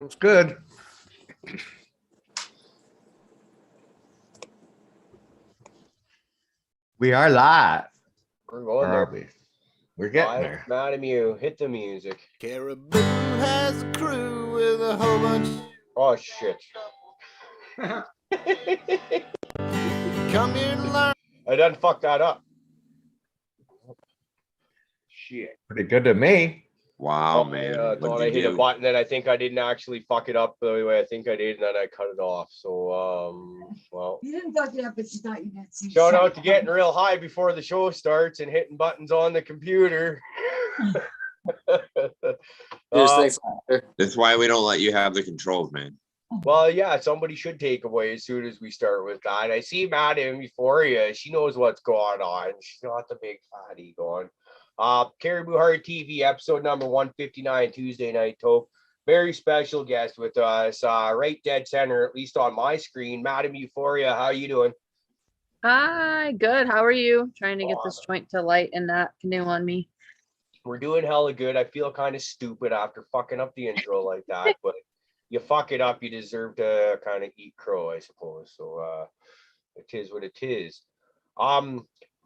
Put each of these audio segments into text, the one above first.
It's good. We are live, We're or going are there. we? We're getting Live there. Madam You, hit the music. Caribou has a crew with a whole bunch. Oh shit. Come here and learn. I done fucked that up. Shit. Pretty good to me. Wow, Oh, man. I What thought did I you hit a do? button that I think I didn't actually fuck it up the way I think I did, and then I cut it off. So, well. You didn't fuck it up, but you thought you did. So Shout out to getting real high before the show starts and hitting buttons on the computer. That's why we don't let you have the controls, man. Well, yeah, somebody should take away as soon as we start with that. I see Madam Euphoria. She knows what's going on. She's not the big fatty going. Caribou Heart TV, episode number 159, Tuesday night, Toke. Very special guest with us, right dead center, at least on my screen. Madam Euphoria, how you doing? Hi, good. How are you? Trying to get this joint to light and not canoe on me. We're doing hella good. I feel kind of stupid after fucking up the intro like that, but you fuck it up, you deserve to kind of eat crow, I suppose. So it is what it is.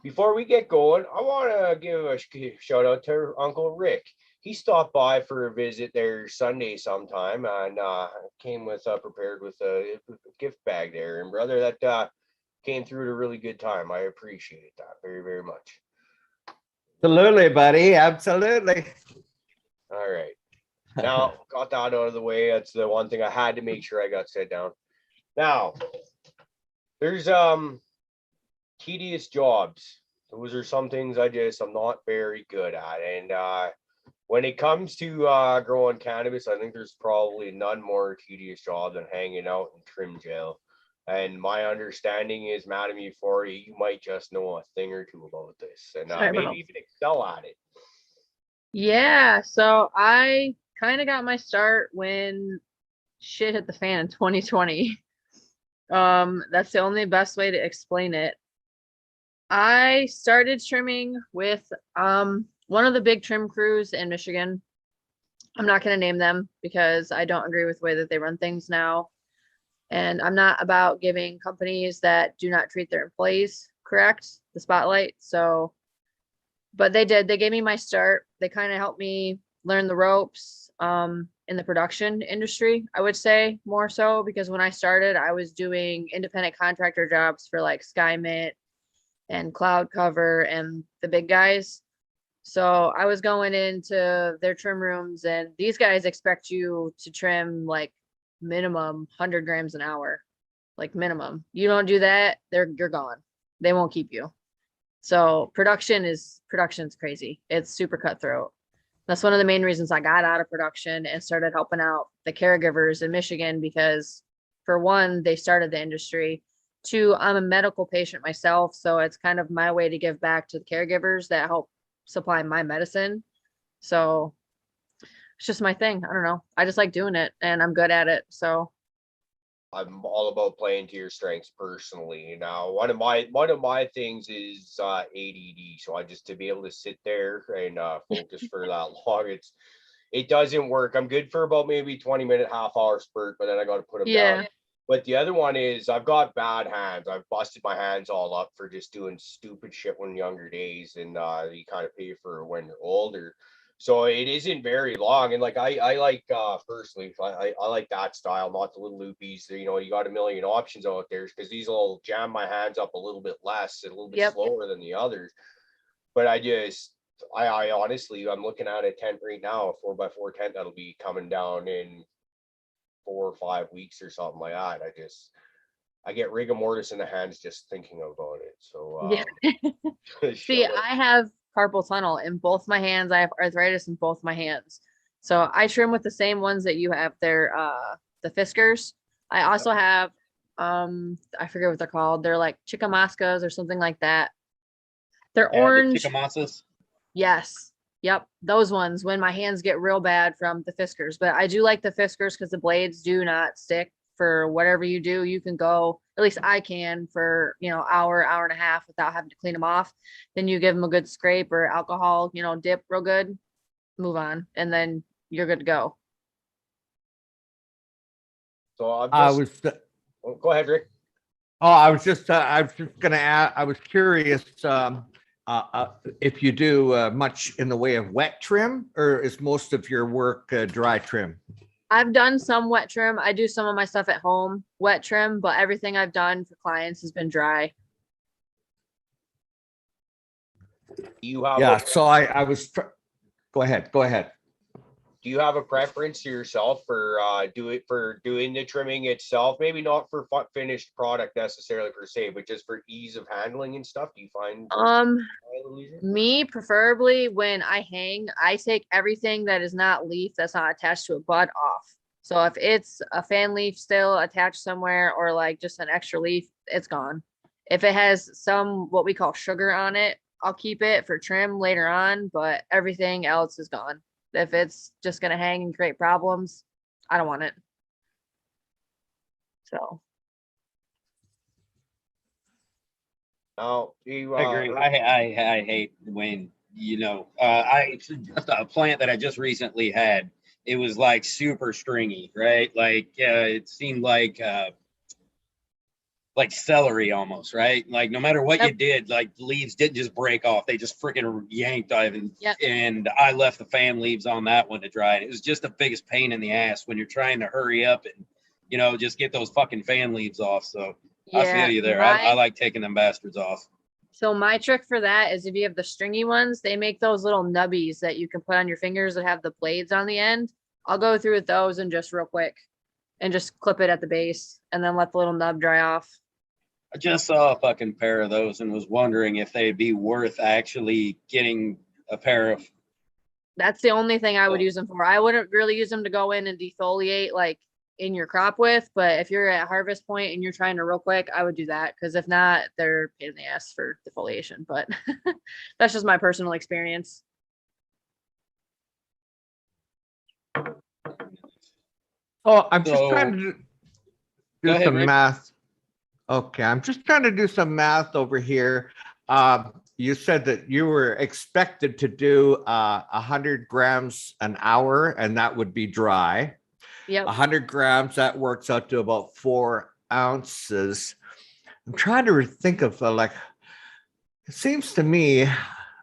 Before we get going, I want to give a shout out to Uncle Rick. He stopped by for a visit there Sunday sometime and came with prepared with a gift bag there. And brother, that came through at a really good time. I appreciate that very, very much. Absolutely, buddy. Absolutely. All right. Now, got that out of the way. That's the one thing I had to make sure I got set down. Now, there's tedious jobs. Those are some things I'm not very good at. And when it comes to growing cannabis, I think there's probably none more tedious job than hanging out in trim jail. And my understanding is, Madam Euphoria, you might just know a thing or two about this, and maybe even excel at it. Yeah, so I kind of got my start when shit hit the fan in 2020. That's the only best way to explain it. I started trimming with one of the big trim crews in Michigan. I'm not going to name them because I don't agree with the way that they run things now. And I'm not about giving companies that do not treat their employees correct the spotlight. So, but they did. They gave me my start. They kind of helped me learn the ropes in the production industry, I would say more so, because when I started, I was doing independent contractor jobs for like Skymint and Cloud Cover and the big guys. So I was going into their trim rooms, and these guys expect you to trim like minimum 100 grams an hour, like minimum. You don't do that, you're gone. They won't keep you. So production's crazy. It's super cutthroat. That's one of the main reasons I got out of production and started helping out the caregivers in Michigan, because for one, they started the industry. Two, I'm a medical patient myself, so it's kind of my way to give back to the caregivers that help supply my medicine. So it's just my thing. I don't know. I just like doing it and I'm good at it. So I'm all about playing to your strengths personally. Now, one of my things is ADD. So I just to be able to sit there and focus for that long, it doesn't work. I'm good for about maybe 20-minute, half-hour spurt, but then I got to put them down. But the other one is I've got bad hands. I've busted my hands all up for just doing stupid shit when younger days, and you kind of pay for when you're older. So it isn't very long, and like I like personally, I like that style, not the little loopies. You know, you got a million options out there because these will jam my hands up a little bit less and a little bit slower than the others. But I honestly, I'm looking at a tent right now, a 4x4 tent that'll be coming down in 4 or 5 weeks or something like that. I get rigor mortis in the hands just thinking about it. So see, I have carpal tunnel in both my hands. I have arthritis in both my hands. So I trim with the same ones that you have. They're the Fiskars. I also have I forget what they're called. They're like Chickamascas or something like that. They're orange. Chickamasas. Yes. Yep, those ones when my hands get real bad from the Fiskars. But I do like the Fiskars because the blades do not stick for whatever you do. You can go, at least I can, for, hour and a half without having to clean them off. Then you give them a good scrape or alcohol, dip real good, move on, and then you're good to go. So I was, go ahead, Rick. I was just gonna add, I was curious, if you do much in the way of wet trim, or is most of your work dry trim? I've done some wet trim. I do some of my stuff at home, wet trim, but everything I've done for clients has been dry. You have Yeah, so I was, go ahead. do you have a preference yourself for doing the trimming itself? Maybe not for finished product necessarily per se, but just for ease of handling and stuff. Do you find Me preferably when I hang, I take everything that is not leaf that's not attached to a bud off. So if it's a fan leaf still attached somewhere or like just an extra leaf, it's gone. If it has some what we call sugar on it, I'll keep it for trim later on, but everything else is gone. If it's just gonna hang and create problems, I don't want it. So now you I agree. I hate when, it's just a plant that I just recently had. It was like super stringy, right? Like it seemed like celery almost, right? Like no matter what you did, like the leaves didn't just break off; they just freaking yanked out. And I left the fan leaves on that one to dry. And it was just the biggest pain in the ass when you're trying to hurry up and just get those fucking fan leaves off. So I feel you there. I like taking them bastards off. So my trick for that is if you have the stringy ones, they make those little nubbies that you can put on your fingers that have the blades on the end. I'll go through with those and just real quick and just clip it at the base and then let the little nub dry off. I just saw a fucking pair of those and was wondering if they'd be worth actually getting a pair of. That's the only thing I would use them for. I wouldn't really use them to go in and defoliate like in your crop with, but if you're at harvest point and you're trying to real quick, I would do that because if not, they're pain in the ass for defoliation. But that's just my personal experience. Oh, I'm just trying to do ahead, some Rick. math. Okay, I'm just trying to do some math over here. You said that you were expected to do 100 grams an hour, and that would be dry. Yep. 100 grams, that works out to about 4 ounces. I'm trying to think of like, it seems to me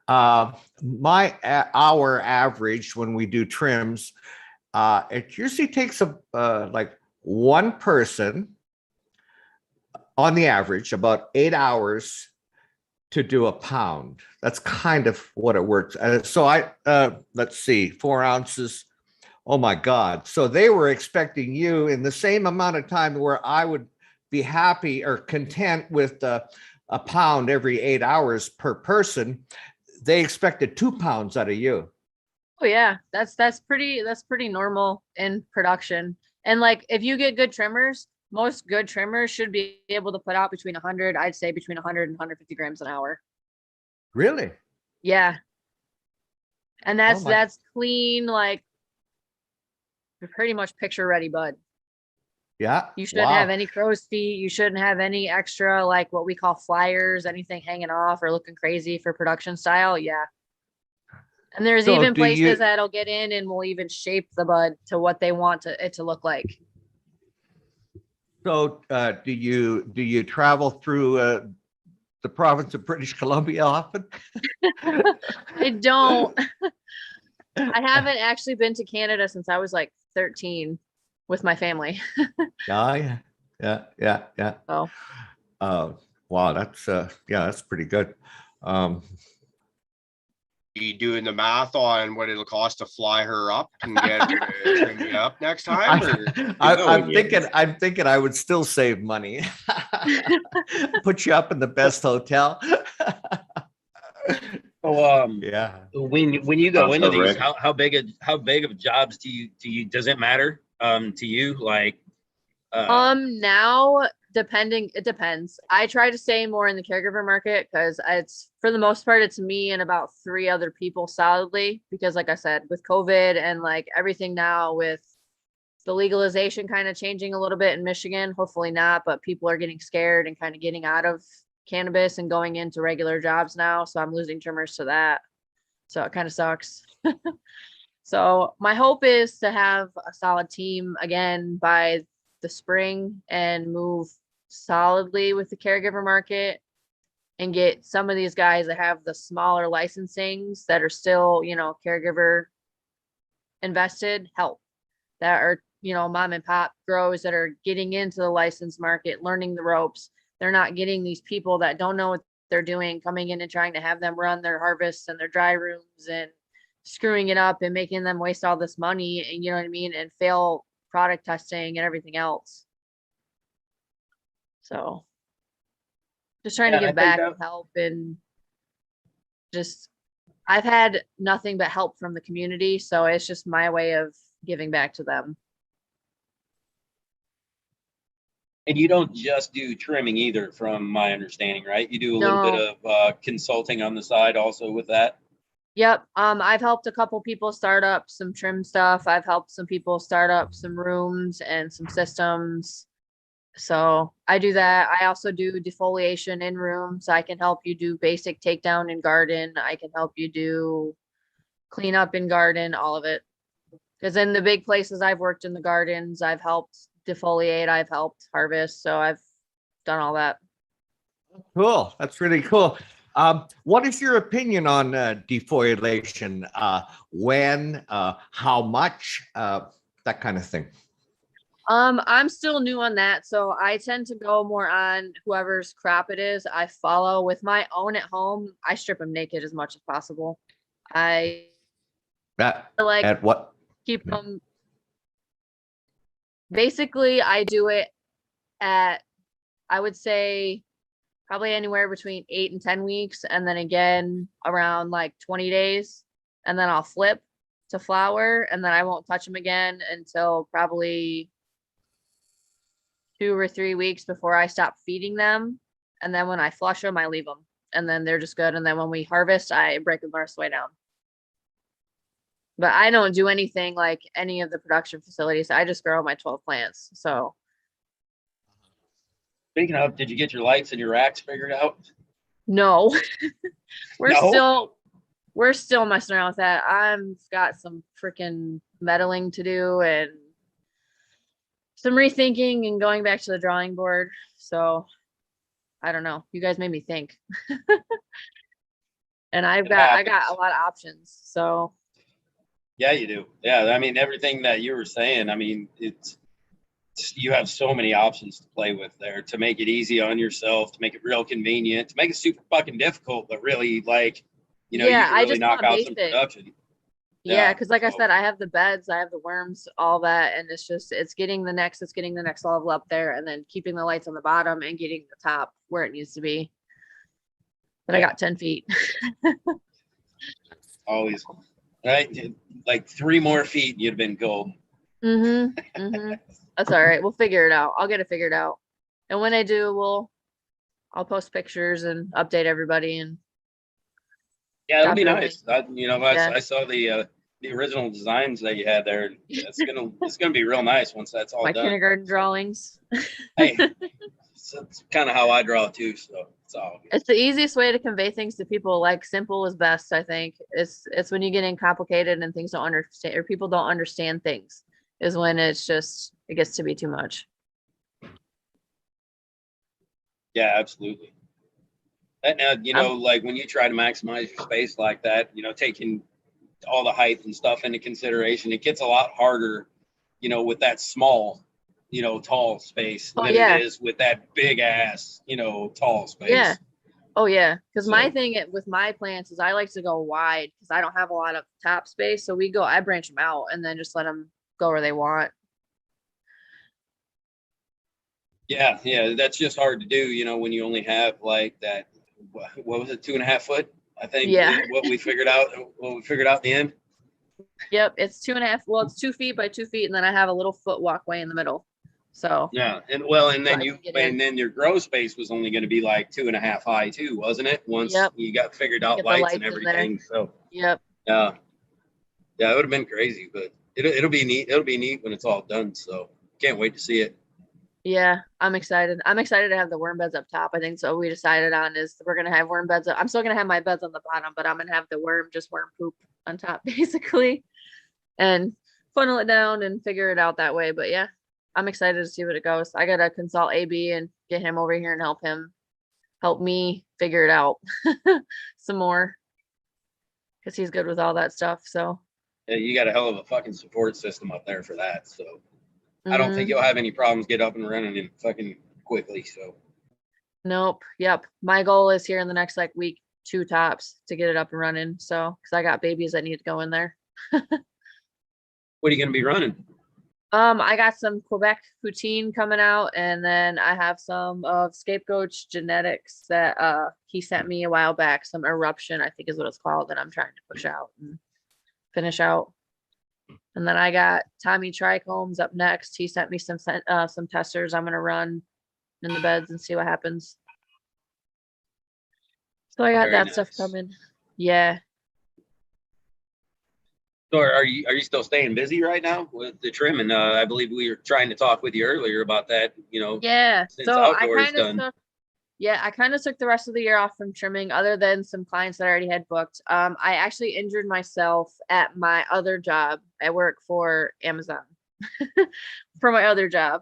my hour average when we do trims, it usually takes like one person on the average about 8 hours to do a pound. That's kind of what it works. So let's see, 4 ounces. Oh my God. So they were expecting you in the same amount of time where I would be happy or content with a pound every 8 hours per person. They expected 2 pounds out of you. Oh yeah, that's pretty normal in production. And like if you get good trimmers, most good trimmers should be able to put out between 100, I'd say between 100 and 150 grams an hour. Really? Yeah. And that's clean, like pretty much picture ready bud. Yeah. You shouldn't have any crow's feet. You shouldn't have any extra, like what we call flyers, anything hanging off or looking crazy for production style. Yeah. And there's even places that'll get in and will even shape the bud to what they want it to look like. So do you travel through the province of British Columbia often? I don't. I haven't actually been to Canada since I was like 13 with my family. Yeah. Oh. Wow, that's pretty good. You doing the math on what it'll cost to fly her up and get trim you up next time? I'm thinking I would still save money. Put you up in the best hotel. So yeah. When you go into these, how big of jobs do you does it matter to you? Like now it depends. I try to stay more in the caregiver market because it's for the most part it's me and about 3 other people solidly, because like I said, with COVID and like everything now with the legalization kind of changing a little bit in Michigan, hopefully not, but people are getting scared and kind of getting out of cannabis and going into regular jobs now. So I'm losing trimmers to that. So it kind of sucks. So my hope is to have a solid team again by the spring and move solidly with the caregiver market and get some of these guys that have the smaller licensings that are still, caregiver invested help, that are, mom and pop grows that are getting into the license market, learning the ropes. They're not getting these people that don't know what they're doing coming in and trying to have them run their harvests and their dry rooms and screwing it up and making them waste all this money, and you know what I mean, and fail product testing and everything else. So just trying to Yeah, I give think back and help, and just I've had nothing but help from the community, so it's just my way of giving back to them. And you don't just do trimming either, from my understanding, right? You do a little bit of consulting on the side also with that. Yep. I've helped a couple people start up some trim stuff. I've helped some people start up some rooms and some systems. So I do that. I also do defoliation in rooms. I can help you do basic takedown in garden. I can help you do clean up in garden, all of it. Because in the big places I've worked in the gardens, I've helped defoliate, I've helped harvest. So I've done all that. Cool. That's really cool. What is your opinion on defoliation? When, how much, that kind of thing? I'm still new on that, so I tend to go more on whoever's crop it is. I follow with my own at home. I strip them naked as much as possible. I like At what? keep them. Basically, I do it at, I would say, probably anywhere between 8 and 10 weeks, and then again around like 20 days, and then I'll flip to flower, and then I won't touch them again until probably 2 or 3 weeks before I stop feeding them. And then when I flush them, I leave them, and then they're just good. And then when we harvest, I break them the rest of the way down. But I don't do anything like any of the production facilities. I just grow my 12 plants. So Speaking of, did you get your lights and your racks figured out? no, No? we're still messing around with that. I've got some freaking meddling to do and some rethinking and going back to the drawing board. So I don't know. You guys made me think. And I got a lot of options. So Yeah, you do. Yeah, I mean, everything that you were saying, I mean, you have so many options to play with there, to make it easy on yourself, to make it real convenient, to make it super fucking difficult, but really like, you yeah, can I really just knock want out some basic. production. Yeah, because like I so- said, I have the beds, I have the worms, all that, and it's getting the next level up there, and then keeping the lights on the bottom and getting the top where it needs to be. But I got 10 feet. Always, right? Like 3 more feet, you'd have been gold. That's all right. We'll figure it out. I'll get it figured out. And when I do, I'll post pictures and update everybody. And Yeah, it'll be definitely. nice. I saw the original designs that you had there. It's gonna be real nice once that's all My done. kindergarten drawings. Hey, it's kind of how I draw too, so it's all good. It's the easiest way to convey things to people. Like simple is best, I think. It's when you get in complicated and things don't understand, or people don't understand things, is when it gets to be too much. Yeah, absolutely. And like when you try to maximize your space like that, taking all the height and stuff into consideration, it gets a lot harder, with that small, tall space than it is with that big ass, tall space. Yeah. Oh yeah. Because my thing with my plants is I like to go wide because I don't have a lot of top space. So I branch them out and then just let them go where they want. Yeah, that's just hard to do, when you only have like that. What was it, 2.5 foot? I think. Yeah. What we figured out. In the end. Yep, it's 2.5. Well, it's 2 feet by 2 feet, and then I have a little foot walkway in the middle. So yeah, and then your grow space was only going to be like 2.5 high too, wasn't it? Once you got figured out lights and everything. So yep. Yeah, it would have been crazy, but it'll be neat. It'll be neat when it's all done. So can't wait to see it. Yeah, I'm excited. I'm excited to have the worm beds up top. I think so. We decided on is we're gonna have worm beds. I'm still gonna have my beds on the bottom, but I'm gonna have the worm poop on top, basically, and funnel it down and figure it out that way. But yeah, I'm excited to see what it goes. I gotta consult AB and get him over here and help me figure it out some more. Cause he's good with all that stuff. So Yeah, you got a hell of a fucking support system up there for that. So I don't think mhm. you'll have any problems get up and running and fucking quickly. So Nope. Yep. My goal is here in the next like week, 2 tops to get it up and running. So, cause I got babies that need to go in there. what are you gonna be running? I got some Quebec poutine coming out, and then I have some of Scapegoat's genetics that he sent me a while back. Some eruption, I think is what it's called, that I'm trying to push out and finish out. And then I got Tommy Trichomes up next. He sent me some testers I'm gonna run in the beds and see what happens. So I got Very that stuff nice. coming. Yeah. So are you still staying busy right now with the trim? And I believe we were trying to talk with you earlier about that. You know, Yeah. since So I outdoors kind of done. took the rest of the year off from trimming, other than some clients that I already had booked. I actually injured myself at my other job. I work for Amazon for my other job.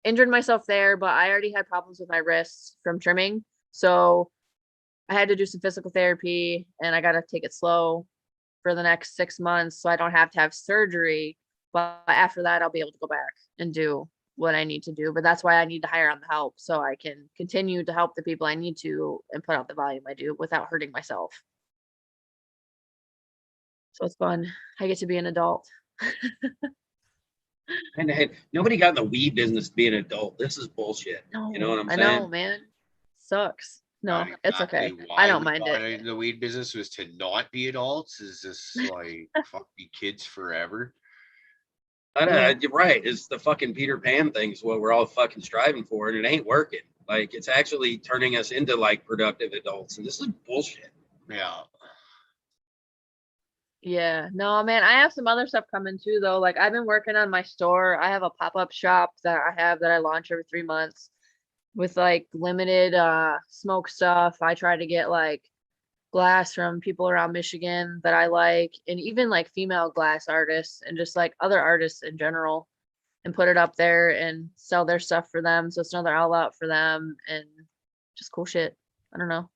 Injured myself there, but I already had problems with my wrists from trimming. So I had to do some physical therapy, and I got to take it slow for the next 6 months so I don't have to have surgery. But after that, I'll be able to go back and do what I need to do. But that's why I need to hire on the help, so I can continue to help the people I need to and put out the volume I do without hurting myself. So it's fun. I get to be an adult. And hey, nobody got in the weed business to be an adult. This is bullshit. No, You know what I'm I saying? know, man. Sucks. No, Not it's okay. exactly I why don't we mind got it. in the weed business was to not be adults. Is this like fuck be kids forever? Yeah. You're right. It's the fucking Peter Pan thing is what we're all fucking striving for, and it ain't working. Like it's actually turning us into like productive adults, and this is bullshit. Yeah. Yeah, no, man, I have some other stuff coming too, though. Like I've been working on my store. I have a pop-up shop that I launch every 3 months with like limited smoke stuff. I try to get like glass from people around Michigan that I like, and even like female glass artists and just like other artists in general, and put it up there and sell their stuff for them. So it's another outlet for them and just cool shit. I don't know.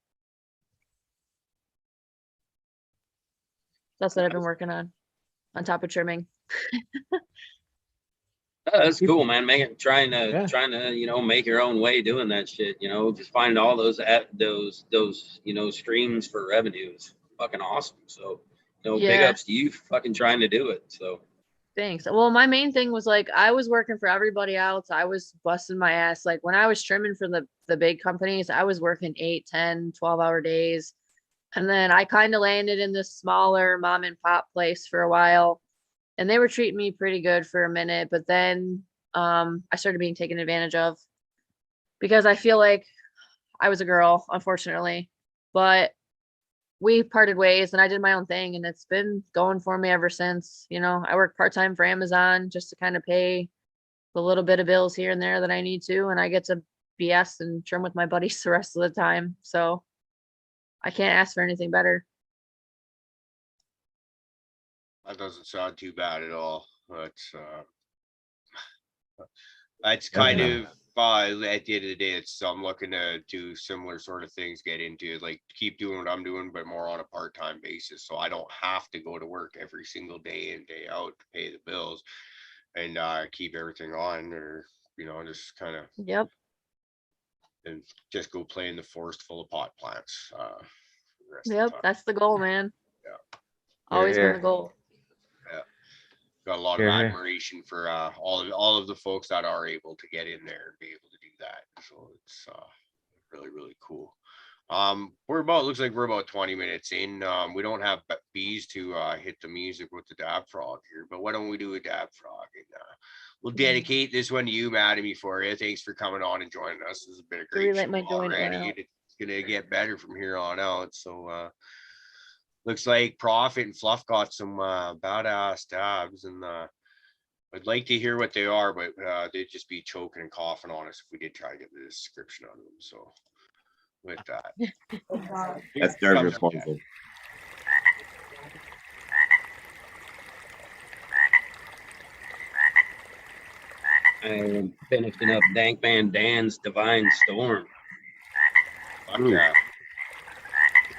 That's what I've been working on top of trimming. That's cool, man. Trying Yeah. to you know make your own way doing that shit. You know, just find all those you know streams for revenue is fucking awesome. So you know, big Yeah. ups to you for fucking trying to do it. So Thanks. Well, my main thing was like I was working for everybody else. I was busting my ass. Like when I was trimming for the big companies, I was working 8, 10, 12-hour days. And then I kind of landed in this smaller mom and pop place for a while. And they were treating me pretty good for a minute, but then I started being taken advantage of because I feel like I was a girl, unfortunately. But we parted ways and I did my own thing, and it's been going for me ever since. You know, I work part-time for Amazon just to kind of pay the little bit of bills here and there that I need to, and I get to BS and trim with my buddies the rest of the time. So I can't ask for anything better. That doesn't sound too bad at all. That's Yeah. kind of at the end of the day, it's I'm looking to do similar sort of things, get into like keep doing what I'm doing, but more on a part-time basis. So I don't have to go to work every single day in, day out to pay the bills and keep everything on, or you know, just kind of Yep. and just go play in the forest full of pot plants. For the rest of the Yep. time. That's the goal, man. Yeah. Always been Yeah. the goal. Got a lot of Yeah. admiration for all of the folks that are able to get in there and be able to do that. So it's really, really cool. Looks like we're about 20 minutes in. We don't have bees to hit the music with the dab frog here, but why don't we do a dab frog? And we'll dedicate this one to you, Madam Euphoria. Thanks for coming on and joining us. This has been a great Relight show my joint already. oil. It's gonna get better from here on out. So looks like Profit and Fluff got some badass dabs, and I'd like to hear what they are, but they'd just be choking and coughing on us if we did try to get the description on them. So with that, That's their responsible. I'm finishing up Dankman Dan's Divine Storm. Fuck Ooh. yeah.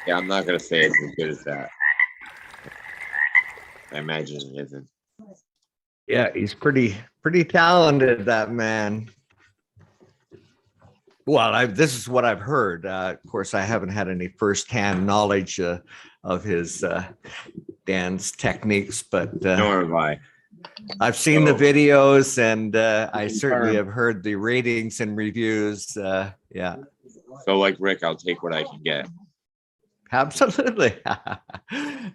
Yeah, I'm not gonna say it's as good as that. I imagine it isn't. Yeah, he's pretty talented, that man. Well, this is what I've heard. Of course, I haven't had any firsthand knowledge of his dance techniques, but Nor have I. I've seen the So- videos, and I certainly Confirm. have heard the ratings and reviews. Yeah, So like Rick, I'll take what I can get. absolutely,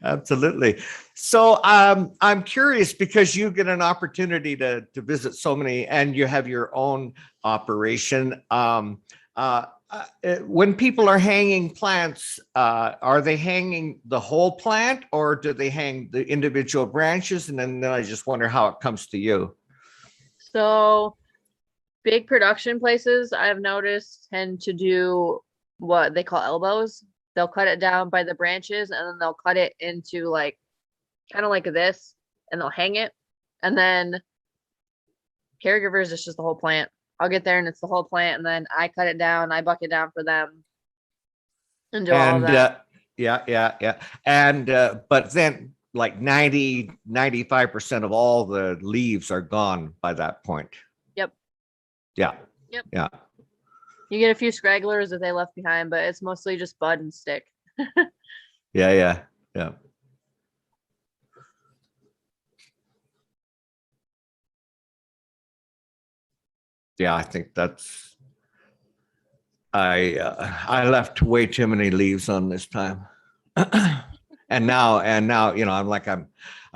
absolutely. So I'm curious because you get an opportunity to visit so many, and you have your own operation. When people are hanging plants, are they hanging the whole plant, or do they hang the individual branches? And then I just wonder how it comes to you. So big production places I've noticed tend to do what they call elbows. They'll cut it down by the branches and then they'll cut it into like kind of like this and they'll hang it. And then caregivers, it's just the whole plant. I'll get there and it's the whole plant and then I cut it down, I buck it down for them and do all of And that. yeah. And but then like 95% of all the leaves are gone by that point. Yep. Yeah. Yep. Yeah. You get a few scragglers that they left behind, but it's mostly just bud and stick. Yeah. Yeah, I think that's I left way too many leaves on this time. and now, I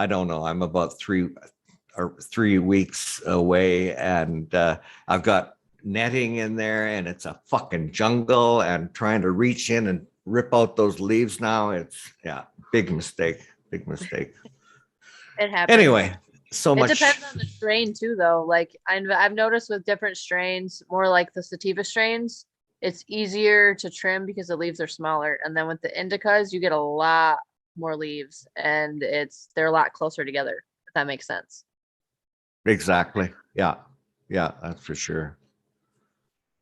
don't know, I'm about 3 weeks away, and I've got netting in there, and it's a fucking jungle, and trying to reach in and rip out those leaves now, it's big mistake. It happens. Anyway, so It much. depends on the strain too, though. Like I've noticed with different strains, more like the sativa strains, it's easier to trim because the leaves are smaller. And then with the indicas, you get a lot more leaves, and they're a lot closer together. If that makes sense. Exactly. Yeah, that's for sure.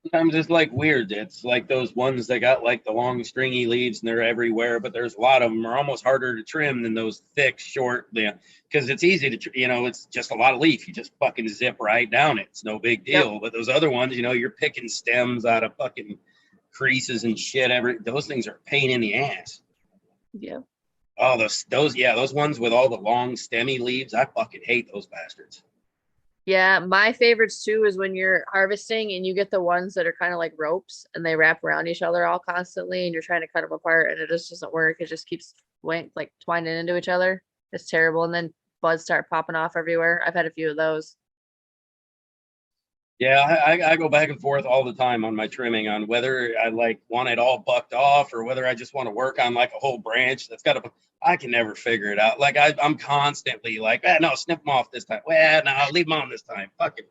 Sometimes it's like weird. It's like those ones that got like the long stringy leaves and they're everywhere, but there's a lot of them are almost harder to trim than those thick, short, because it's easy to, it's just a lot of leaf. You just fucking zip right down it. It's no big deal. But those other ones, you're picking stems out of fucking creases and shit. Those things are a pain in the ass. Yeah. Oh, those ones with all the long stemmy leaves, I fucking hate those bastards. Yeah, my favorites too is when you're harvesting and you get the ones that are kind of like ropes and they wrap around each other all constantly and you're trying to cut them apart and it just doesn't work. It just keeps like twining into each other. It's terrible. And then buds start popping off everywhere. I've had a few of those. Yeah, I go back and forth all the time on my trimming on whether I want it all bucked off or whether I just want to work on like a whole branch I can never figure it out. Like I'm constantly like, no, snip them off this time. Well, no, I'll leave them on this time. Fuck it.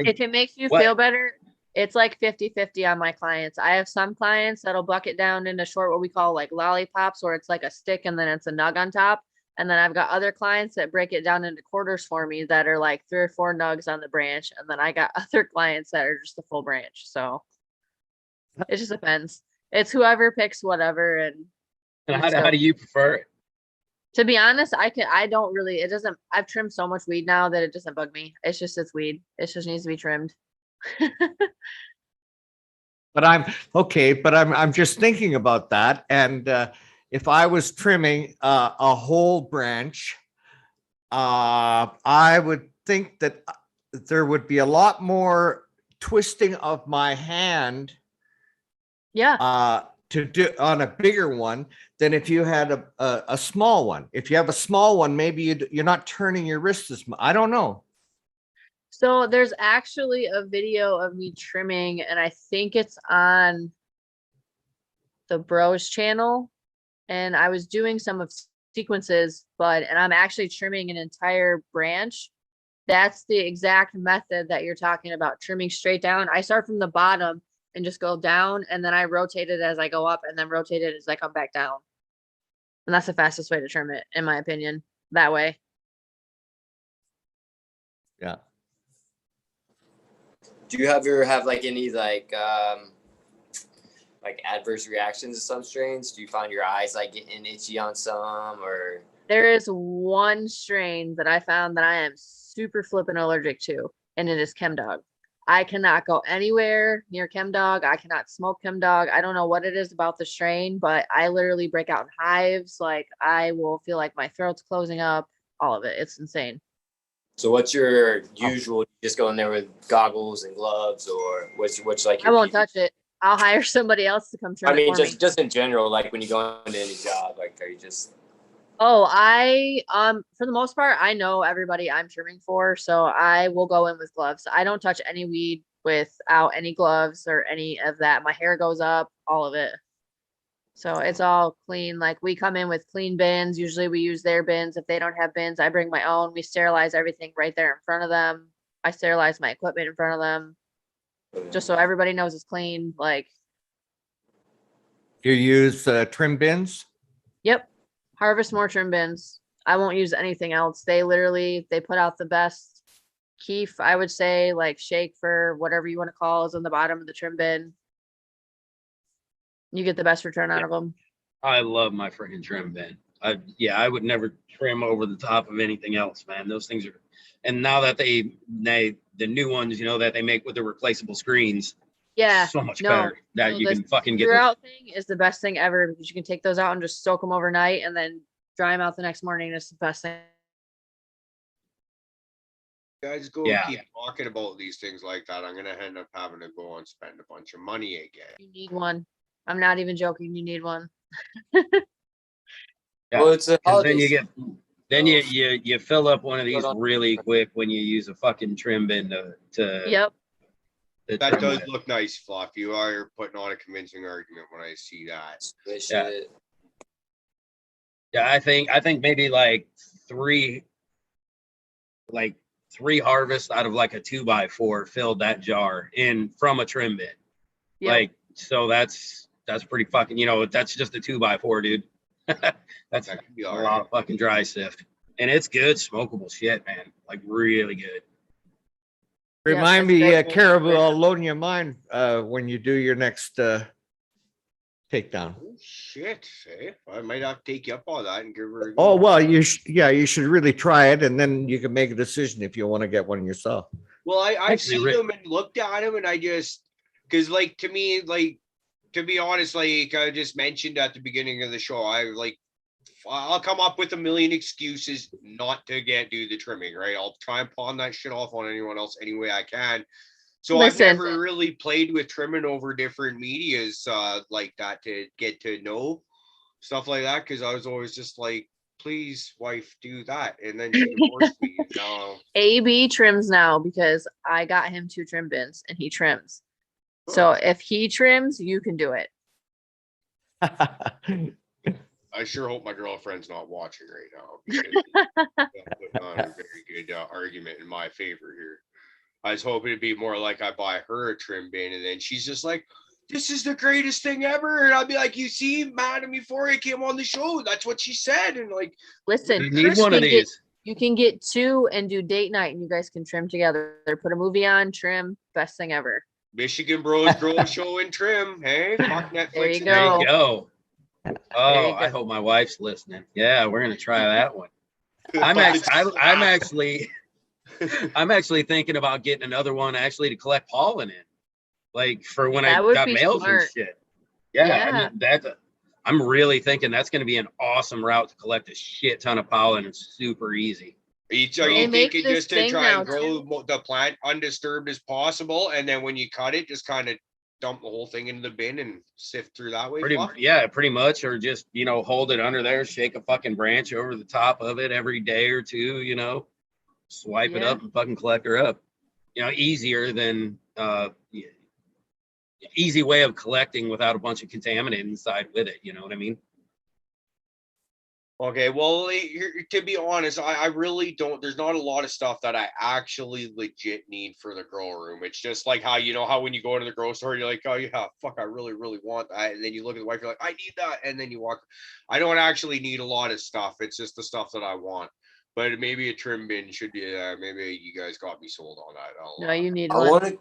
If it makes you feel better, it's like 50-50 on my clients. I have some clients that'll buck it down into short, what we call like lollipops, where it's like a stick and then it's a nug on top. And then I've got other clients that break it down into quarters for me that are like 3 or 4 nugs on the branch. And then I got other clients that are just a full branch. So it just depends. It's whoever picks whatever. And how do you prefer it? To be honest, I've trimmed so much weed now that it doesn't bug me. It's weed. It just needs to be trimmed. But I'm just thinking about that. And if I was trimming a whole branch, I would think that there would be a lot more twisting of my hand. Yeah. To do on a bigger one than if you had a small one. If you have a small one, maybe you're not turning your wrist as much. I don't know. So there's actually a video of me trimming, and I think it's on the Bros channel. And I was doing some of sequences, and I'm actually trimming an entire branch. That's the exact method that you're talking about, trimming straight down. I start from the bottom and just go down, and then I rotate it as I go up, and then rotate it as I come back down. And that's the fastest way to trim it, in my opinion, that way. Yeah. Do you ever have like any like adverse reactions to some strains? Do you find your eyes like getting itchy on some, or? There is one strain that I found that I am super flippin' allergic to, and it is ChemDog. I cannot go anywhere near ChemDog. I cannot smoke ChemDog. I don't know what it is about the strain, but I literally break out in hives. Like I will feel like my throat's closing up, all of it. It's insane. So what's your usual? You just go in there with goggles and gloves, or what's like? I won't touch it. I'll hire somebody else to come trim I mean, it for me. just in general, like when you go into any job, like are you just? Oh, I for the most part, I know everybody I'm trimming for, so I will go in with gloves. I don't touch any weed without any gloves or any of that. My hair goes up, all of it. So it's all clean. Like we come in with clean bins. Usually we use their bins. If they don't have bins, I bring my own. We sterilize everything right there in front of them. I sterilize my equipment in front of them, just so everybody knows it's clean. Like, You use trim bins? yep. Harvest more trim bins. I won't use anything else. They put out the best keef, I would say, like shake for whatever you want to call is on the bottom of the trim bin. You get the best return out of them. I love my freaking trim bin. I would never trim over the top of anything else, man. Those things are, and now that the new ones, you know, that they make with the replaceable screens, Yeah. so much no, better that no, you this can fucking get screw this. out thing is the best thing ever because you can take those out and just soak them overnight and then dry them out the next morning. It's the best thing. Guys go Yeah. keep talking about these things like that. I'm gonna end up having to go and spend a bunch of money again. You need one. I'm not even joking. You need one. Yeah, Well, it's a 'cause then holiday you get, then you fill up one of these Hold on. really quick when you use a fucking trim bin to Yep. to That trim does with. look nice, Fluff. You are putting on a convincing argument when I see that. Squish Yeah. it. Yeah, I think maybe like three harvests out of like a 2x4 filled that jar in from a trim bin. Yep. Like, so that's pretty fucking, you know, that's just a 2x4, dude. That's That could be a all lot right. of fucking dry sift. And it's good, smokable shit, man. Like really good. Remind that's me, great. Caribou, I'll loan you mine when you do your next takedown. Oh shit! Eh? I might have to take you up on that and give her a go. Oh, well, you should really try it, and then you can make a decision if you want to get one yourself. Well, I've Actually, seen Rick- them and looked at them, and I just, because like to me, like to be honest, like I just mentioned at the beginning of the show, I'll come up with a million excuses not to do the trimming, right? I'll try and pawn that shit off on anyone else any way I can. So Listen. I've never really played with trimming over different medias like that to get to know stuff like that, because I was always just like, please, wife, do that. And then she divorced me. No. AB trims now because I got him 2 trim bins and he trims. So if he trims, you can do it. I sure hope my girlfriend's not watching right now, because putting on a very good argument in my favor here. I was hoping it'd be more like I buy her a trim bin and then she's just like, this is the greatest thing ever. And I'll be like, you see, Madam Euphoria came on the show. That's what she said. And like, Listen, You need one of these. you can get 2 and do date night and you guys can trim together. Put a movie on, trim, best thing ever. Michigan Bros Girl Show and trim. Hey, fuck Netflix. There you and There go. you go. Oh, you I go. hope my wife's listening. Yeah, we're gonna try that one. I'm actually thinking about getting another one actually to collect pollen in, like for when I That would got be mails smart. and shit. Yeah, Yeah. I'm really thinking that's going to be an awesome route to collect a shit ton of pollen. It's super easy. Are you They make thinking this just to thing try now, and grow the plant undisturbed as possible, and then when you cut it, just kind of dump the whole thing into the bin and sift through that way? Pretty much, or just hold it under there, shake a fucking branch over the top of it every day or two, swipe it Yeah. up and fucking collect her up. Easier than easy way of collecting without a bunch of contaminant inside with it. You know what I mean? Okay, well, to be honest, I really don't. There's not a lot of stuff that I actually legit need for the grow room. It's just like how how when you go into the grocery store, you're like, oh yeah, fuck, I really, really want that, and then you look at the wife, you're like, I need that, and then you walk. I don't actually need a lot of stuff. It's just the stuff that I want. But maybe a trim bin should be. Maybe you guys got me sold on that. No, you need I one. want to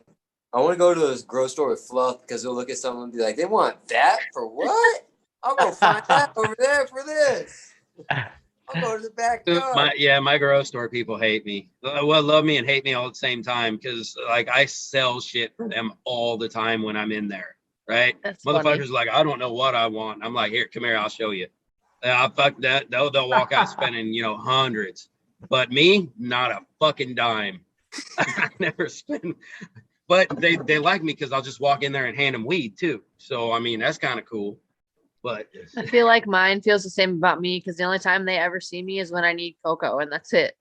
I want to go to this grocery store with Fluff because they'll look at someone and be like, they want that for what? I'll go find that over there for this. I'll go to the backyard. My grocery store people hate me. Well, love me and hate me all at the same time because like I sell shit for them all the time when I'm in there, right? That's Motherfuckers funny. like, I don't know what I want. I'm like, here, come here, I'll show you. Fuck that. They'll walk out spending, hundreds. But me, not a fucking dime. I never spend. But they like me because I'll just walk in there and hand them weed too. So I mean that's kind of cool. But I feel like mine feels the same about me because the only time they ever see me is when I need cocoa, and that's it.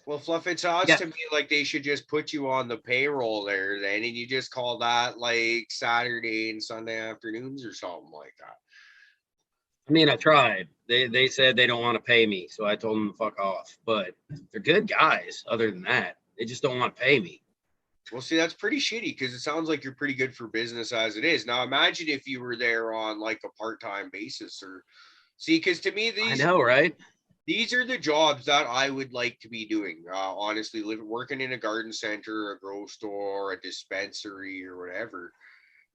Well, Fluff, it sounds Yeah. to me like they should just put you on the payroll there then, and you just call that like Saturday and Sunday afternoons or something like that. I mean, I tried. They said they don't want to pay me, so I told them to fuck off. But they're good guys. Other than that, they just don't want to pay me. Well, see, that's pretty shitty because it sounds like you're pretty good for business as it is. Now, imagine if you were there on like a part-time basis or see, because to me, I know, right? these are the jobs that I would like to be doing. Honestly, working in a garden center, a grocery store, a dispensary, or whatever.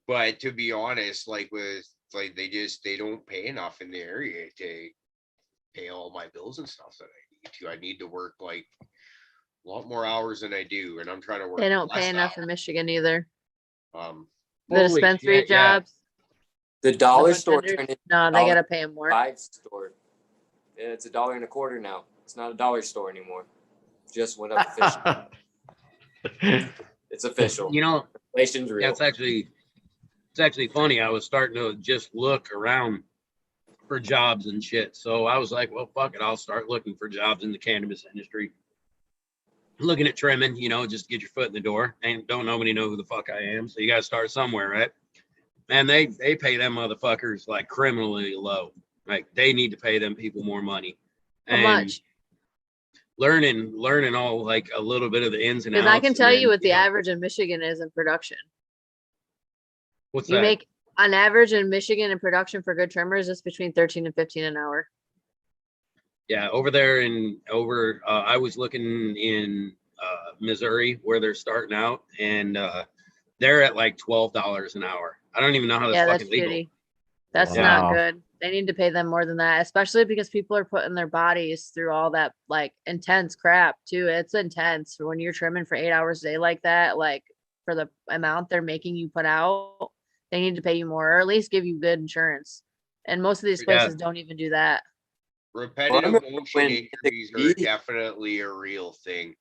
But to be honest, like they don't pay enough in the area to pay all my bills and stuff that I need to. I need to work like a lot more hours than I do, and I'm trying to work. They don't pay less enough in hours. Michigan either. Um, The Holy dispensary shit, yeah. jobs. The dollar the store bartenders, turned into no, they dollar gotta pay them more. 5 store. Yeah, it's $1.25 now. It's not a dollar store anymore. Just went up official. It's official. Inflation's real. Yeah, it's actually funny. I was starting to just look around for jobs and shit. So I was like, well, fuck it. I'll start looking for jobs in the cannabis industry. Looking at trimming, just to get your foot in the door. And don't nobody know who the fuck I am. So you got to start somewhere, right? And they pay them motherfuckers like criminally low. Like they need to pay them people more money. How And much? learning all like a little bit of the ins and outs. Because I can and tell then, you what the average in Michigan is in production. What's You that? make on average in Michigan in production for good trimmers, it's between 13 and 15 an hour. Yeah, over there I was looking in Missouri where they're starting out, and they're at like $12 an hour. I don't even know how that's Yeah, that's fucking legal. shitty. That's Wow. not good. They need to pay them more than that, especially because people are putting their bodies through all that like intense crap too. It's intense when you're trimming for 8 hours a day like that, like for the amount they're making you put out, they need to pay you more or at least give you good insurance. And most of these Yeah. places don't even do that. repetitive remember motion when injuries the- are definitely a real thing.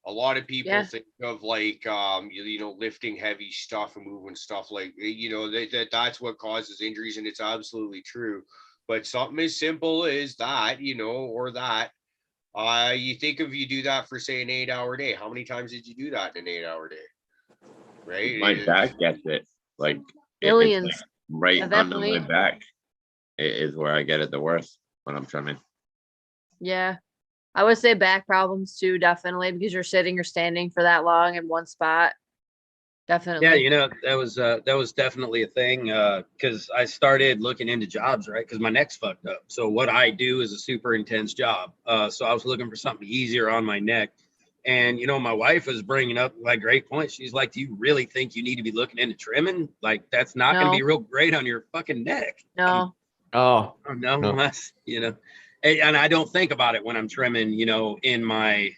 A lot of people Yeah. think of like lifting heavy stuff and moving stuff like that's what causes injuries, and it's absolutely true. But something as simple as that, or that, you think if you do that for say an 8-hour day, how many times did you do that in an 8-hour day? Right? My back gets it. Like it's Billions. like right Yeah, under definitely. my back. It is where I get it the worst when I'm trimming. Yeah. I would say back problems too, definitely, because you're sitting or standing for that long in one spot. Definitely. Yeah, that was definitely a thing because I started looking into jobs, right? Because my neck's fucked up. So what I do is a super intense job. So I was looking for something easier on my neck. And my wife was bringing up like great points. She's like, "Do you really think you need to be looking into trimming? Like that's not going to No. be real great on your fucking neck." No. Oh, Oh, no, No. that's and I don't think about it when I'm trimming, in my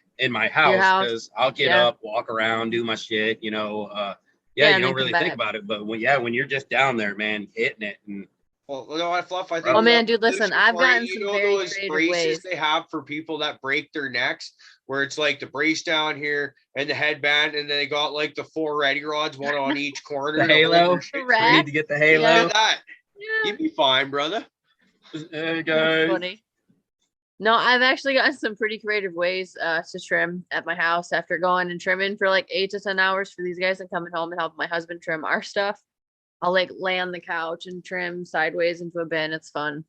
house house, because I'll get yeah. up, walk around, do my shit, Yeah, you and don't then really come think back. about it. But when you're just down there, man, hitting it, and Well, what, Fluff? I think Oh, man, another dude, listen, solution I've for it, gotten some very those creative braces ways. they have for people that break their necks, where it's like the brace down here and the headband, and then they got like the 4 ready rods, one on each corner. the to hold halo, your The shit. you rat. need to get the Yeah, halo. that. Yeah. You'd be fine, brother. Hey That's guys, funny. No, I've actually gotten some pretty creative ways to trim at my house after going and trimming for like 8 to 10 hours for these guys and coming home and helping my husband trim our stuff. I'll like lay on the couch and trim sideways into a bin. It's fun.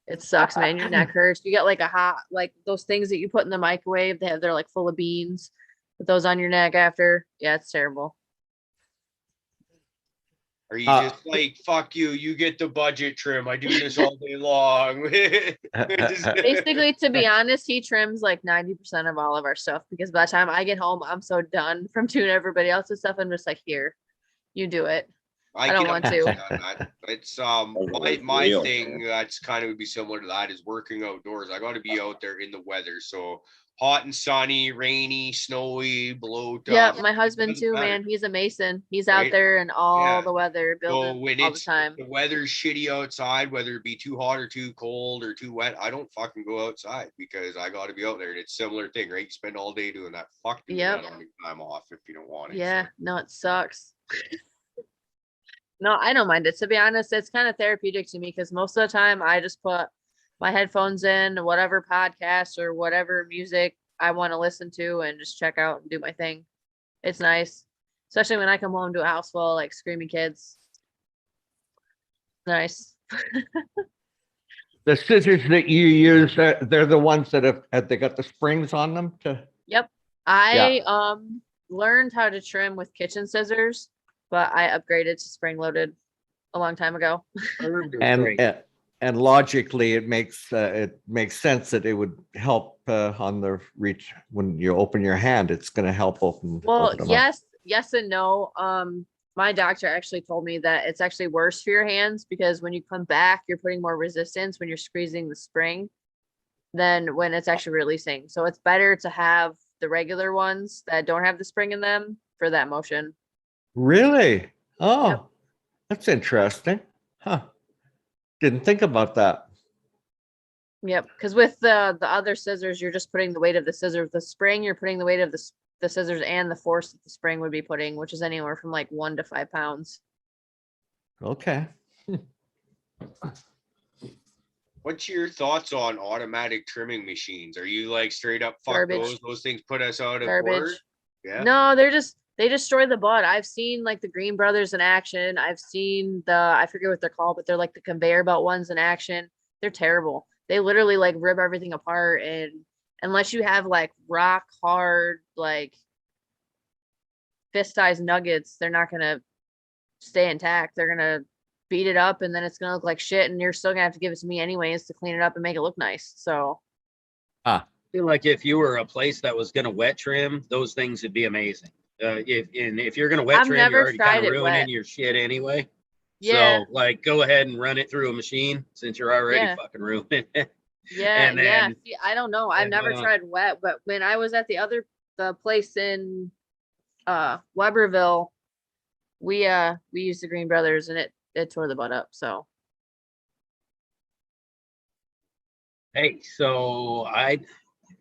It sucks, man. Your neck hurts. You get like a hot, like those things that you put in the microwave. They're like full of beans. Put those on your neck after. Yeah, it's terrible. Are you just like, fuck you, you get the budget trim. I do this all day long. Basically, to be honest, he trims like 90% of all of our stuff because by the time I get home, I'm so done from doing everybody else's stuff. I'm just like, here, you do it. I don't want to. That. It's my thing that's kind of would be similar to that is working outdoors. I got to be out there in the weather. So hot and sunny, rainy, snowy, below. Yeah, my husband too, man. He's a mason. He's out there in all the weather, building so when all the time. The weather's shitty outside, whether it be too hot or too cold or too wet, I don't fucking go outside because I got to be out there. And it's a similar thing, right? You spend all day doing that. Fuck doing that on your time off if you don't want it. Yeah, no, it sucks. No, I don't mind it. To be honest, it's kind of therapeutic to me because most of the time I just put my headphones in, whatever podcast or whatever music I want to listen to and just check out and do my thing. It's nice, especially when I come home to a house full of like screaming kids. Nice. The scissors that you use, they're the ones that have they got the springs on them to. Yep. I learned how to trim with kitchen scissors, but I upgraded to spring loaded a long time ago. And logically, it makes sense that it would help on the reach when you open your hand. It's going to help open. Well, yes and no. My doctor actually told me that it's actually worse for your hands because when you come back, you're putting more resistance when you're squeezing the spring than when it's actually releasing. So it's better to have the regular ones that don't have the spring in them for that motion. Really? Oh, that's interesting. Huh. Didn't think about that. Yep. Because with the other scissors, you're just putting the weight of the scissors. The spring, you're putting the weight of the scissors and the force that the spring would be putting, which is anywhere from like 1 to 5 pounds. Okay. What's your thoughts on automatic trimming machines? Are you like straight up fuck Garbage. those things put us out of Garbage. work? Yeah. No, they destroy the bud. I've seen like the Green Brothers in action. I've seen I forget what they're called, but they're like the conveyor belt ones in action. They're terrible. They literally like rip everything apart, and unless you have like rock hard, like fist-sized nuggets, they're not gonna stay intact. They're gonna beat it up and then it's gonna look like shit, and you're still gonna have to give it to me anyways to clean it up and make it look nice. So I feel like if you were a place that was gonna wet trim, those things would be amazing. If you're gonna wet trim, you're already kind of ruining your shit anyway. Yeah. So like go ahead and run it through a machine since you're already fucking ruining it. Yeah. See, I don't know. I've never tried wet, but when I was at the place in Weberville, we used the Green Brothers and it tore the butt up. So hey, so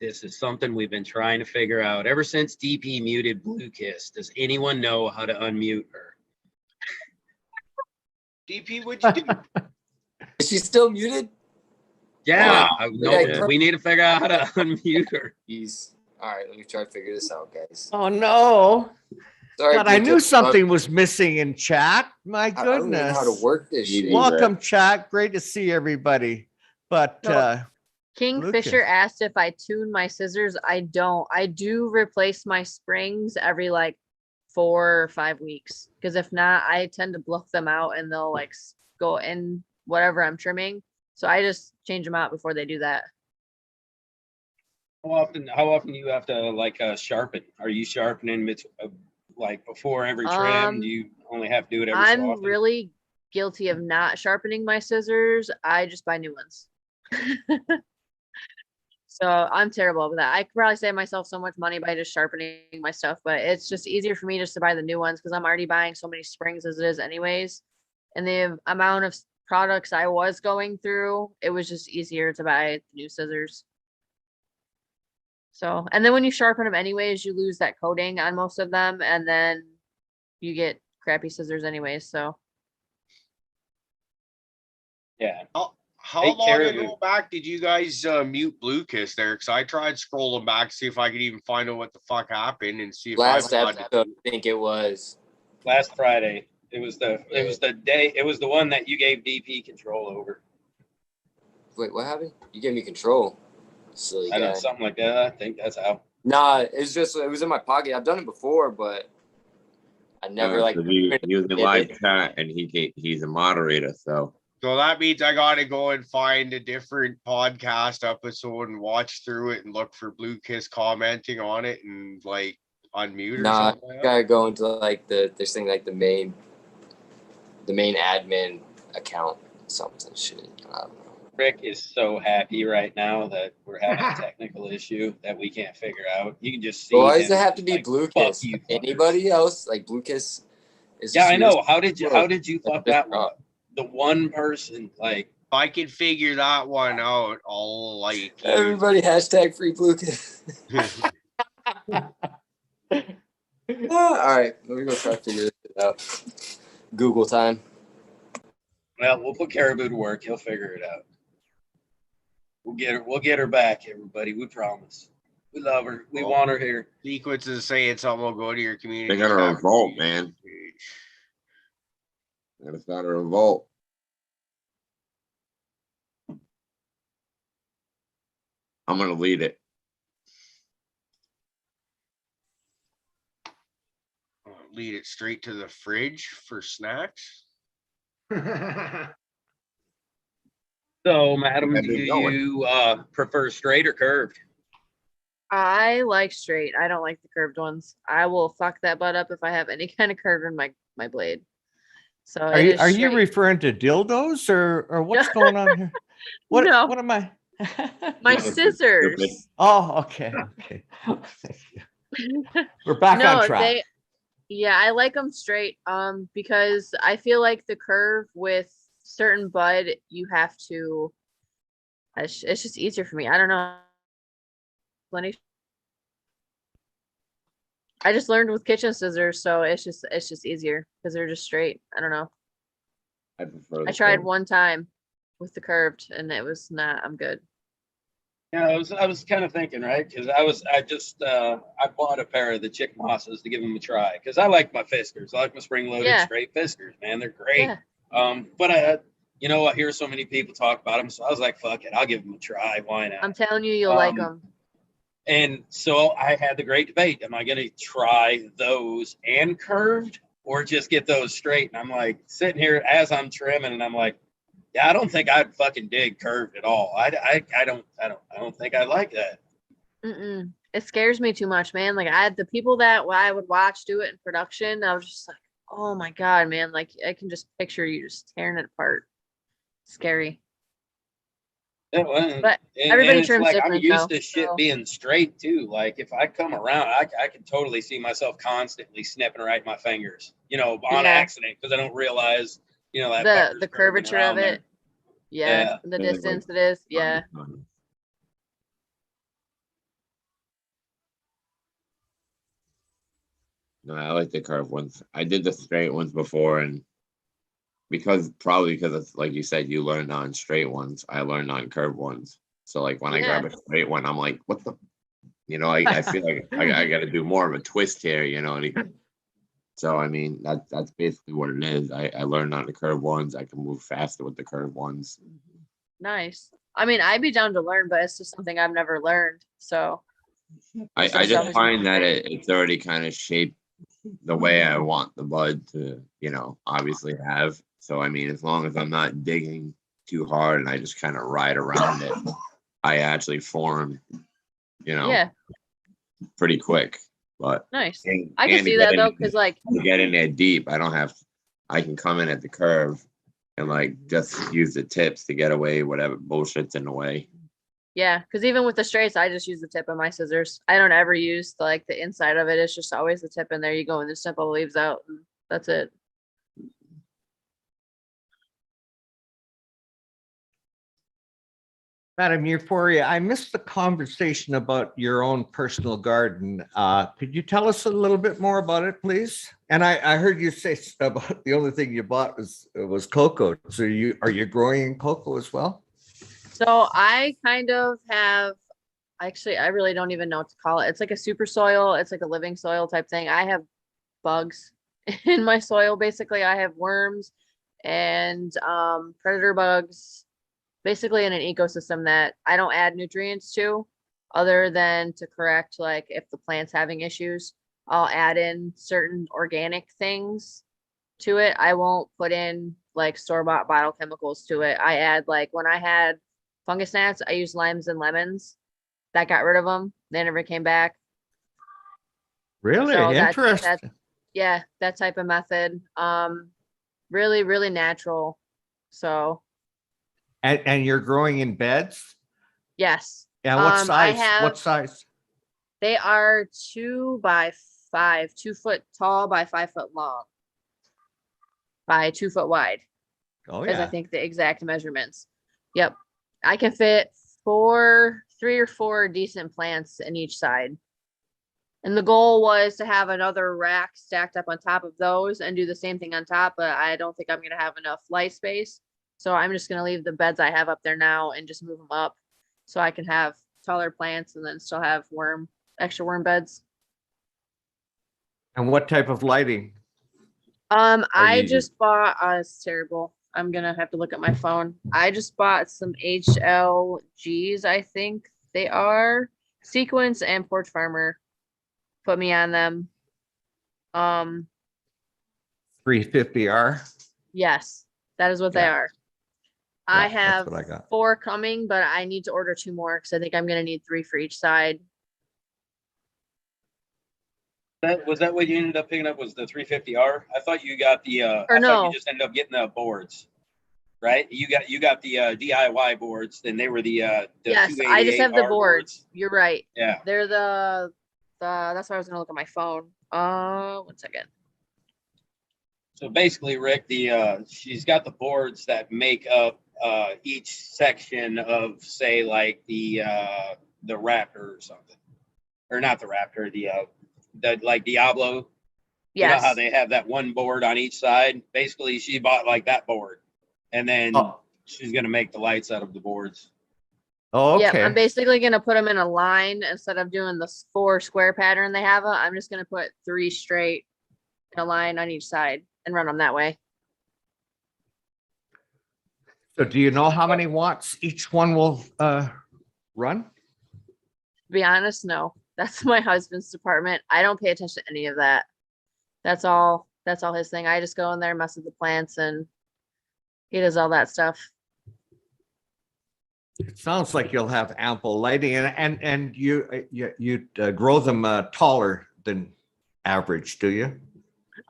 this is something we've been trying to figure out ever since DP muted Blue Kiss. Does anyone know how to unmute her? DP, what'd you do? Is she still muted? Yeah, we need to figure out how to unmute her. Jeez. All right, let me try to figure this out, guys. Oh no. Sorry, God, I knew something was missing in chat. My goodness. I don't know how to work this shit. Welcome, chat. Great to see everybody. But Kingfisher asked if I tune my scissors. I don't. I do replace my springs every like 4 or 5 weeks because if not, I tend to bluff them out and they'll like go in whatever I'm trimming. So I just change them out before they do that. How often do you have to like sharpen? Are you sharpening like before every trim? Do you only have to do it every so often? I'm really guilty of not sharpening my scissors. I just buy new ones. So I'm terrible with that. I could probably save myself so much money by just sharpening my stuff, but it's just easier for me just to buy the new ones because I'm already buying so many springs as it is anyways. And the amount of products I was going through, it was just easier to buy new scissors. So, and then when you sharpen them anyways, you lose that coating on most of them and then you get crappy scissors anyways. So yeah. How long ago back did you guys mute Blue Kiss there? Because I tried scrolling back to see if I could even find out what the fuck happened and see if last episode, I think it was last Friday. It was the one that you gave DP control over. Wait, what happened? You gave me control. Silly guy. I know, something like that. I think that's how. Nah, it was in my pocket. I've done it before, but I never like using live chat, and he's a moderator, so. So that means I gotta go and find a different podcast episode and watch through it and look for Blue Kiss commenting on it and like unmute or Nah, something. you gotta go into like this thing like the main admin account, something shit. I don't know. Rick is so happy right now that we're having a technical issue that we can't figure out. You can just see. Well, why does him it have to be like, Blue "Fuck Kiss? you, fuckers." Anybody else like Blue Kiss? Is Yeah, just I know. yours. How did you fuck that one up? The one person, like, If I can figure that one out, I'll like Everybody hashtag free Blue Kiss. All right, let me go try to figure this out. Google time. well, we'll put Caribou to work. He'll figure it out. We'll get her back, everybody. We promise. We love her. We want her here. sequences saying something will go to your community. They got a revolt, man. Gotta start a revolt. I'm gonna lead it. Lead it straight to the fridge for snacks. So, madam, Yeah, do they're going. you prefer straight or curved? I like straight. I don't like the curved ones. I will fuck that butt up if I have any kind of curve in my blade. So Are you referring to dildos or what's going on here? What No. what am I? my scissors? Oh, okay. We're back on track. Yeah, I like them straight. Because I feel like the curve with certain bud, you have to. It's just easier for me. I don't know. I just learned with kitchen scissors, so it's just easier because they're just straight. I don't know. I prefer. I tried one time with the curved, and it was not. I'm good. Yeah, I was kind of thinking, right? Because I bought a pair of the Chick Mosses to give them a try because I like my Fiskars. I like my spring-loaded straight Fiskars, man. They're great. Yeah. But I hear so many people talk about them, so I was like, fuck it, I'll give them a try. Why not? I'm telling you, you'll like them. And so I had the great debate. Am I going to try those and curved or just get those straight? And I'm like sitting here as I'm trimming and I'm like, yeah, I don't think I'd fucking dig curved at all. I don't think I like that. It scares me too much, man. Like the people that I would watch do it in production, I was just like, oh my God, man. Like I can just picture you just tearing it apart. Scary. Yeah, well, but everybody trims like, different. I'm used to shit being straight too. Like if I come around, I can totally see myself constantly snipping right my fingers, on accident because I don't realize, that the curvature of it. Yeah, the distance it is. Yeah. No, I like the curved ones. I did the straight ones before, and probably because it's like you said, you learned on straight ones. I learned on curved ones. So like when I grab a straight one, I'm like, what the, I feel like I got to do more of a twist here, So I mean that's basically what it is. I learned on the curved ones. I can move faster with the curved ones. Nice. I mean, I'd be down to learn, but it's just something I've never learned. So I just find that it's already kind of shaped the way I want the bud to, obviously have. So, I mean, as long as I'm not digging too hard and I just kind of ride around it, I actually form, pretty quick. But nice. I can see that though, because like to get in there deep, I can come in at the curve and like just use the tips to get away whatever bullshit's in the way. Yeah, because even with the straights, I just use the tip of my scissors. I don't ever use the inside of it. It's just always the tip, and there you go, and the simple leaves out, and that's it. Madam Euphoria, I missed the conversation about your own personal garden. Could you tell us a little bit more about it, please? And I heard you say about the only thing you bought was cocoa. So are you growing cocoa as well? So I kind of have, actually, I really don't even know what to call it. It's like a super soil. It's like a living soil type thing. I have bugs in my soil. Basically, I have worms and predator bugs, basically in an ecosystem that I don't add nutrients to other than to correct, like if the plant's having issues. I'll add in certain organic things to it. I won't put in like store-bought bottle chemicals to it. I add like when I had fungus gnats, I used limes and lemons. That got rid of them. They never came back. Really So interesting. Yeah, that type of method. Really, really natural. So And you're growing in beds? yes. Yeah, what I size? have, What size? they are 2 by 5, 2 foot tall by 5 foot long, by 2 foot wide. Oh Is I yeah. think the exact measurements. Yep. I can fit 3 or 4 decent plants in each side. And the goal was to have another rack stacked up on top of those and do the same thing on top, but I don't think I'm going to have enough light space. So I'm just going to leave the beds I have up there now and just move them up so I can have taller plants and then still have extra worm beds. And what type of lighting? I you just bought, it's terrible. I'm gonna have to look at my phone. I just bought some HLGs, I think they are. Sequence and Porch Farmer put me on them. 350R? Yes, that is what they Yeah. are. Yeah, I that's have what I got. 4 coming, but I need to order 2 more because I think I'm gonna need 3 for each side. Was that what you ended up picking up? Was the 350R? I thought you got the. I thought no. you just ended up getting the boards, right? You got the DIY boards, and they were the Yes, I just have the 288R boards. You're right. Yeah. They're the that's why I was gonna look at my phone. 1 second. So basically, Rick, she's got the boards that make up each section of, say, like the Raptor or something, or not the Raptor, the like Diablo. You know Yes. how they have that one board on each side? Basically, she bought like that board, and then she's gonna make the lights out of the boards. Oh, Yeah, okay. I'm basically gonna put them in a line instead of doing the 4 square pattern they have. I'm just gonna put 3 straight in a line on each side and run them that way. So do you know how many watts each one will run? To be honest, no. That's my husband's department. I don't pay attention to any of that. That's all his thing. I just go in there, mess with the plants, and he does all that stuff. It sounds like you'll have ample lighting and you grow them taller than average, do you?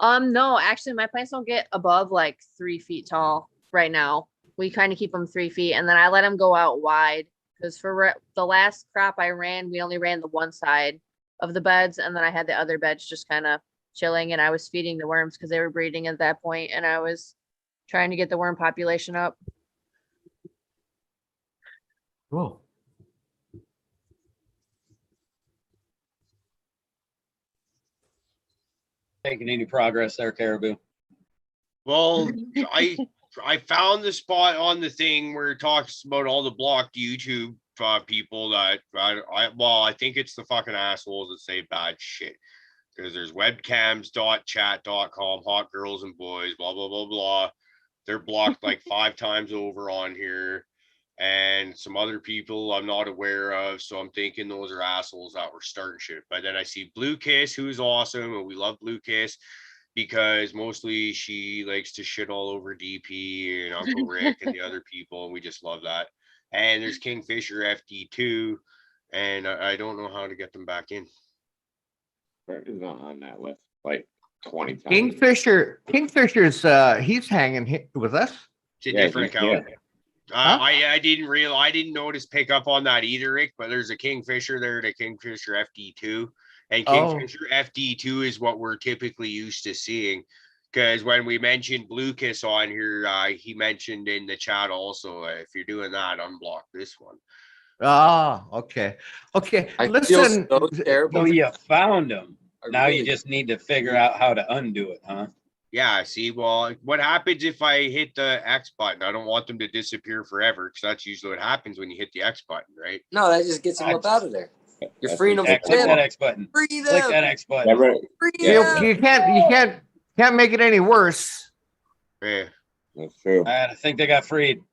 No, actually my plants don't get above like 3 feet tall right now. We kind of keep them 3 feet and then I let them go out wide because for the last crop I ran, we only ran the one side of the beds and then I had the other beds just kind of chilling and I was feeding the worms because they were breeding at that point and I was trying to get the worm population up. Cool. Making any progress there, Caribou? Well, I found the spot on the thing where it talks about all the blocked YouTube people that I think it's the fucking assholes that say bad shit. Because there's webcams.chat.com, hot girls and boys, blah blah blah blah. They're blocked like 5 times over on here. And some other people I'm not aware of. So I'm thinking those are assholes that were starting shit. But then I see Blue Kiss, who's awesome. And we love Blue Kiss because mostly she likes to shit all over DP and Uncle Rick and the other people. And we just love that. And there's Kingfisher FD2. And I don't know how to get them back in. Rick is not on that list like 20 times. Kingfisher's he's hanging with us. It's a different account. Yeah. I didn't notice pick up on that either, Rick, but there's a Kingfisher there, the Kingfisher FD2. And Kingfisher FD2 is what we're typically used to seeing. Because when we mentioned Blue Kiss on here, he mentioned in the chat also, if you're doing that, unblock this one. Ah, okay. Okay. I feel Listen. so terrible. So you found them. I Now really- you just need to figure out how to undo it, huh? Yeah, see, well, what happens if I hit the X button? I don't want them to disappear forever because that's usually what happens when you hit the X button, right? No, that just gets them up out of there. You're freeing them Yeah, from click that them. X button. Free Click them. that X button. Yeah, right. Free Yeah. You them. can't make it any worse. Yeah. That's true. I think they got freed.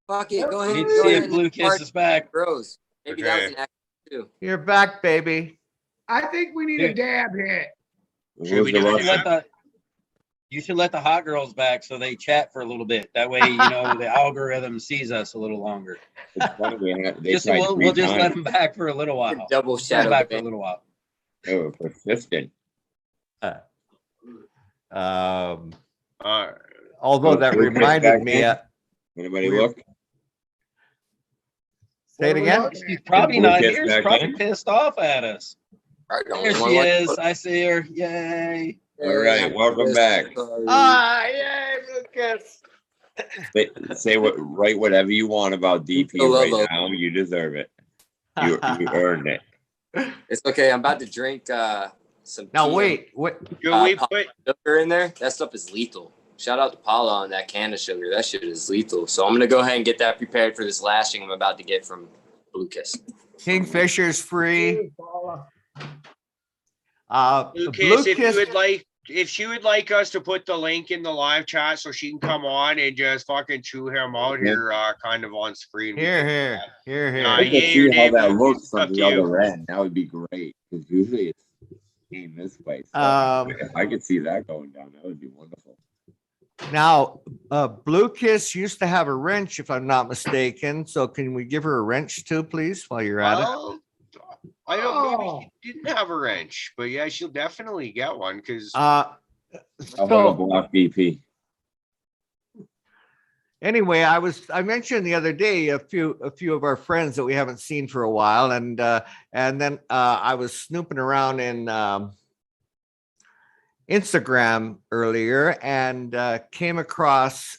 Fuck it. Go We ahead. need to Go see ahead if Blue and Kiss start is back. grows. Maybe that was Okay. an act too. You're back, baby. I think we need a Dude. dab hit. Should we Who's the do it? Russian? You should let the hot girls back so they chat for a little bit. That way, the algorithm sees us a little longer. It's funny, they Just tried we'll 3 just let times. them back for a little while. Double Let 'em shadow back for a ban. little while. They were persistent. Um, Alright. although that Blue Kiss reminded back me, in? Anybody we- look? say it again. She's probably Blue not Kiss here. She's back probably in? pissed off at us. Alright, There only she one like- is. I see her. Yay. All right, welcome back. Yay, Lucas. Say write whatever you want about DP I love right her. now. You deserve it. You earned it. It's okay. I'm about to drink some Now tea wait. Should we pop- put and sugar in there. That stuff is lethal. Shout out to Paula on that can of sugar. That shit is lethal. So I'm gonna go ahead and get that prepared for this lashing I'm about to get from Blue Kiss. Kingfisher's free. Lucas, Blue Kiss. if she would like us to put the link in the live chat so she can come on and just fucking chew him out here, kind of on screen. we Here, can do here, that. here, here. Nah, I can yeah, your see how name that is looks up from to the you. other end. That would be great because usually it's seen this way. So I could see that going down. That would be wonderful. Now, Blue Kiss used to have a wrench, if I'm not mistaken. So can we give her a wrench too, please, while you're at it? Well, I don't. Maybe she didn't have a wrench, but yeah, she'll definitely get one because How about a So block DP? anyway, I mentioned the other day a few of our friends that we haven't seen for a while, and then I was snooping around in Instagram earlier and came across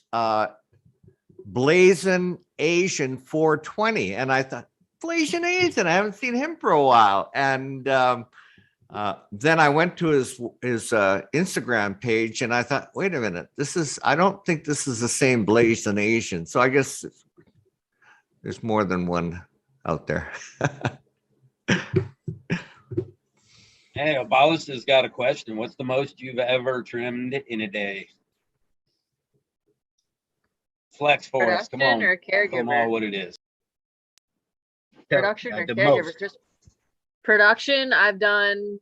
Blazing Asian 420, and I thought, Blazing Asian, I haven't seen him for a while, and then I went to his Instagram page, and I thought, wait a minute, I don't think this is the same Blazing Asian. So I guess there's more than one out there. Hey, Obalis has got a question. What's the most you've ever trimmed in a day? Flex for us. Come Production on. or Tell them all caregiver? what it is. Production or The caregiver? most. Just production, I've done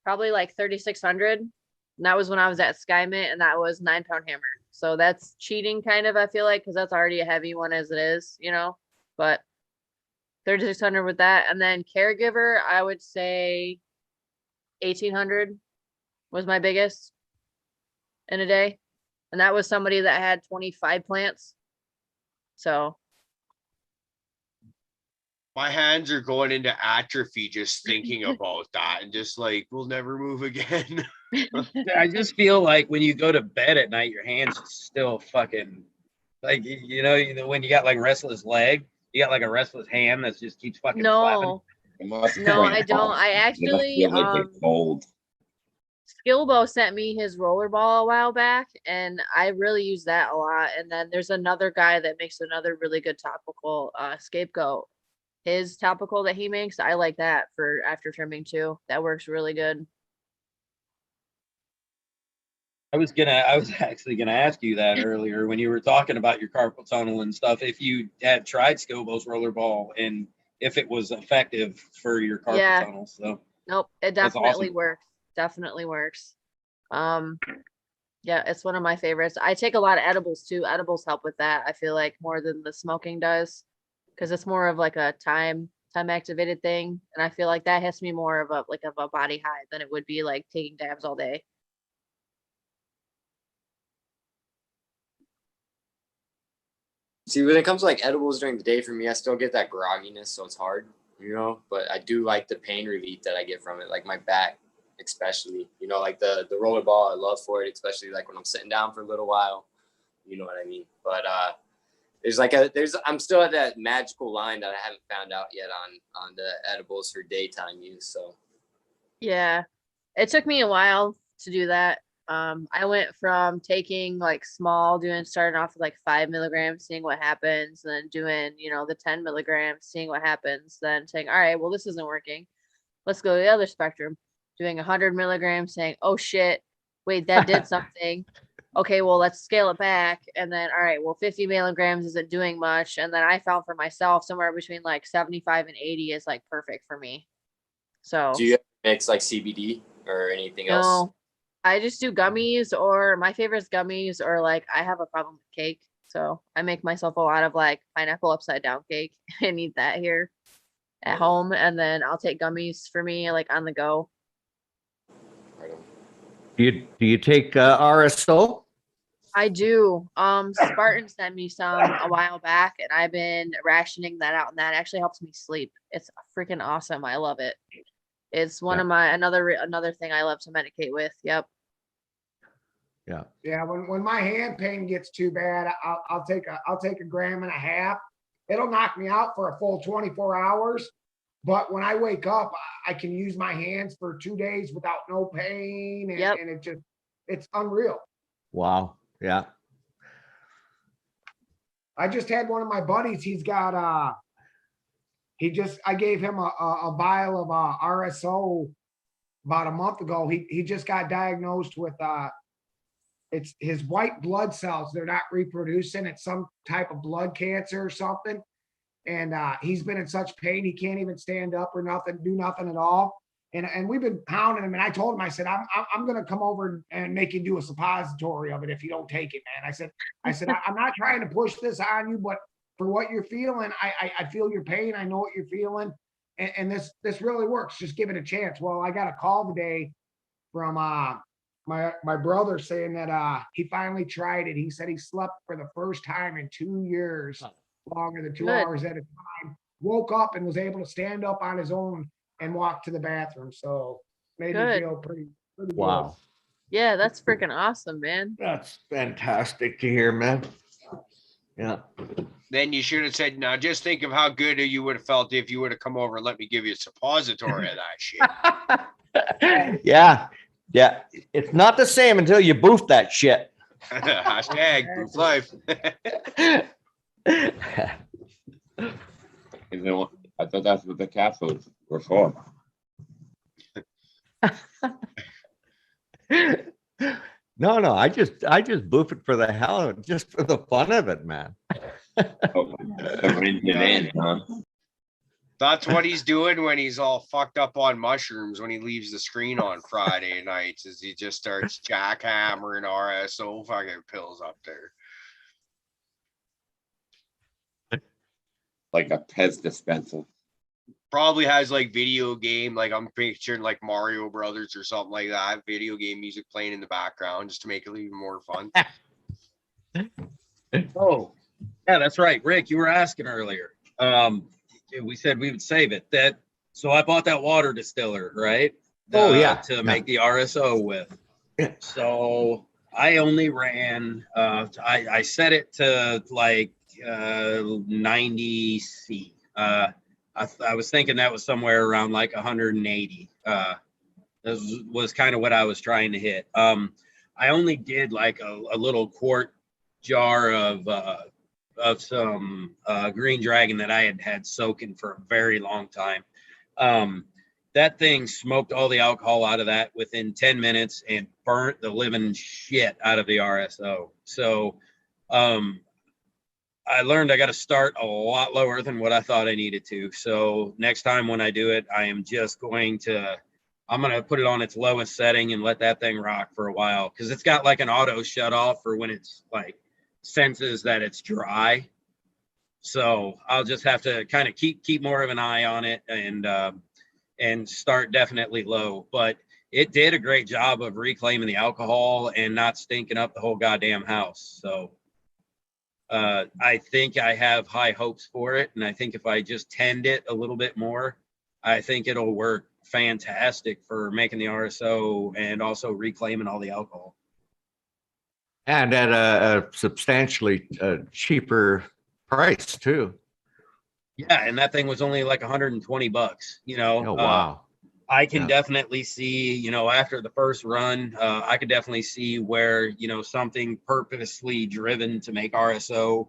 probably like 3,600. And that was when I was at SkyMint, and that was 9-pound hammer. So that's cheating kind of, I feel like, because that's already a heavy one as it is, but 3,600 with that. And then caregiver, I would say 1,800 was my biggest in a day. And that was somebody that had 25 plants. So my hands are going into atrophy just thinking about that, and just like we'll never move again. I just feel like when you go to bed at night, your hands still fucking like when you got like restless leg, you got like a restless hand that just keeps fucking flapping. no, It must no, point I don't. off. I It must actually, feel like they're cold. Skillbo sent me his rollerball a while back, and I really use that a lot. And then there's another guy that makes another really good topical scapegoat. His topical that he makes, I like that for after trimming too. That works really good. I was actually gonna ask you that earlier when you were talking about your carpal tunnel and stuff. If you had tried Skillbo's rollerball and if it was effective for your carpal Yeah. tunnel. So Nope, it That's definitely awesome. works. Definitely works. Yeah, it's one of my favorites. I take a lot of edibles too. Edibles help with that. I feel like more than the smoking does, because it's more of like a time activated thing, and I feel like that hits me more of a body high than it would be like taking dabs all day. See, when it comes to like edibles during the day, for me, I still get that grogginess, so it's hard, But I do like the pain relief that I get from it, like my back, especially. Like the rollerball, I love for it, especially like when I'm sitting down for a little while. You know what I mean? But I'm still at that magical line that I haven't found out yet on the edibles for daytime use. So Yeah, it took me a while to do that. I went from taking like starting off with like 5 milligrams, seeing what happens, then doing, the 10 milligrams, seeing what happens, then saying, all right, well, this isn't working. Let's go to the other spectrum, doing 100 milligrams, saying, oh shit, wait, that did something. Okay, well, let's scale it back. And then, all right, well, 50 milligrams isn't doing much. And then I found for myself somewhere between like 75 and 80 is like perfect for me. So do you mix like CBD or anything else? No, I just do gummies, or my favorite is gummies, or like I have a problem with cake. So I make myself a lot of like pineapple upside down cake and eat that here at home. And then I'll take gummies for me, like on the go. Right on. Do you take RSO? I do. Spartan sent me some a while back, and I've been rationing that out, and that actually helps me sleep. It's freaking awesome. I love it. It's one of my another thing I love to medicate with. Yep. Yeah. Yeah, when my hand pain gets too bad, I'll take a gram and a half. It'll knock me out for a full 24 hours. But when I wake up, I can use my hands for 2 days without no pain. And, Yep. and it's unreal. Wow. Yeah. I just had one of my buddies, he's got I gave him a vial of RSO about a month ago. He just got diagnosed with it's his white blood cells, they're not reproducing. It's some type of blood cancer or something. And he's been in such pain, he can't even stand up or nothing, do nothing at all. And we've been pounding him. And I told him, I said, I'm going to come over and make you do a suppository of it if you don't take it, man. I said, I'm not trying to push this on you, but for what you're feeling, I feel your pain. I know what you're feeling. And this really works. Just give it a chance. Well, I got a call today from my brother saying that he finally tried it. He said he slept for the first time in 2 years, longer than 2 hours at a time. Woke up and was able to stand up on his own and walk to the bathroom. So made me feel pretty Wow. Yeah, that's freaking awesome, man. That's fantastic to hear, man. Yeah. Then you should have said, now just think of how good you would have felt if you would have come over and let me give you a suppository of that shit. Yeah. Yeah. It's not the same until you boof that shit. Hashtag boof life. I thought that's what the capsules were for. No, I just boof it for the hell of it, just for the fun of it, man. Oh, huh? That's what he's doing when he's all fucked up on mushrooms when he leaves the screen on Friday nights, is he just starts jackhammering RSO fucking pills up there. Like a Pez dispenser. Probably has like video game, like I'm picturing like Mario Brothers or something like that, video game music playing in the background just to make it even more fun. Oh, yeah, that's right. Rick, you were asking earlier. We said we would save it. So I bought that water distiller, right? To make the RSO with. Yeah. So I only ran, I set it to like 90 C. I was thinking that was somewhere around like 180. This was kind of what I was trying to hit. I only did like a little quart jar of some Green Dragon that I had soaking for a very long time. That thing smoked all the alcohol out of that within 10 minutes and burnt the living shit out of the RSO. So I learned I got to start a lot lower than what I thought I needed to. So next time when I do it, I'm going to put it on its lowest setting and let that thing rock for a while. Cause it's got like an auto shut off for when it's like senses that it's dry. So I'll just have to kind of keep more of an eye on it and start definitely low, but it did a great job of reclaiming the alcohol and not stinking up the whole goddamn house. So I think I have high hopes for it. And I think if I just tend it a little bit more, I think it'll work fantastic for making the RSO and also reclaiming all the alcohol. And at a substantially cheaper price too. Yeah, and that thing was only like $120, you know. Oh, wow. I can definitely see, you know, after the first run, I could definitely see where, you know, something purposely driven to make RSO,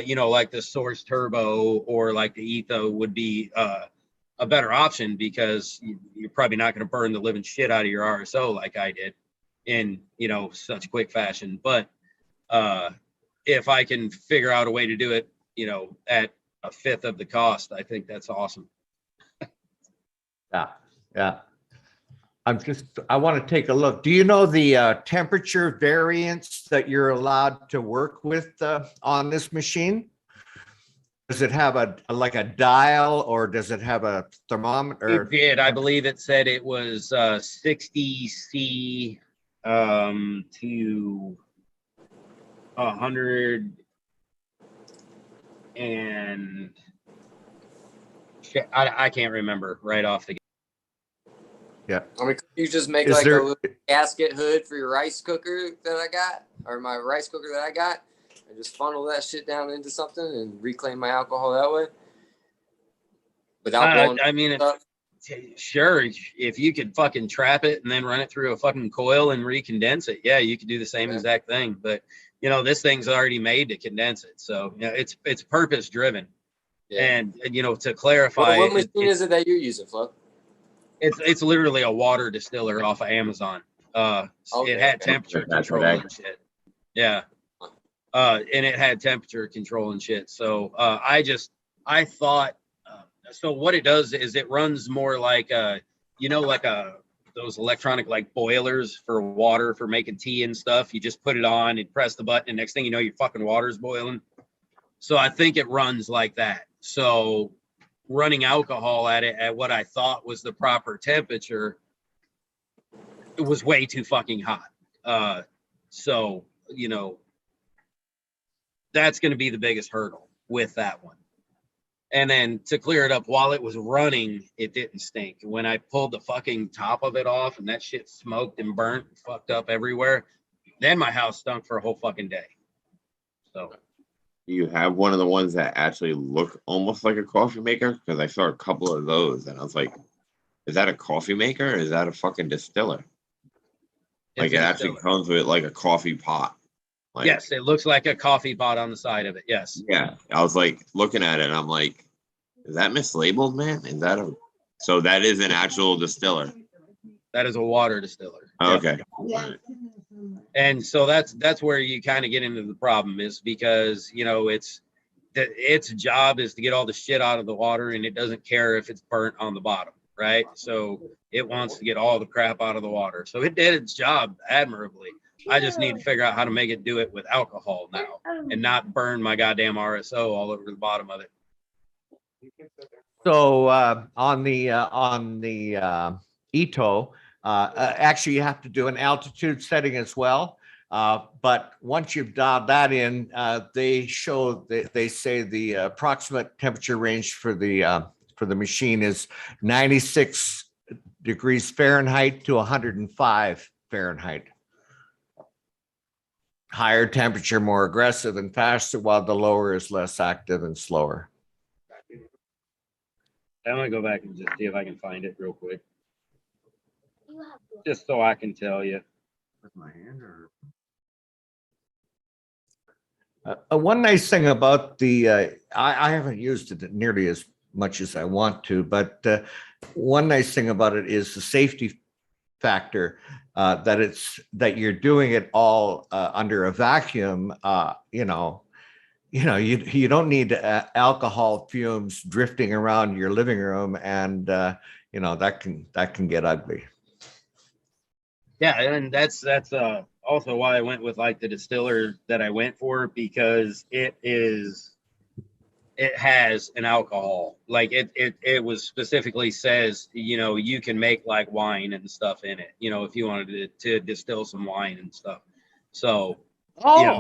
you know, like the Source Turbo or like the Etho would be a better option, because you're probably not going to burn the living shit out of your RSO like I did in, you know, such quick fashion. But if I can figure out a way to do it, you know, at a fifth of the cost, I think that's awesome. Yeah. I want to take a look. Do you know the temperature variance that you're allowed to work with on this machine? Does it have like a dial, or does it have a thermometer? It did. I believe it said it was 60 C to 100 and I can't remember right off the. Yeah. I mean, could you just make Is like there- a little gasket hood for your rice cooker that I got, or my rice cooker that I got, and just funnel that shit down into something and reclaim my alcohol that way? Without blowing I mean, up. sure, if you could fucking trap it and then run it through a fucking coil and recondense it, yeah, you could do the same exact thing. But this thing's already made to condense it, so it's purpose driven. Yeah. And to clarify, What machine is it that you're using, Flo? it's literally a water distiller off of Amazon. It had temperature control and shit. Yeah. And it had temperature control and shit. So I thought. So what it does is it runs more like those electronic like boilers for water for making tea and stuff. You just put it on and press the button, and next thing you know, your fucking water's boiling. So I think it runs like that. So running alcohol at it at what I thought was the proper temperature, it was way too fucking hot. So that's going to be the biggest hurdle with that one. And then to clear it up, while it was running, it didn't stink. When I pulled the fucking top of it off and that shit smoked and burnt and fucked up everywhere, then my house stunk for a whole fucking day. So You have one of the ones that actually look almost like a coffee maker? Because I saw a couple of those and I was like, is that a coffee maker or is that a fucking distiller? Like it actually comes with like a coffee pot. Like, yes, it looks like a coffee pot on the side of it. Yes. Yeah. I was like looking at it and I'm like, is that mislabeled, man? Is that so that is an actual distiller? That is a water distiller. Okay. Yeah. And so that's where you kind of get into the problem, is because its job is to get all the shit out of the water, and it doesn't care if it's burnt on the bottom, right? So it wants to get all the crap out of the water. So it did its job admirably. I just need to figure out how to make it do it with alcohol now and not burn my goddamn RSO all over the bottom of it. So on the Ito, actually you have to do an altitude setting as well. But once you've dialed that in, they say the approximate temperature range for the machine is 96 degrees Fahrenheit to 105 Fahrenheit. Higher temperature, more aggressive and faster, while the lower is less active and slower. I'm gonna go back and just see if I can find it real quick, just so I can tell you. With my hand, or one nice thing about the I haven't used it nearly as much as I want to, but one nice thing about it is the safety factor, that you're doing it all under a vacuum. You don't need alcohol fumes drifting around your living room, and that can get ugly. Yeah, and that's also why I went with like the distiller that I went for, because it has an alcohol. Like it was specifically says, you can make like wine and stuff in it, if you wanted to distill some wine and stuff. So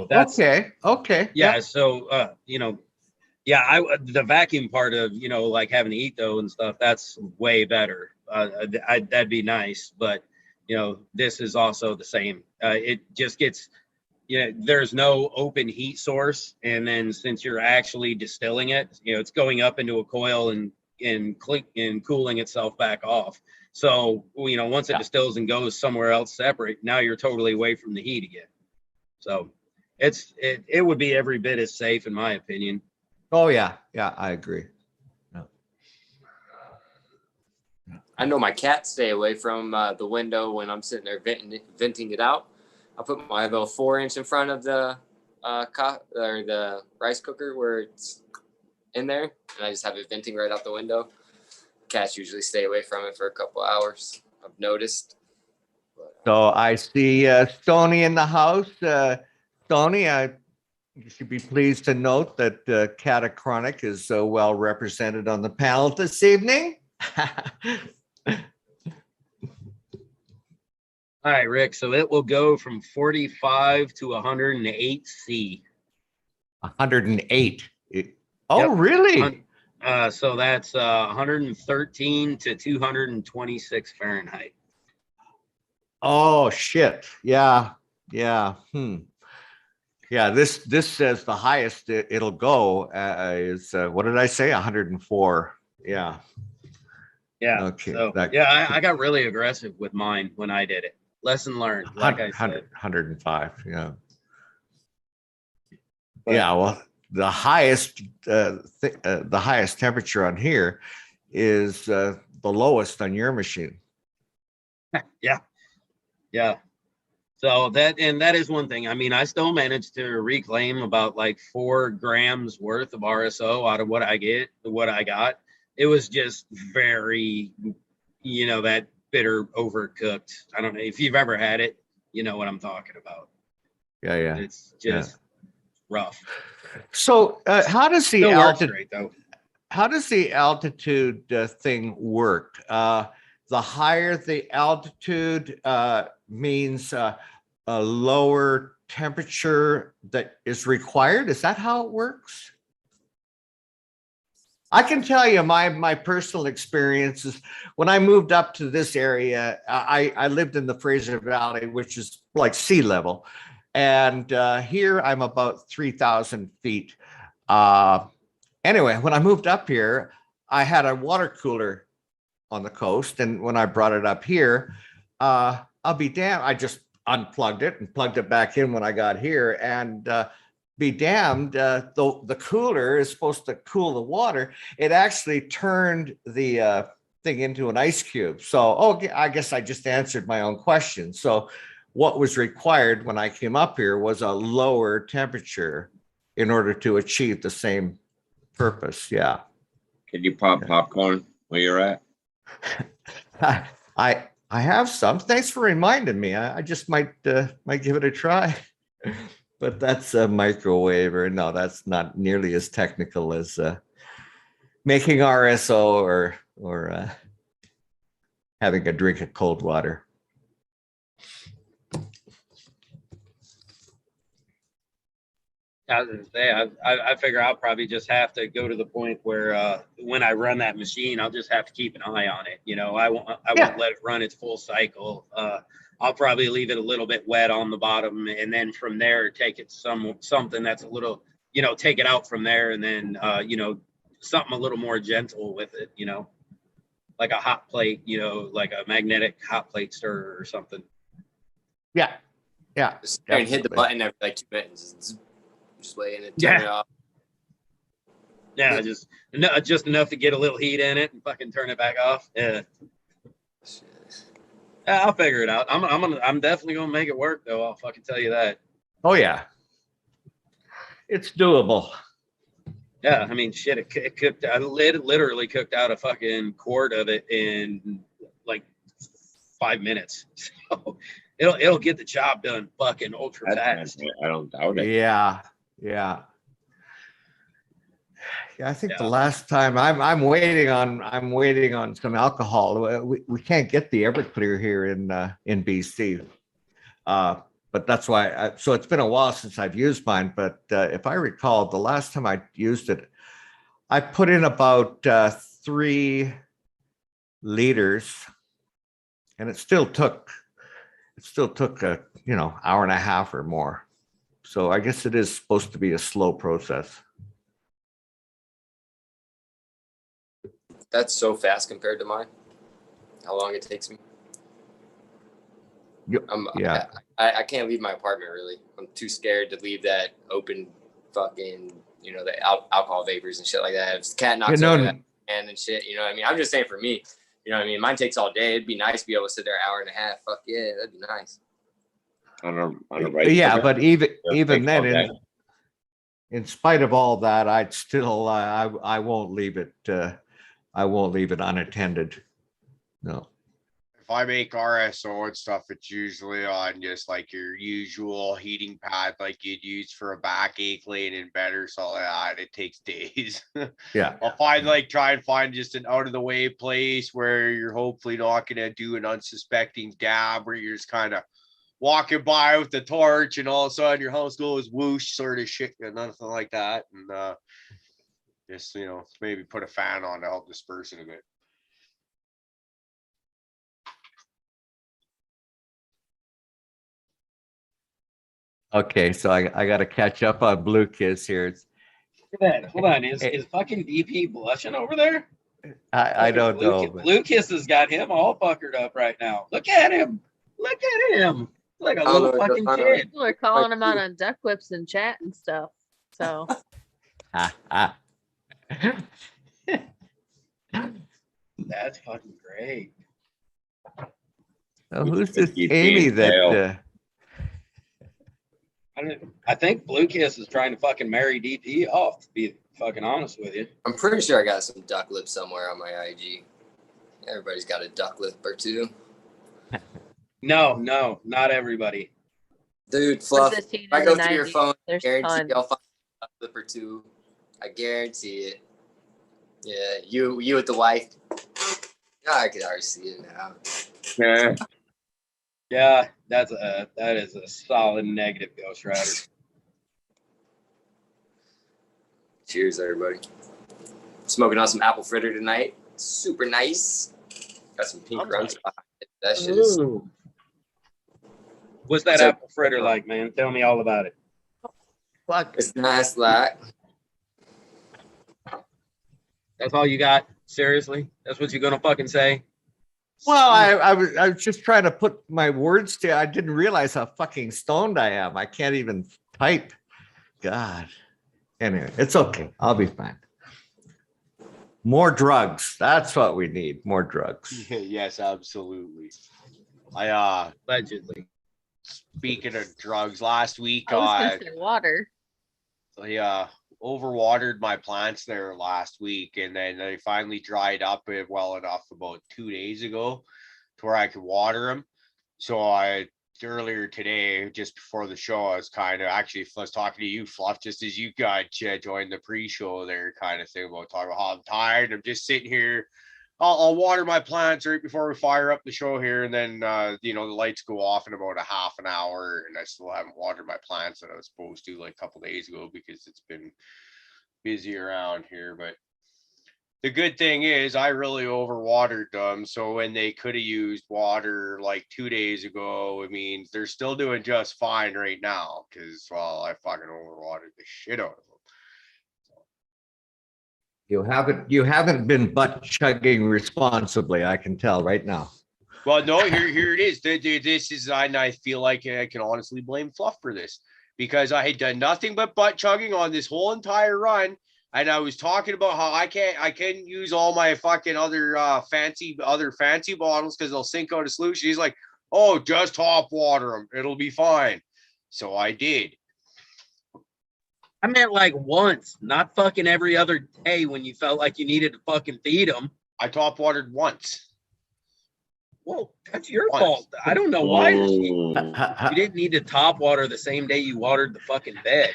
that's okay. Yeah. Yep. So the vacuum part of like having to eat though and stuff, that's way better. That'd be nice, but this is also the same. It just gets there's no open heat source, and then since you're actually distilling it, it's going up into a coil and cooling itself back off. So once it distills and goes somewhere else separate, now you're totally away from the heat again. So it would be every bit as safe, in my opinion. Oh yeah, I agree. I know my cats stay away from the window when I'm sitting there venting it out. I put my little 4-inch in front of the the rice cooker where it's in there, and I just have it venting right out the window. Cats usually stay away from it for a couple hours, I've noticed. So I see Stony in the house. Stony, you should be pleased to note that Catachronic is well represented on the panel this evening. All right, Rick. So it will go from 45 to 108 C. 108. Oh, Yep. really? So that's 113 to 226 Fahrenheit. Oh, shit. Yeah. Yeah. Yeah, this says the highest it'll go is what did I say? 104. Yeah. Yeah. Okay. So yeah, I got really aggressive with mine when I did it. Lesson learned, like I said. 105. Yeah. But- yeah. Well, the highest temperature on here is the lowest on your machine. Yeah. Yeah. So that is one thing. I mean, I still managed to reclaim about like 4 grams worth of RSO out of what I got. It was just very, that bitter overcooked. I don't know if you've ever had it, you know what I'm talking about. Yeah. Yeah. It's just rough. So how does the Still works altitude great though. How does the altitude thing work? The higher the altitude means a lower temperature that is required. Is that how it works? I can tell you my personal experiences. When I moved up to this area, I lived in the Fraser Valley, which is like sea level. And here I'm about 3,000 feet. Anyway, when I moved up here, I had a water cooler on the coast. And when I brought it up here, I'll be damned. I just unplugged it and plugged it back in when I got here. And be damned, the cooler is supposed to cool the water. It actually turned the thing into an ice cube. So, I guess I just answered my own question. So what was required when I came up here was a lower temperature in order to achieve the same purpose. Yeah. Can you pop popcorn where you're at? I have some. Thanks for reminding me. I just might give it a try. But that's a microwaver. No, that's not nearly as technical as making RSO or having a drink of cold water. I was gonna say, I figure I'll probably just have to go to the point where when I run that machine, I'll just have to keep an eye on it. I won't let it run its full cycle. I'll probably leave it a little bit wet on the bottom, and then from there take it something that's a little, take it out from there, and then something a little more gentle with it. Like a hot plate, like a magnetic hot plate stirrer or something. Yeah. Just and hit the button every like 2 minutes. Just waiting and turn it off. Yeah, just enough to get a little heat in it and fucking turn it back off. Yeah. Yeah, I'll figure it out. I'm definitely gonna make it work though. I'll fucking tell you that. Oh yeah. It's doable. Yeah, I mean, shit. It cooked. I literally cooked out a fucking quart of it in like 5 minutes. So it'll get the job done fucking ultra fast. I don't doubt it. Yeah. I think the last time I'm waiting on some alcohol. We can't get the Everclear here in BC. But that's why. So it's been a while since I've used mine. But if I recall, the last time I used it, I put in about 3 liters, and it still took a hour and a half or more. So I guess it is supposed to be a slow process. That's so fast compared to mine. How long it takes me. Yeah. I can't leave my apartment really. I'm too scared to leave that open fucking, the alcohol vapors and shit like that. If the cat knocks over that and shit, you know what I mean? I'm just saying for me, you know what I mean? Mine takes all day. It'd be nice to be able to sit there an hour and a half. Fuck yeah, that'd be nice. On a right. Yeah, but even takes all then, day. in spite of all that, I'd still I won't leave it. I won't leave it unattended. No. if I make RSO and stuff, it's usually on just like your usual heating pad, like you'd use for a backache laying in bed or something like that. It takes days. Yeah. I'll try and find just an out of the way place where you're hopefully not gonna do an unsuspecting dab where you're just kind of walking by with the torch and all of a sudden your house goes whoosh sort of shit and nothing like that. And just maybe put a fan on to help disperse it a bit. Okay, so I got to catch up on Blue Kiss here. Hold on. Is fucking DP blushing over there? I don't know. Blue, Blue Kiss has got him all puckered up right now. Look at him. Look at him. Like a little fucking kid. People are calling him out on duck whips and chat and stuff. So That's fucking great. So who's this DP Amy and that? I think Blue Kiss is trying to fucking marry DP off, to be fucking honest with you. I'm pretty sure I got some duck lips somewhere on my IG. Everybody's got a duck lip or two. No, not everybody. Dude, Fluff, Was it if I go through 90s? your phone, I There's guarantee tons. I'll find a duck lip or two. I guarantee it. Yeah, you with the wife. Yeah, I could already see it now. Yeah. Yeah, that is a solid negative, Ghost Rider. Cheers, everybody. Smoking on some apple fritter tonight. Super nice. Got some pink I'm crunch nice. behind it. That shit is. Ooh. What's that So- apple fritter like, man? Tell me all about it. Fuck. It's nice, like. That's all you got? Seriously? That's what you're gonna fucking say? Well, I was just trying to put my words to. I didn't realize how fucking stoned I am. I can't even type. God. Anyway, it's okay. I'll be fine. More drugs. That's what we need. More drugs. Yes, absolutely. Allegedly. Speaking of drugs, last week I was gonna say water. I overwatered my plants there last week, and then they finally dried up well enough about 2 days ago to where I could water them. So earlier today, just before the show, I was talking to you, Fluff, just as you got joined the pre-show there, kind of thing about talking about how I'm tired. I'm just sitting here. I'll water my plants right before we fire up the show here, and then the lights go off in about a half an hour, and I still haven't watered my plants that I was supposed to like a couple days ago because it's been busy around here. But the good thing is I really overwatered them, so when they could have used water like 2 days ago, it means they're still doing just fine right now because I fucking overwatered the shit out of them. You haven't been butt chugging responsibly. I can tell right now. Well, no, here it is. This is, and I feel like I can honestly blame Fluff for this because I had done nothing but butt chugging on this whole entire run, and I was talking about how I can't use all my fucking other fancy bottles because they'll sink out of solution. He's like, "Oh, just top water them; it'll be fine." So I did. I meant like once, not fucking every other day when you felt like you needed to fucking feed them. I top watered once. Well, that's your Once. fault. I don't know why you Ooh. didn't need to top water the same day you watered the fucking bed.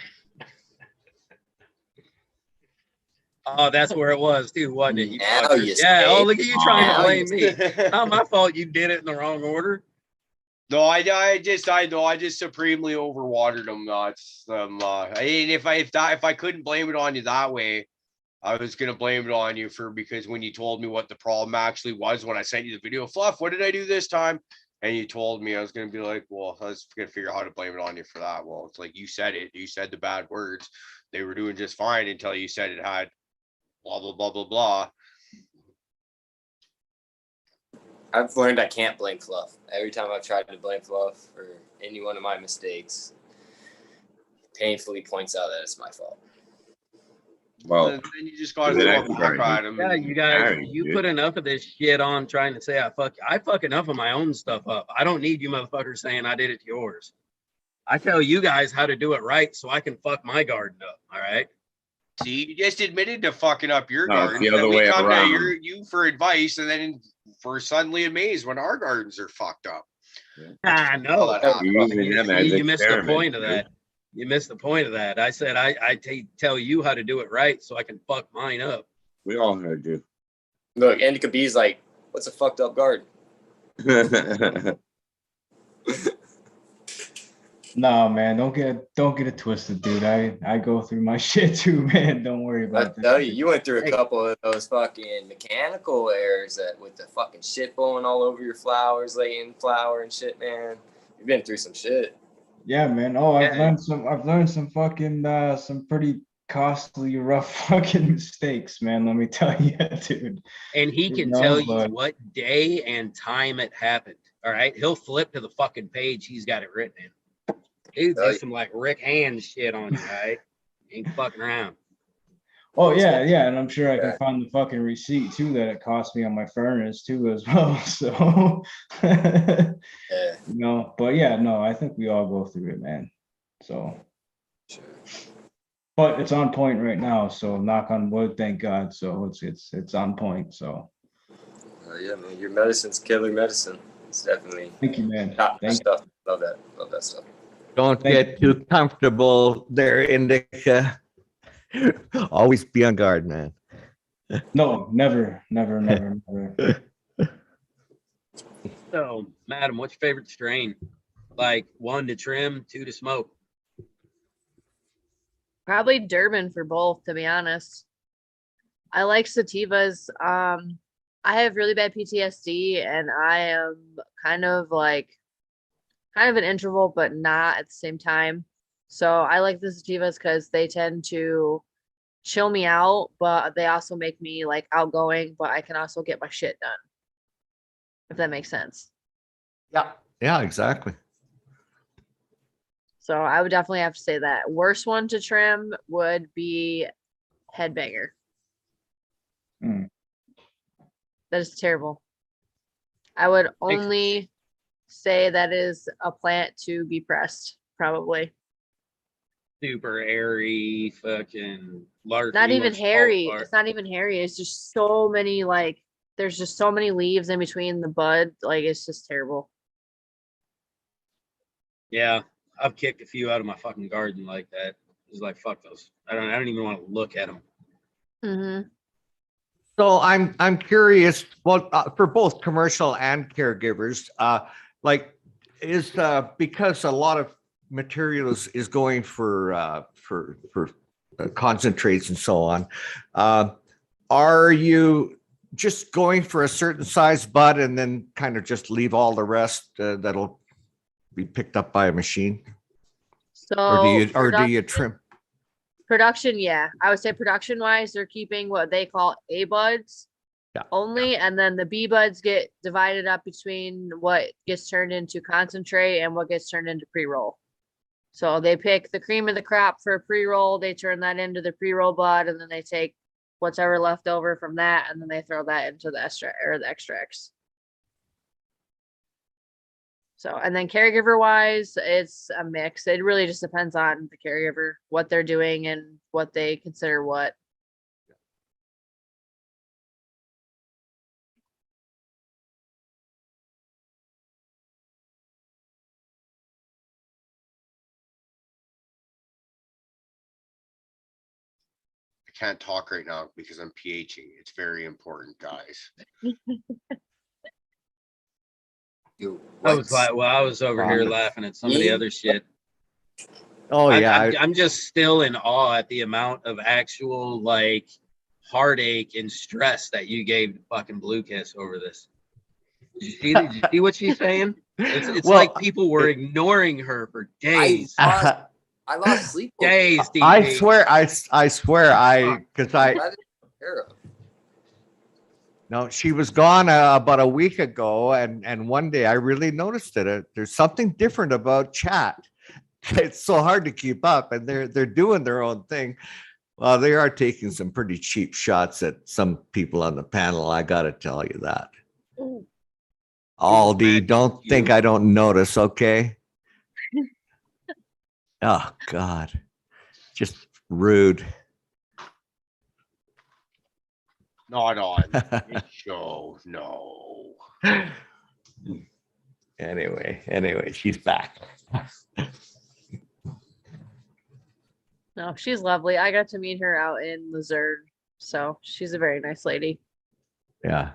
Oh, that's where it was too, wasn't it? You Now fuckers. you Yeah. say. Oh, look at you trying Now to blame you me. Not my fault. You did it in the wrong order. No, I just supremely overwatered them. If I couldn't blame it on you that way, I was gonna blame it on you because when you told me what the problem actually was when I sent you the video, Fluff, what did I do this time? And you told me, I was gonna be like, well, I was gonna figure out how to blame it on you for that. Well, it's like you said it. You said the bad words. They were doing just fine until you said it had blah blah blah blah blah. I've learned I can't blame Fluff. Every time I've tried to blame Fluff for any one of my mistakes, painfully points out that it's my fault. Well, And then you just gotta is it throw it actually back right? at him. Yeah, you guys, Alright, you dude. put enough of this shit on trying to say I fuck enough of my own stuff up. I don't need you motherfuckers saying I did it to yours. I tell you guys how to do it right so I can fuck my garden up. All right. See, you just admitted to fucking up your No, it's garden. the And then other we way come around. to you for advice, and then we're suddenly amazed when our gardens are fucked up. I know. that happens. You're using them as You missed the point experiments, of dude. that. You missed the point of that. I said tell you how to do it right so I can fuck mine up. We all heard you. Look, Indica B's like, what's a fucked up garden? No, man, don't get it twisted, dude. I go through my shit too, man. Don't worry I about that. tell you, you went through a Hey. couple of those fucking mechanical errors that with the fucking shit blowing all over your flowers, laying flower and shit, man. You've been through some shit. Yeah, man. Oh, I've Yeah. learned some fucking some pretty costly, rough fucking mistakes, man. Let me tell you, dude. And he You can know, tell you but- what day and time it happened. All right. He'll flip to the fucking page he's got it written in. Dude, Tell there's you. some like Rick Hand shit on you, right? Ain't fucking around. Oh yeah, and I'm sure I can Yeah. find the fucking receipt too that it cost me on my furnace too as well. So Yeah. but yeah, no, I think we all go through it, man. So, Sure. but it's on point right now. So knock on wood, thank God. So it's on point. So Yeah, man. Your medicine's killer medicine. It's definitely thank you, man. top Thank you. stuff. Love that. Love that stuff. Don't Thank get too comfortable there, Indica. Always be on guard, man. No, never. So, madam, what's your favorite strain? Like 1 to trim, 2 to smoke. Probably Durban for both, to be honest. I like sativas. I have really bad PTSD and I am kind of an introvert, but not at the same time. So I like the sativas because they tend to chill me out, but they also make me like outgoing, but I can also get my shit done. If that makes sense. Yeah, exactly. So I would definitely have to say that. Worst one to trim would be Headbanger. Mm. That is terrible. I would only say that is a plant to be pressed, probably. Super airy, fucking large. Not even hairy. It's not even hairy. It's just so many there's just so many leaves in between the bud. Like it's just terrible. Yeah, I've kicked a few out of my fucking garden like that. It's like fuck those. I don't even want to look at them. Mm-hmm. So I'm curious. Well, for both commercial and caregivers, is because a lot of materials is going for concentrates and so on. Are you just going for a certain size bud and then kind of just leave all the rest that'll be picked up by a machine, So or do you trim? Production, yeah. I would say production wise, they're keeping what they call A buds only, and then the B buds get divided up between what gets turned into concentrate and what gets turned into pre-roll. So they pick the cream of the crop for a pre-roll, they turn that into the pre-roll bud, and then they take whatever left over from that, and then they throw that into the extracts. So, and then caregiver wise, it's a mix. It really just depends on the caregiver, what they're doing and what they consider what. I can't talk right now because I'm PHing. It's very important, guys. You I was over here Wow. laughing at some of the other shit. Oh yeah, I'm just still in awe at the amount of actual like heartache and stress that you gave to fucking Blue Kiss over this. Did you see what she's saying? It's Well, like people were ignoring her for days. I lost sleep. over Days, it. I DP. swear, because I'm glad it's taken care of. no, she was gone about a week ago, and one day I really noticed it. There's something different about chat. It's so hard to keep up, and they're doing their own thing. Well, they are taking some pretty cheap shots at some people on the panel. I got to tell you that. Ooh. Aldi, don't think I don't notice, okay? Oh God, just rude. Not on this show. No. Anyway, she's back. No, she's lovely. I got to meet her out in Luzerne, so she's a very nice lady. Yeah.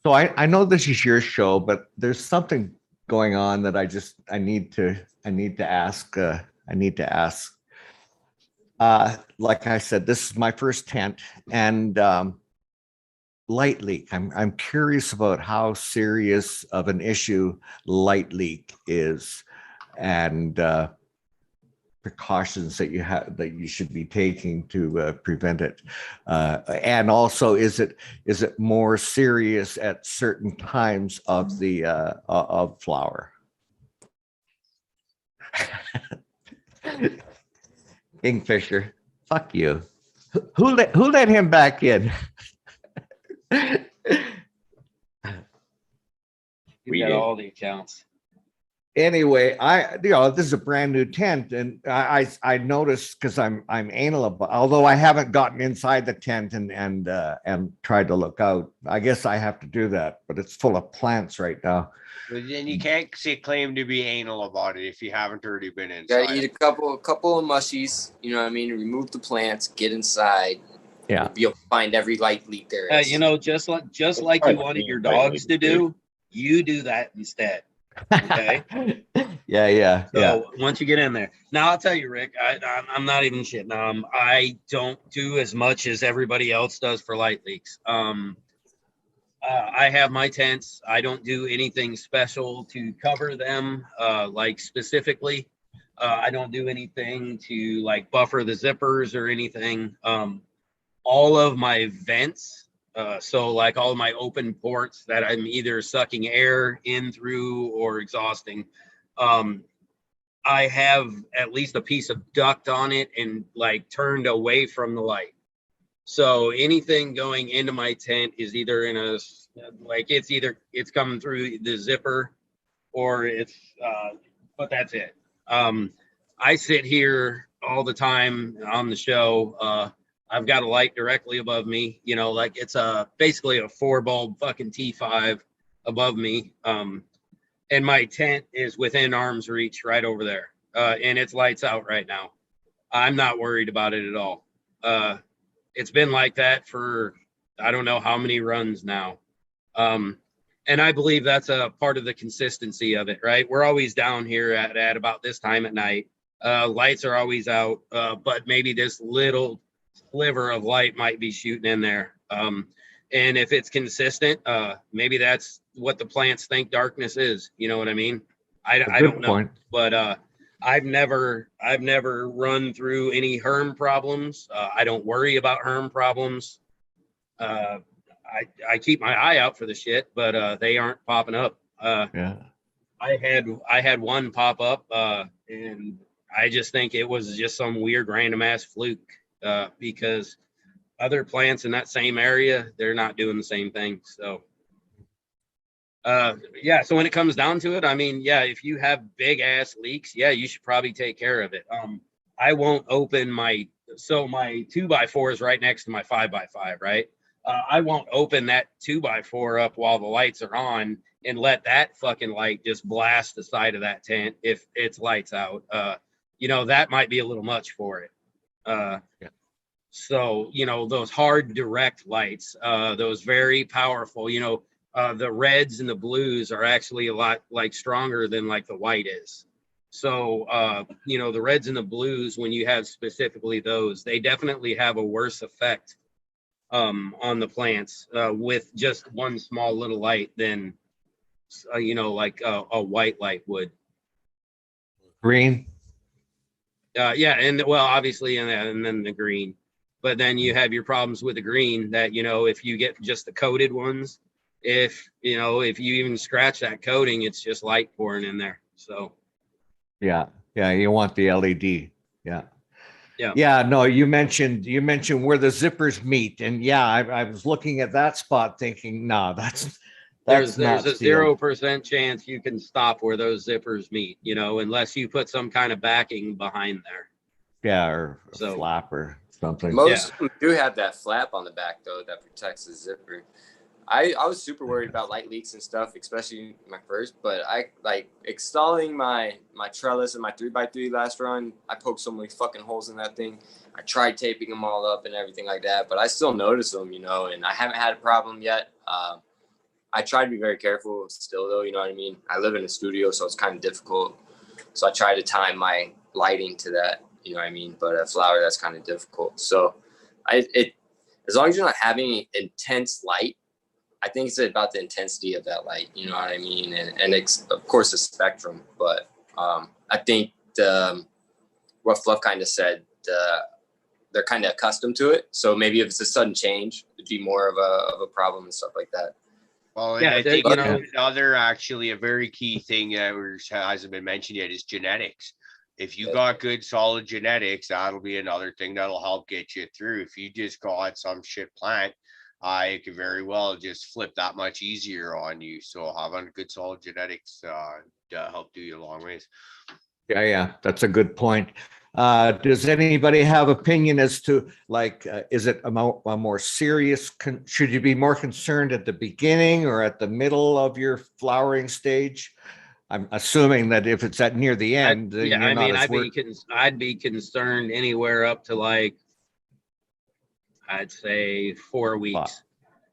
So I know this is your show, but there's something going on that I need to ask. Like I said, this is my first tent, and light leak. I'm curious about how serious of an issue light leak is, and precautions that you should be taking to prevent it. And also, is it more serious at certain times of the of flower? Kingfisher, fuck you. Who let him back in? You got all the accounts. Anyway, this is a brand new tent, and I noticed, because I'm anal about, although I haven't gotten inside the tent and tried to look out. I guess I have to do that, but it's full of plants right now. But then you can't claim to be anal about it if you haven't already been You inside. gotta eat a couple of mushies, you know what I mean? Remove the plants, get inside. Yeah. You'll find every light leak there is. You know, just like you wanted your dogs to do, you do that instead. Okay. Yeah. So once you get in there, now I'll tell you, Rick, I'm not even shitting. I don't do as much as everybody else does for light leaks. I have my tents. I don't do anything special to cover them, like specifically. I don't do anything to like buffer the zippers or anything. All of my vents, so like all of my open ports that I'm either sucking air in through or exhausting, I have at least a piece of duct on it and like turned away from the light. So anything going into my tent is either in a, like it's coming through the zipper or it's, but that's it. I sit here all the time on the show. I've got a light directly above me, you know, like it's basically a 4-bulb fucking T5 above me. And my tent is within arm's reach right over there. And it's lights out right now. I'm not worried about it at all. It's been like that for, I don't know how many runs now. And I believe that's a part of the consistency of it, right? We're always down here at about this time at night. Lights are always out, but maybe this little sliver of light might be shooting in there. And if it's consistent, maybe that's what the plants think darkness is. You know what I mean? I don't know, point. but I've never run through any herm problems. I don't worry about herm problems. I keep my eye out for the shit, but they aren't popping up. Yeah. I had one pop up, and I just think it was just some weird random ass fluke, because other plants in that same area, they're not doing the same thing. So yeah, so when it comes down to it, I mean, yeah, if you have big ass leaks, yeah, you should probably take care of it. I won't open my 2x4 is right next to my 5x5, right? I won't open that 2x4 up while the lights are on and let that fucking light just blast the side of that tent if it's lights out. You know, that might be a little much for it. Yeah. So, you know, those hard direct lights, those very powerful, you know, the reds and the blues are actually a lot like stronger than like the white is. So, you know, the reds and the blues, when you have specifically those, they definitely have a worse effect on the plants with just one small little light than, you know, like a white light would. Green. Yeah, and well, obviously, and then the green. But then you have your problems with the green that, you know, if you get just the coated ones, if you even scratch that coating, it's just light pouring in there. So Yeah, you want the LED. Yeah. No, you mentioned where the zippers meet, and yeah, I was looking at that spot thinking, no, that's there's not a steel. 0% chance you can stop where those zippers meet, you know, unless you put some kind of backing behind there. Yeah, or flap or something. Most of them do have that flap on the back though that protects the zipper. I was super worried about light leaks and stuff, especially my first. But I like installing my trellis and my 3x3 last run. I poked so many fucking holes in that thing. I tried taping them all up and everything like that, but I still notice them, you know. And I haven't had a problem yet. I try to be very careful still, though. You know what I mean? I live in a studio, so it's kind of difficult. So I try to time my lighting to that. You know what I mean? But a flower, that's kind of difficult. So as long as you're not having intense light. I think it's about the intensity of that light, you know what I mean? And it's, of course, the spectrum. But I think what Fluff kind of said, they're kind of accustomed to it. So maybe if it's a sudden change, it'd be more of a problem and stuff like that. Well, Yeah, I think you know- another actually a very key thing that hasn't been mentioned yet is genetics. If you got good solid genetics, that'll be another thing that'll help get you through. If you just got some shit plant, it could very well just flip that much easier on you. So having good solid genetics help do you a long ways. Yeah, that's a good point. Does anybody have opinion as to like, is it a more serious? Should you be more concerned at the beginning or at the middle of your flowering stage? I'm assuming that if it's at near the end, then Yeah, you're I not mean, as worried. I'd be concerned anywhere up to like, I'd say 4 weeks. Wow.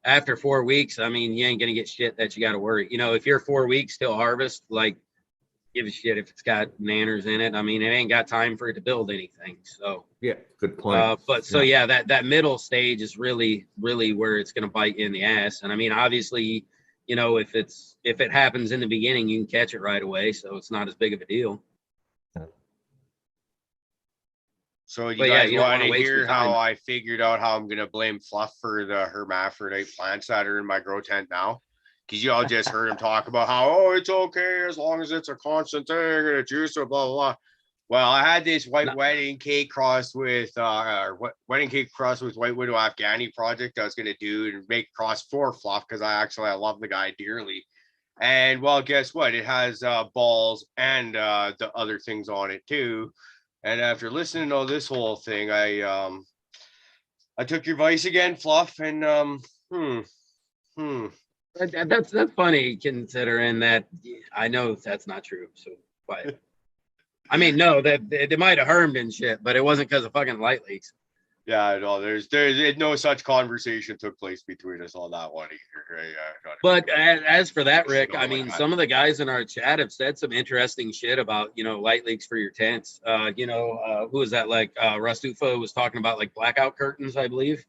After 4 weeks, I mean, you ain't gonna get shit that you got to worry. You know, if you're 4 weeks till harvest, like, give a shit if it's got nanners in it. I mean, it ain't got time for it to build anything. So Yeah, good point. but so yeah, that middle stage is really where it's gonna bite you in the ass. And I mean, obviously, you know, if it happens in the beginning, you can catch it right away, so it's not as big of a deal. So you But yeah, guys you don't want wanna to waste your hear how time. I figured out how I'm going to blame Fluff for the hermaphrodite plants that are in my grow tent now? Because you all just heard him talk about how, oh, it's okay as long as it's a constant thing and a juice or blah, blah, blah. Well, I had this white wedding cake crossed with wedding cake crossed with White Widow Afghani project I was going to do and make cross for Fluff because I love the guy dearly. And well, guess what? It has balls and the other things on it too. And after listening to this whole thing, I took your advice again, Fluff, and That's funny considering that I know that's not true. So, but I mean, no, that they might have hermed and shit, but it wasn't because of fucking light leaks. yeah, no, there's no such conversation took place between us on that one either. Right? But as for that, Rick, I mean, some of the guys in our chat have said some interesting shit about, you know, light leaks for your tents. You know, who was that? Like Rust Ufo was talking about like blackout curtains, I believe.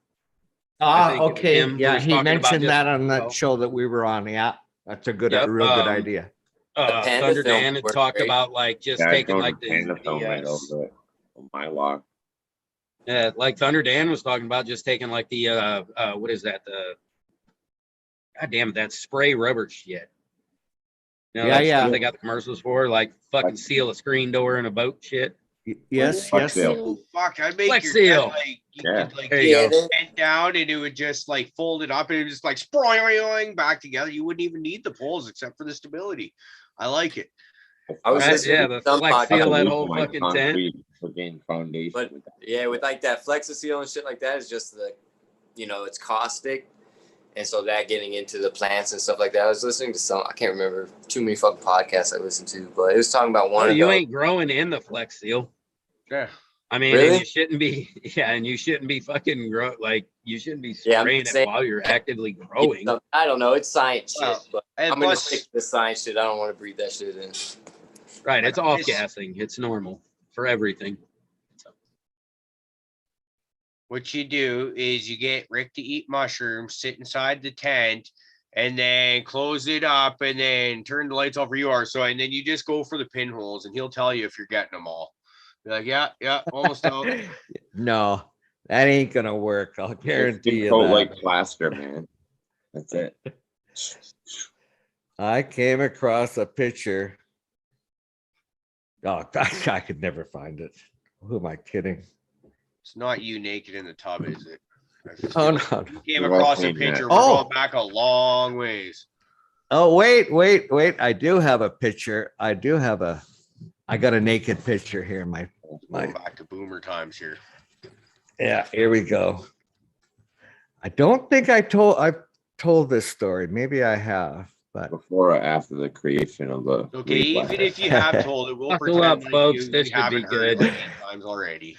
I think it was Okay. him who Yeah, was he talking about mentioned just, that on that well, show that we were on. Yeah, that's a Yep, real good idea. Panda Thunder film Dan had worked talked great. about like just Yeah, I taking thrown like a panda film right the over it. On my log. yeah, like Thunder Dan was talking about just taking like the what is that, the god damn it, that spray rubber shit. You know, Yeah, that yeah. stuff they got the commercials for, like fucking seal a screen door in a boat shit. Yes, Flex yes. seal. Fuck, I'd make Flex your seal. tent, like you Yeah. could like There you go. bend down and it would just like fold it up and it would just like sprawling back together. You wouldn't even need the poles except for the stability. I like it. I was Right, listening yeah, to the some flex podcast, seal, that Using whole my fucking tent. concrete fucking foundation. but with that. yeah, with like that Flexaseal and shit like that is just the, you know, it's caustic. And so that getting into the plants and stuff like that. I was listening to some, I can't remember too many fucking podcasts I listened to, but it was talking about one Oh, of you those. ain't growing in the flex seal. Yeah. I mean, Really? and you shouldn't be, yeah, and you shouldn't be fucking you shouldn't be Yeah, I'm spraying it saying- while you're actively growing. I don't know. It's science Well, shit, but and I'm gonna plus- stick to the science shit. I don't want to breathe that shit in. Right, it's Like off this- gassing. It's normal for everything. What you do is you get Rick to eat mushrooms, sit inside the tent, and then close it up and then turn the lights off where you are. So, and then you just go for the pinholes and he'll tell you if you're getting them all. Be like, yeah, almost out. No, that ain't gonna work. I'll guarantee Just you coat that. like plaster, man. That's it. I came across a picture. Oh, I could never find it. Who am I kidding? It's not you naked in the tub, is it? I feel Oh like no. you came You're across a welcome, yeah. picture. We're Oh. going back a long ways. Oh, wait. I do have a picture. I got a naked picture here. Going back to boomer times here. Yeah, here we go. I don't think I've told this story. Maybe I have, but Before or after the creation of the Okay, leaf even left. if you have told it, we'll Buckle pretend up, like folks. we This should be haven't heard it good. like 8 times already.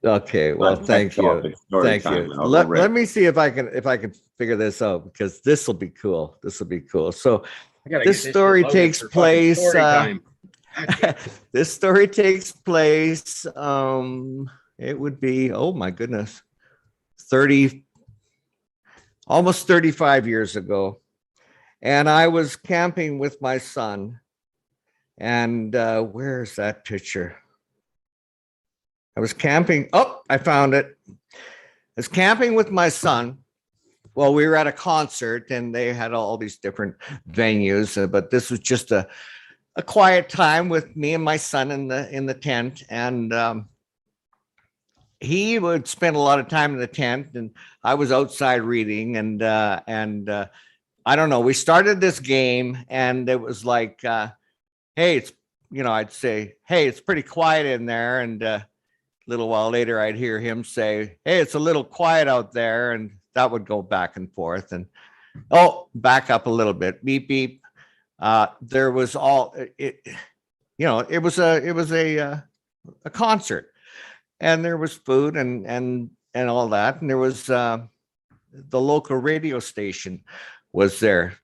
okay. Well, But thank next off, you. it's story Thank time. you. I'll go Let rip. me see if I can figure this out because this will be cool. This will be cool. So I gotta this get story shit loaded takes for fucking place. story time. This story takes place. It would be, oh my goodness, 30, almost 35 years ago. And I was camping with my son. And where's that picture? I was camping. Oh, I found it. I was camping with my son. Well, we were at a concert and they had all these different venues, but this was just a quiet time with me and my son in the tent. And he would spend a lot of time in the tent and I was outside reading and I don't know, we started this game and it was like, hey, it's, I'd say, hey, it's pretty quiet in there. And a little while later, I'd hear him say, hey, it's a little quiet out there. And that would go back and forth. And, oh, back up a little bit, beep, beep. There was all, it was a concert and there was food and all that. And there was the local radio station was there,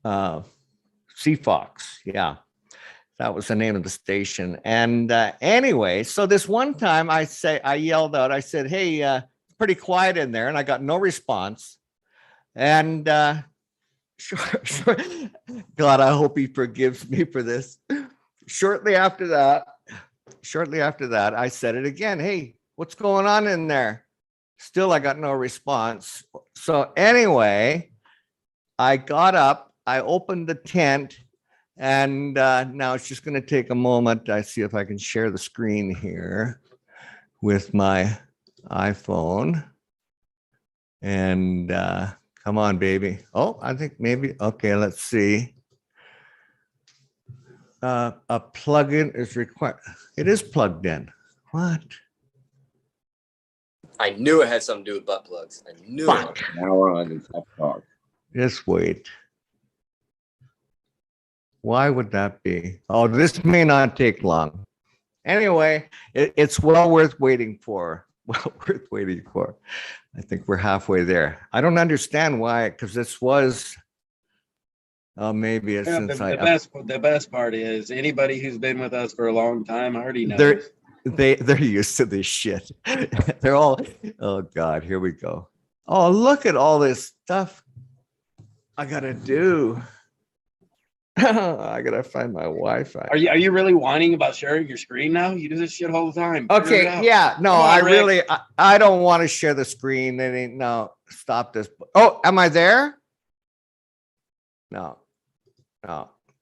CFox. Yeah. That was the name of the station. And anyway, so this one time I yelled out, I said, hey, it's pretty quiet in there. And I got no response. And God, I hope he forgives me for this. Shortly after that, I said it again. Hey, what's going on in there? Still, I got no response. So anyway, I got up, I opened the tent. And now it's just going to take a moment. I see if I can share the screen here with my iPhone. And come on, baby. Oh, I think maybe. Okay, let's see. A plugin is required. It is plugged in. What? I knew it had something to do with butt plugs. I knew Fuck. it. Now we're on the tough talk. Just wait. Why would that be? Oh, this may not take long. Anyway, it's well worth waiting for. Well worth waiting for. I think we're halfway there. I don't understand why, because this was. Maybe it's Yeah, since the best part is anybody who's been with us for a long time already knows. they're used to this shit. They're all. Oh God, here we go. Oh, look at all this stuff I gotta do. I gotta find my Wi-Fi. Are you really whining about sharing your screen now? You do this shit all the time. Figure it Okay, out. yeah, no, Come on, I Rick. really, I don't want to share the screen. No, stop this. Oh, am I there? No,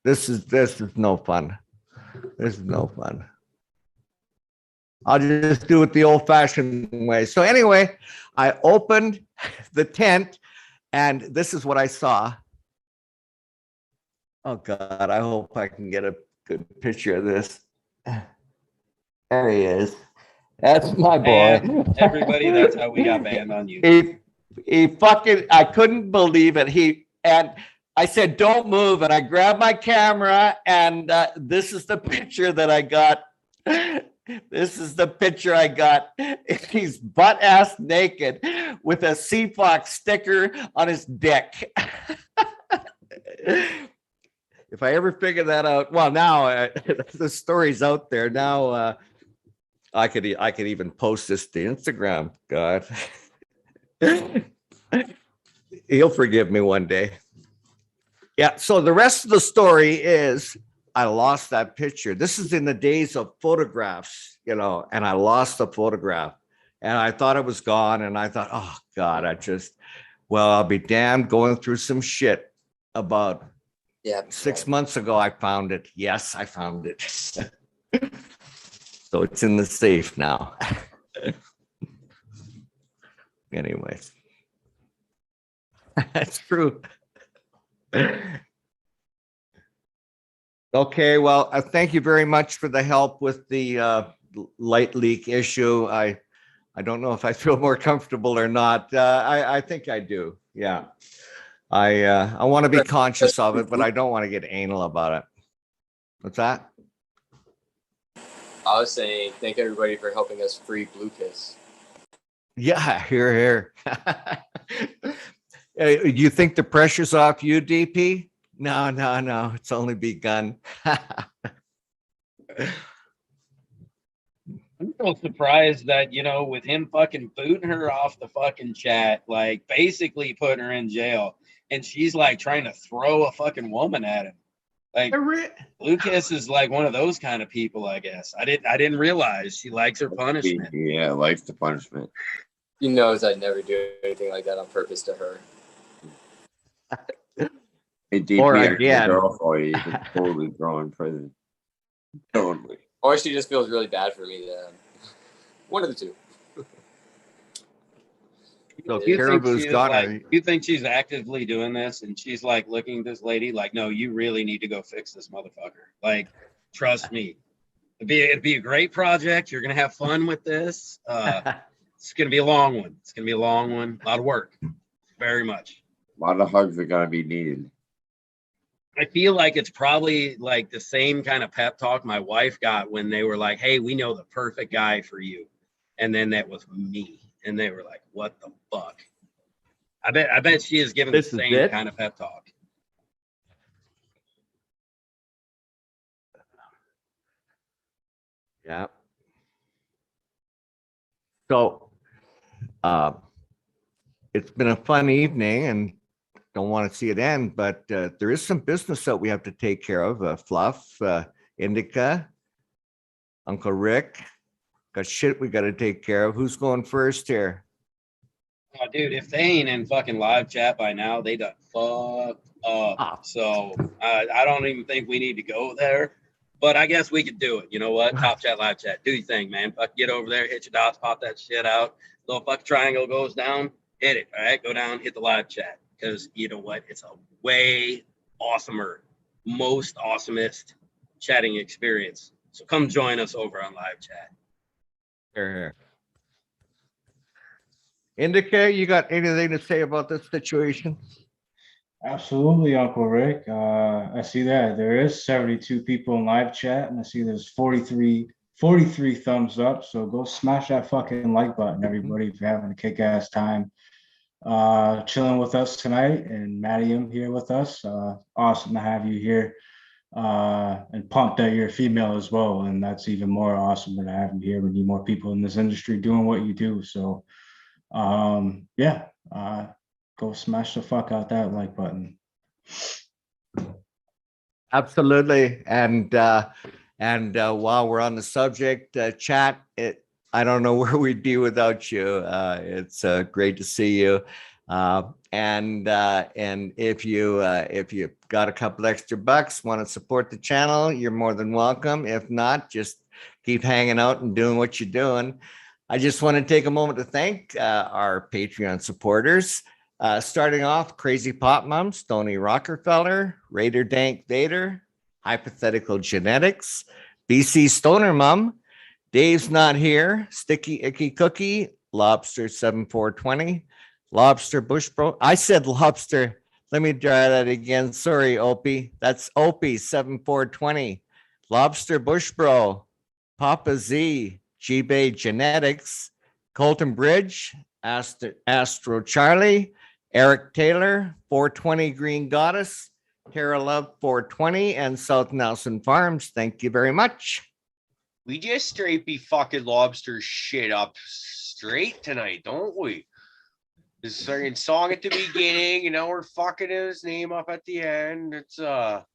this is no fun. This is no fun. I'll just do it the old-fashioned way. So anyway, I opened the tent, and this is what I saw. Oh God, I hope I can get a good picture of this. There he is. That's my boy. And everybody, that's how we got banned on YouTube. He fucking, I couldn't believe it. And I said, don't move. And I grabbed my camera and this is the picture that I got. This is the picture I got. He's butt ass naked with a CFox sticker on his dick. If I ever figure that out, well, now the story's out there. Now I could even post this to Instagram. God, he'll forgive me one day. Yeah. So the rest of the story is I lost that picture. This is in the days of photographs, and I lost the photograph, and I thought it was gone, and I thought, oh God, I'll be damned going through some shit about. Yeah. 6 months ago, I found it. Yes, I found it. So it's in the safe now. Anyways, that's true. Okay, well, thank you very much for the help with the light leak issue. I I don't know if I feel more comfortable or not. I think I do. Yeah. I want to be conscious of it, but I don't want to get anal about it. What's that? I was saying, thank everybody for helping us free Blue Kiss. Yeah, here. You think the pressure's off you, DP? No. It's only begun. I'm so surprised that, with him fucking booting her off the fucking chat, like basically putting her in jail, and she's like trying to throw a fucking woman at him. Like Lucas is like one of those kind of people, I guess. I didn't realize she likes her punishment. Yeah, likes the punishment. He knows I'd never do anything like that on purpose to her. Hey, DP, Or I got a again. girl for you. You can totally throw in prison. Totally. Or she just feels really bad for me. One of the two. So Do you think Caribou's she is gone. like, do you think she's actively doing this and she's like looking at this lady like, no, you really need to go fix this motherfucker. Like, trust me. It'd be a great project. You're gonna have fun with this. It's gonna be a long one. It's gonna be a long one. A lot of work. Very much. A lot of hugs are gonna be needed. I feel like it's probably like the same kind of pep talk my wife got when they were like, hey, we know the perfect guy for you. And then that was me. And they were like, what the fuck? I bet she is given the This is same it? kind of pep talk. Yeah. So it's been a fun evening and don't want to see it end, but there is some business that we have to take care of. Fluff, Indica, Uncle Rick, got shit we got to take care of. Who's going first here? Oh, dude, if they ain't in fucking live chat by now, they done fucked up. Ah. So I don't even think we need to go there. But I guess we could do it. You know what? Top chat, live chat. Do your thing, man. Fuck, get over there, hit your dots, pop that shit out. Little fuck triangle goes down, hit it. All right, go down, hit the live chat. Because you know what? It's a way awesomer, most awesomest chatting experience. So come join us over on live chat. Here. Indica, you got anything to say about this situation? Absolutely, Uncle Rick. I see that there is 72 people in live chat, and I see there's 43 thumbs up. So go smash that fucking like button, everybody, if you're having a kick-ass time chilling with us tonight. And Maddie, I'm here with us. Awesome to have you here. And pumped that you're a female as well. And that's even more awesome to have you here. We need more people in this industry doing what you do. So go smash the fuck out that like button. Absolutely. And while we're on the subject, chat, I don't know where we'd be without you. It's great to see you. And if you got a couple extra bucks, want to support the channel, you're more than welcome. If not, just keep hanging out and doing what you're doing. I just want to take a moment to thank our Patreon supporters. Starting off, Crazy Pop Mom, Stony Rockefeller, Raider Dank Vader, Hypothetical Genetics, BC Stoner Mom, Dave's Not Here, Sticky Icky Cookie, Lobster 7420, Lobster Bush Bro. I said Lobster. Let me try that again. Sorry, Opie. That's Opie 7420, Lobster Bush Bro, Papa Z, G-Bay Genetics, Colton Bridge, Astro Charlie, Eric Taylor, 420 Green Goddess, Tara Love 420, and South Nelson Farms. Thank you very much. We just straight be fucking lobster shit up straight tonight, don't we? This certain song at the beginning, you know, we're fucking his name up at the end. It's feel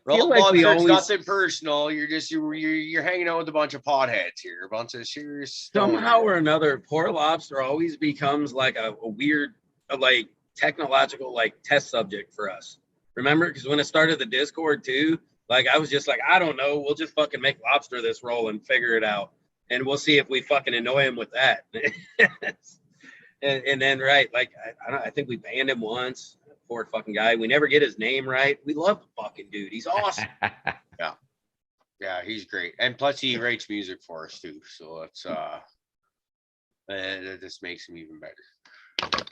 like we lobster, it's always- nothing personal. You're hanging out with a bunch of potheads here, a bunch of serious Somehow or another, poor lobster always becomes like a weird, like technological, like test subject for us. Remember? Because when I started the Discord too, like I was just like, I don't know, we'll just fucking make lobster this roll and figure it out. And we'll see if we fucking annoy him with that. and then, right, like, I think we banned him once. Poor fucking guy. We never get his name right. We love the fucking dude. He's awesome. Yeah, he's great. And plus he writes music for us too. So it's That just makes them even better.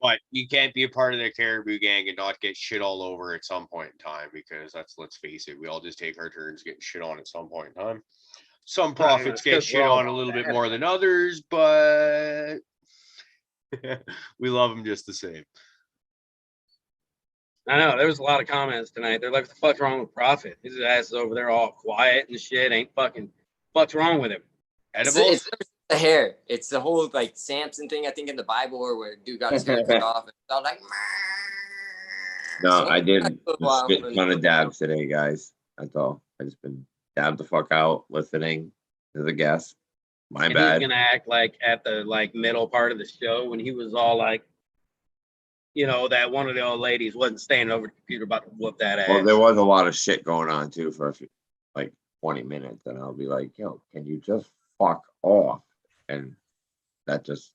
But you can't be a part of the Caribou gang and not get shit all over at some point in time, because let's face it, we all just take our turns getting shit on at some point in time. Some prophets get shit on a little bit more than others, but we love them just the same. I know there was a lot of comments tonight. They're like, "What the fuck's wrong with Prophet? His ass is over there all quiet and shit. Ain't fucking. What's wrong with him?" Edibles? It's the hair. It's the whole like Samson thing. I think in the Bible, where dude got his hair cut off, and it's all like. No, I did a shit ton of dabs today, guys. That's all. I just been dabbed the fuck out, listening to the guests. My And bad. he's gonna act like at the like middle part of the show when he was all like, you know, that one of the old ladies wasn't standing over the computer about to whoop that ass. Well, there was a lot of shit going on too for a few, like 20 minutes, and I'll be like, "Yo, can you just fuck off?" And that just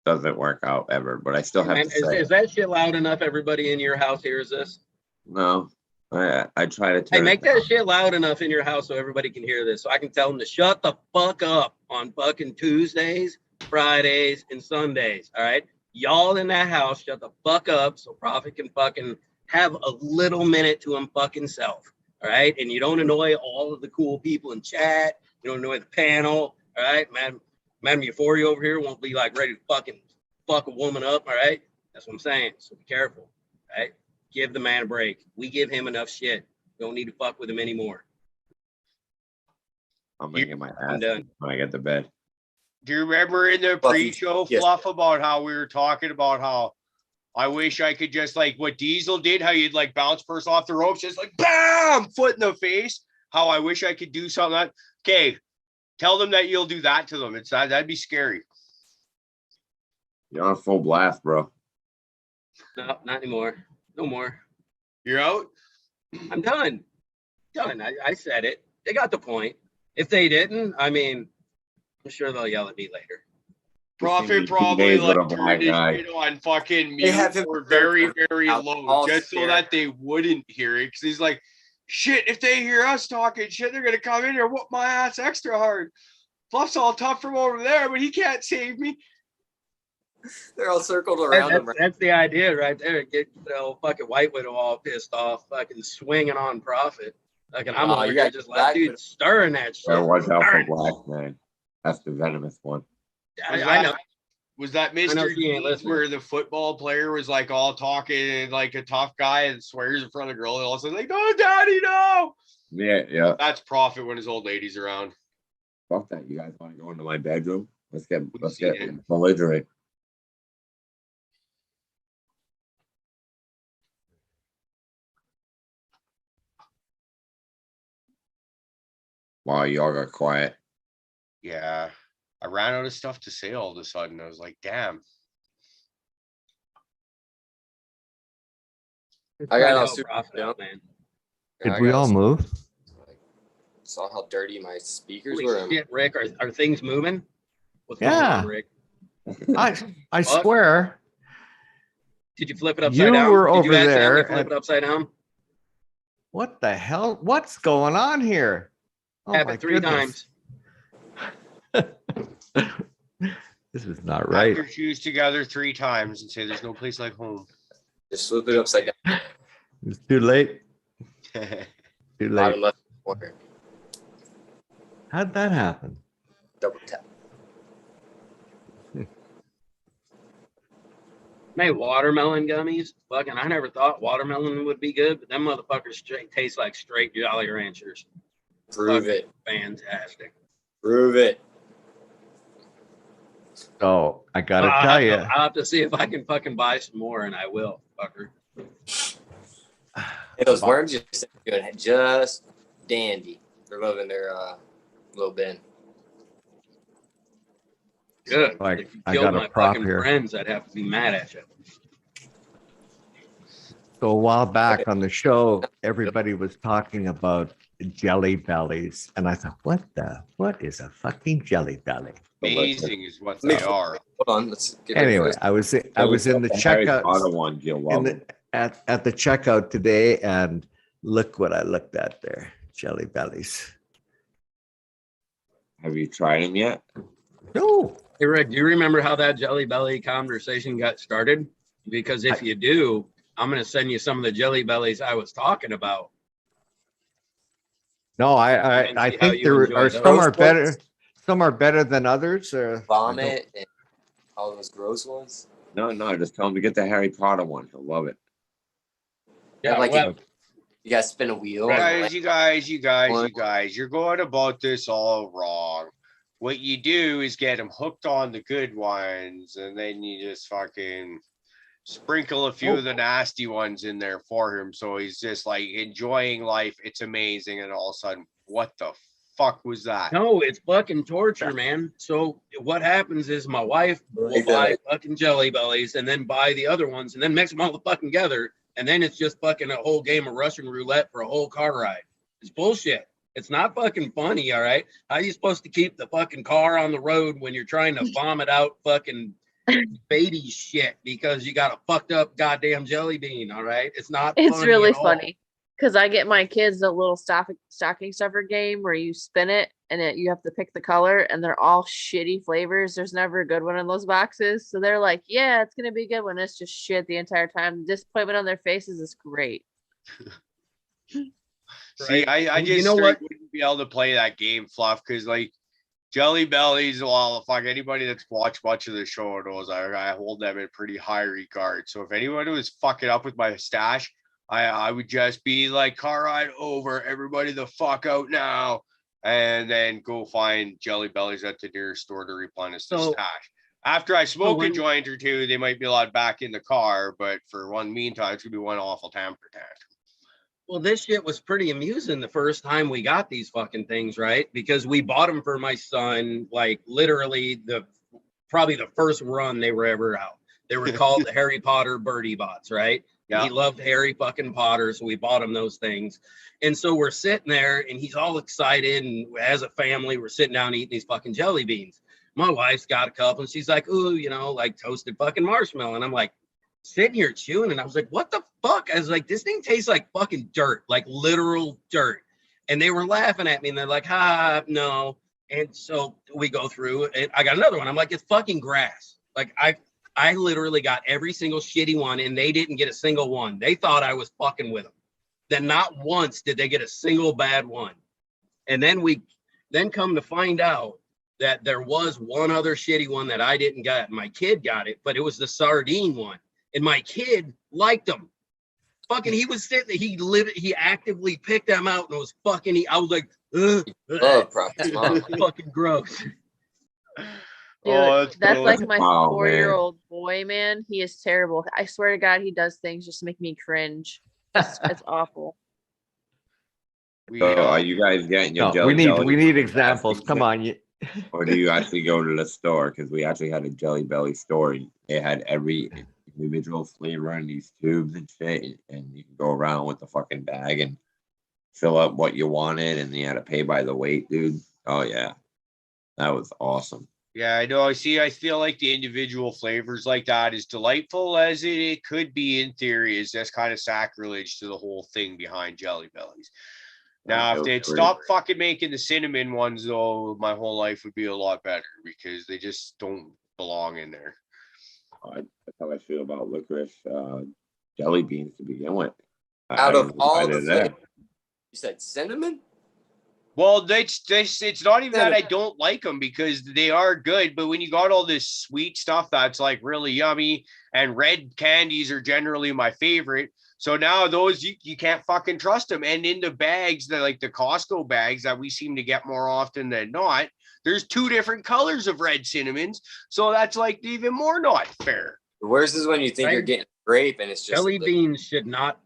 doesn't work out ever. But I still have Man, to say, is that shit loud enough? Everybody in your house hears this. no. I try to Hey, turn make it down. that shit loud enough in your house so everybody can hear this. So I can tell them to shut the fuck up on fucking Tuesdays, Fridays, and Sundays. All right. Y'all in that house, shut the fuck up so Prophet can fucking have a little minute to him fucking self. All right. And you don't annoy all of the cool people in chat. You don't annoy the panel. All right. Madam Euphoria over here won't be like ready to fucking fuck a woman up. All right. That's what I'm saying. So be careful. All right. Give the man a break. We give him enough shit. Don't need to fuck with him anymore. I'm gonna get my I'm ass done. when I get to bed. Do you remember in the Fluffy, pre-show yes. fluff about how we were talking about how I wish I could just like what Diesel did, how you'd like bounce first off the ropes, just like bam, foot in the face. How I wish I could do something like okay. Tell them that you'll do that to them. That'd be scary. You're on full blast, bro. No, not anymore. No more. You're out. I'm done. Done. I said it. They got the point. If they didn't, I mean, I'm sure they'll yell at me later. Profit Two probably days with like a black turned his guy. shit on fucking They have mute him or very, very out, low, all just so scared. that they wouldn't hear it. Because he's like, shit, if they hear us talking shit, they're gonna come in here and whoop my ass extra hard. Fluff's all tough from over there, but he can't save me. They're all circled around him. That's the idea right there. Get fucking White Widow all pissed off, fucking swinging on Prophet. Fucking, I'm Oh, over you here got just Black like, dude, Widow. stirring that shit. Gotta watch out for Stirring. black, man. That's the venomous one. I know. Was that know Mr. she ain't Deeds listening. where the football player was like all talking like a tough guy and swears in front of the girl and all of a sudden like, oh, daddy, no. Yeah. That's Profit when his old lady's around. Fuck that. You guys want to go into my bedroom? Let's get seen it. belligerent. Wow, y'all got quiet. Yeah. I ran out of stuff to say all of a sudden. I was like, damn. I got all No super Prophet dumb. out, man. Did we all move? Saw how dirty my speakers Holy were. shit, Rick, are things moving? What's Yeah. going on, Rick? I swear. Did you flip it upside You down? were Did you over accidentally there flip and- it upside down? What the hell? What's going on here? Oh Tap my it 3 goodness. times. This is not Wrap right. your shoes together 3 times and say there's no place like home. Just flip it upside down. It's too late. Too Bottom late. left corner. How'd that happen? Double tap. Made watermelon gummies. Fucking, I never thought watermelon would be good, but them motherfuckers taste like straight Jolly Ranchers. Prove Fucking it. Fantastic. Prove it. So I gotta I'll tell have you, to- I'll have to see if I can fucking buy some more, and I will, fucker. Hey, those worms just good. Just dandy. They're loving their little bin. Good. Like, If you I killed got a my prop fucking here. friends, I'd have to be mad at you. so a while back on the show, everybody was talking about jelly bellies, and I thought, what is a fucking jelly belly? Amazing is what they are. Hold on. Let's get ready for Anyway, this. I was in the Harry Potter checkout one, you'll in love the, it. at the checkout today, and look what I looked at there. Jelly bellies. Have you tried them yet? No, Hey, Rick, do you remember how that Jelly Belly conversation got started? Because if you do, I'm going to send you some of the Jelly Bellies I was talking about. No, And I see how think you there enjoy are those. some are better than others. I don't- Vomit and all those gross ones. No, just tell him to get the Harry Potter one. He'll love it. Yeah, like well, you guys spin a wheel. Right. and, Guys, like, you guys, you're going about this all wrong. What you do is get him hooked on the good ones, and then you just fucking sprinkle a few of the nasty ones in there for him. So he's just like enjoying life. It's amazing. And all of a sudden, what the fuck was that? no, it's fucking torture, man. So what happens is my wife will buy fucking Jelly Bellies and then buy the other ones and then mix them all the fucking together. And then it's just fucking a whole game of Russian roulette for a whole car ride. It's bullshit. It's not fucking funny, all right? How are you supposed to keep the fucking car on the road when you're trying to vomit out fucking baby shit because you got a fucked up goddamn jelly bean, all right? It's not It's funny really at all. funny because I get my kids a little stocking stuffer game where you spin it and you have to pick the color and they're all shitty flavors. There's never a good one in those boxes. So they're like, yeah, it's going to be a good one. It's just shit the entire time. The disappointment on their faces is great. See, I You just know what? wouldn't be able to play that game, Fluff, because like Jelly Bellies, well, fuck, anybody that's watched much of the show knows I hold them in pretty high regard. So if anyone was fucking up with my stash, I would just be like, car ride over, everybody the fuck out now, and then go find Jelly Bellies at the nearest store to replenish the stash. After I smoke a joint or two, they might be allowed back in the car, but for one meantime, it's gonna be one awful temper tantrum. Well, this shit was pretty amusing the first time we got these fucking things, right? Because we bought them for my son, like literally probably the first run they were ever out. They were called the Harry Potter Birdie Bots, right? Yeah. He loved Harry fucking Potter, so we bought him those things. And so we're sitting there and he's all excited. And as a family, we're sitting down eating these fucking jelly beans. My wife's got a couple and she's like, ooh, you know, like toasted fucking marshmallow. And I'm like, sitting here chewing, and I was like, what the fuck? I was like, this thing tastes like fucking dirt, like literal dirt. And they were laughing at me, and they're like, no. And so we go through, and I got another one. I'm like, it's fucking grass. Like, I literally got every single shitty one, and they didn't get a single one. They thought I was fucking with them. Then not once did they get a single bad one. And then then come to find out that there was one other shitty one that I didn't get. My kid got it, but it was the sardine one. And my kid liked them. Fucking, he was sitting there, he actively picked them out and was fucking, I was like, fucking gross. Dude, that's cool. like my Oh, 4-year-old boy, man. He is terrible. I swear to God, he does things just to make me cringe. It's awful. So are you guys getting your No, jelly we need belly examples. Come on. or do you actually go to the store? Because we actually had a Jelly Belly store. It had every individual flavor in these tubes and shit, and you can go around with the fucking bag and fill up what you wanted, and you had to pay by the weight, dude. Oh yeah, that was awesome. Yeah, I know. I feel like the individual flavors like that, as delightful as it could be in theory, is just kind of sacrilege to the whole thing behind Jelly Bellies. Now, if they'd stop fucking making the cinnamon ones, though, my whole life would be a lot better because they just don't belong in there. That's how I feel about licorice jelly beans to begin with. Out of all the flavors, you said cinnamon? Well, it's not even that I don't like them because they are good, but when you got all this sweet stuff that's like really yummy, and red candies are generally my favorite. So now those you can't fucking trust them. And in the bags, like the Costco bags that we seem to get more often than not, there's 2 different colors of red cinnamons. So that's like even more not fair. The worst is when you think you're getting grape and it's just Jelly beans should not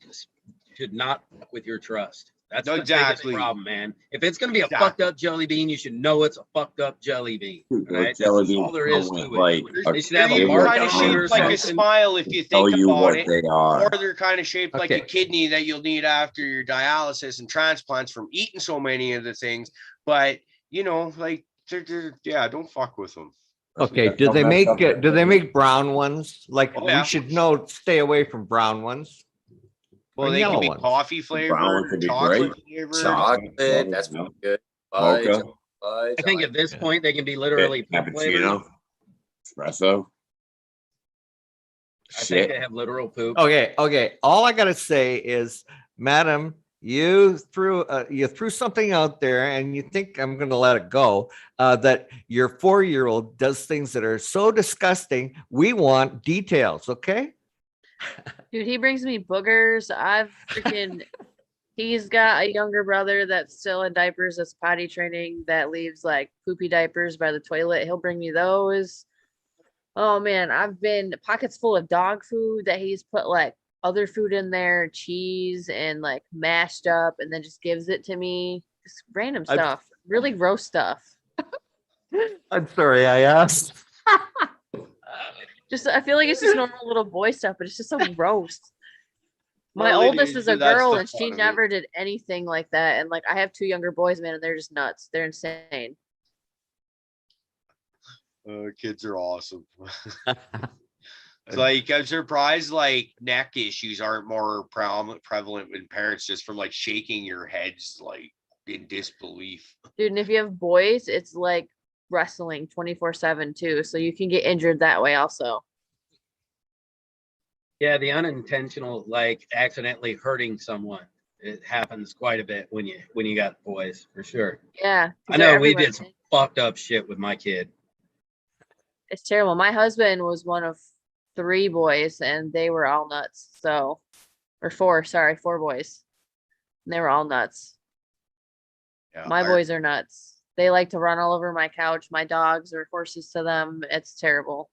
fuck with your trust. That's the biggest problem, man. If it's gonna be a fucked up jelly bean, you should know it's a fucked up jelly bean. Right? That's all there is to it. They should have a mark kind of shaped like a smile if you think about it, or they're kind of shaped like a kidney that you'll need after your dialysis and transplants from eating so many of the things. But you know, like yeah, don't fuck with them. Okay, do they make brown ones? Like we should know, stay away from brown ones. Well, they can be coffee flavored, chocolate flavored. Chocolate, that's good. I think at this point they can be literally cappuccino. espresso. I think Shit. they have literal poop. Okay. All I gotta say is, madam, you threw something out there, and you think I'm gonna let it go. That your 4-year-old does things that are so disgusting. We want details, okay? Dude, he brings me boogers. He's got a younger brother that's still in diapers, that's potty training, that leaves like poopy diapers by the toilet. He'll bring me those. Oh man, I've been pockets full of dog food that he's put like other food in there, cheese and like mashed up, and then just gives it to me. Just random I'm- stuff, really gross stuff. I'm sorry, I asked. Just I feel like it's just normal little boy stuff, but it's just so gross. My Well, it oldest is, is a but that's girl, the and she fun of it. never did anything like that. And like I have 2 younger boys, man, and they're just nuts. They're insane. Kids are awesome. It's like I'm surprised like neck issues aren't more prevalent in parents, just from like shaking your heads like in disbelief. Dude, and if you have boys, it's like wrestling 24/7 too. So you can get injured that way also. Yeah, the unintentional, like accidentally hurting someone, it happens quite a bit when you got boys, for sure. Yeah. 'cause I they're know we everywhere, did some man. fucked up shit with my kid. It's terrible. My husband was one of 3 boys, and they were all nuts. So, or 4, sorry, 4 boys. And they were all nuts. Yeah, My boys are nuts. They like to run all over my couch. My dogs are horses to them. It's terrible.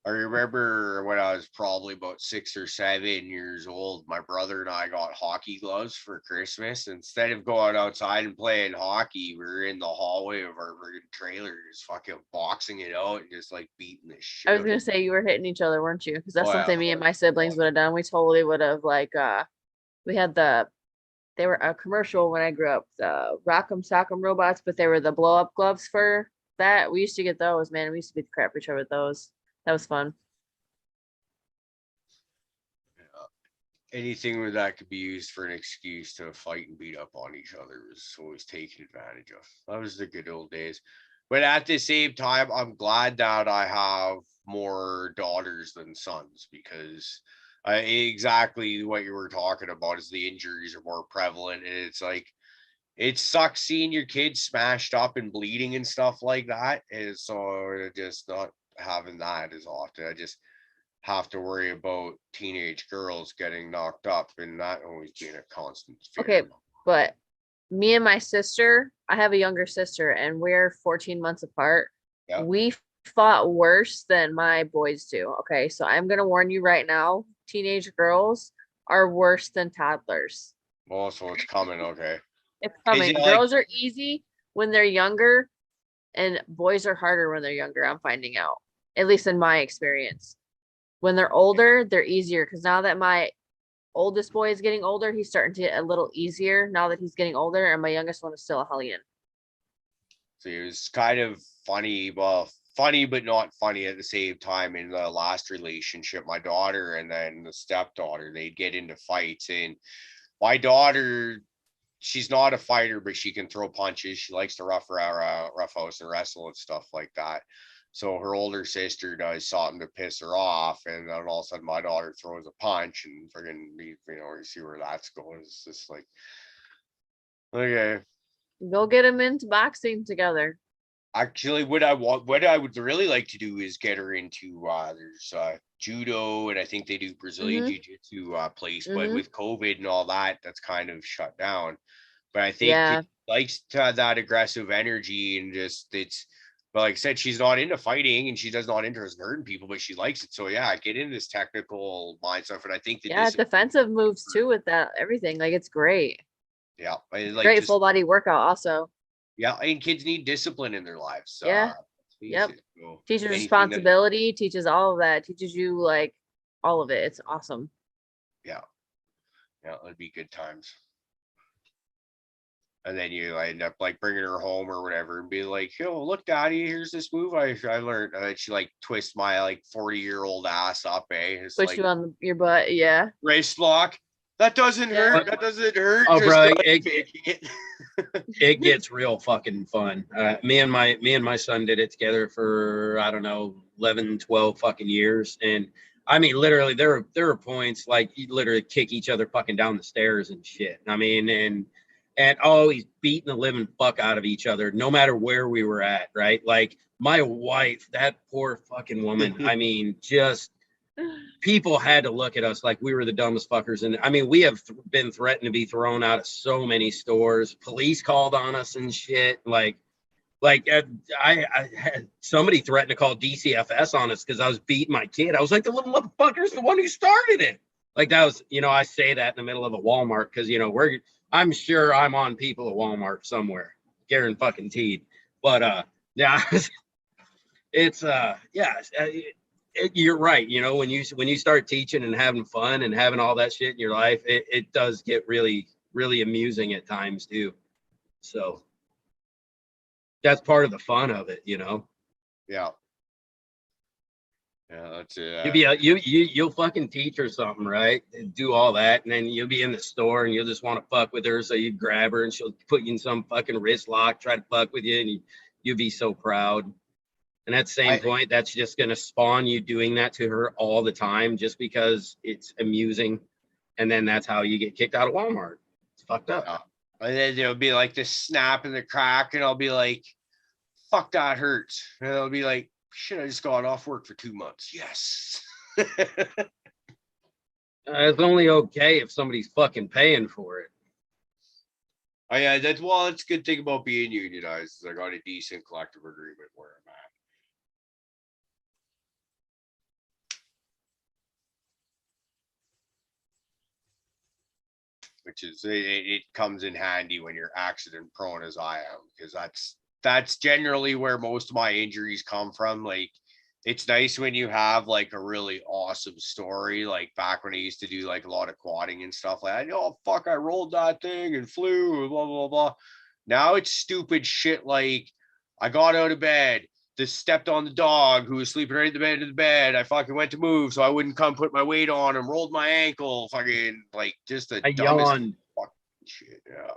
I remember when I was probably about 6 or 7 years old, my brother and I got hockey gloves for Christmas. Instead of going outside and playing hockey, we were in the hallway of our friggin' trailer, just fucking boxing it out and just like beating the shit. I was out gonna of say you were hitting each other, weren't you? Because that's Oh, yeah. something me and my siblings would have done. We totally would have like we had they were a commercial when I grew up, the Rock'em Sock'em robots, but they were the blow up gloves for that. We used to get those, man. We used to beat the crap out of each other with those. That was fun. Anything where that could be used for an excuse to fight and beat up on each other was always taken advantage of. That was the good old days. But at the same time, I'm glad that I have more daughters than sons, because exactly what you were talking about is the injuries are more prevalent. And it's like, it sucks seeing your kids smashed up and bleeding and stuff like that. And so just not having that as often. I just have to worry about teenage girls getting knocked up and not always being a constant fear. Okay, but me and my sister, I have a younger sister, and we're 14 months apart. Yeah. We fought worse than my boys do. Okay, so I'm gonna warn you right now, teenage girls are worse than toddlers. Oh, so it's coming. Okay. It's coming. it like- Girls are easy when they're younger, and boys are harder when they're younger. I'm finding out, at least in my experience. When they're older, they're easier, because now that my oldest boy is getting older, he's starting to get a little easier now that he's getting older, and my youngest one is still a hellion. So it was kind of funny, well, funny but not funny at the same time. In the last relationship, my daughter and then the stepdaughter, they'd get into fights, and my daughter, she's not a fighter, but she can throw punches. She likes to rough house and wrestle and stuff like that. So her older sister does something to piss her off, and then all of a sudden my daughter throws a punch, and friggin', you see where that's going. It's just like, okay. Go get them into boxing together. Actually, what I would really like to do is get her into there's judo, and I think they do Brazilian jiu-jitsu place, but with COVID and all that, that's kind of shut down. But I think Yeah. she likes to have that aggressive energy, and just but like I said, she's not into fighting, and she does not interest in hurting people, but she likes it. So yeah, get into this technical mind stuff, and I think Yeah, defensive moves too with that everything. Like it's great. Yeah, I like Great just, full body workout also. yeah, and kids need discipline in their lives. Yeah. Yep. So Teaches anything that- responsibility, teaches all of that, teaches you like all of it. It's awesome. Yeah, it'd be good times. And then you end up like bringing her home or whatever and be like, yo, look, daddy, here's this move I learned. And then she like twists my like 40-year-old ass up, eh? It's Push like you on your butt. Yeah. wrist lock. That doesn't Yeah. hurt. That doesn't hurt. Oh, just bro, like it- faking it. It gets real fucking fun. Me and my son did it together for, I don't know, 11, 12 fucking years. And I mean, literally there are points like you literally kick each other fucking down the stairs and shit. I mean, and always beating the living fuck out of each other, no matter where we were at, right? Like my wife, that poor fucking woman. I mean, just people had to look at us like we were the dumbest fuckers. And I mean, we have been threatened to be thrown out of so many stores. Police called on us and shit. I had somebody threatened to call DCFS on us because I was beating my kid. I was like, the little motherfucker's the one who started it. Like that was, I say that in the middle of a Walmart because I'm sure I'm on people at Walmart somewhere, guaranteed. But yeah, it's you're right. When you start teaching and having fun and having all that shit in your life, it does get really, really amusing at times too. So that's part of the fun of it, Yeah. Yeah, that's it. You'll fucking teach her something, right? And do all that, and then you'll be in the store and you'll just want to fuck with her, so you grab her and she'll put you in some fucking wrist lock, try to fuck with you, and you'll be so proud. And at the same point, that's just gonna spawn you doing that to her all the time, just because it's amusing, and then that's how you get kicked out of Walmart. It's fucked up. Yeah. And then there'll be like this snap and the crack, and I'll be like, fuck, that hurts. And it'll be like, shit, I just got off work for 2 months. Yes. It's only okay if somebody's fucking paying for it. Oh yeah, that's a good thing about being unionized is I got a decent collective agreement where I'm at. Which is it comes in handy when you're accident prone as I am, because that's generally where most of my injuries come from. Like, it's nice when you have like a really awesome story, like back when I used to do like a lot of quadding and stuff like that. Oh fuck, I rolled that thing and flew and blah blah blah. Now it's stupid shit like I got out of bed, just stepped on the dog who was sleeping right at the bed of the bed. I fucking went to move so I wouldn't come put my weight on and rolled my ankle. Fucking like just the I dumbest yawned. fucking shit. Yeah.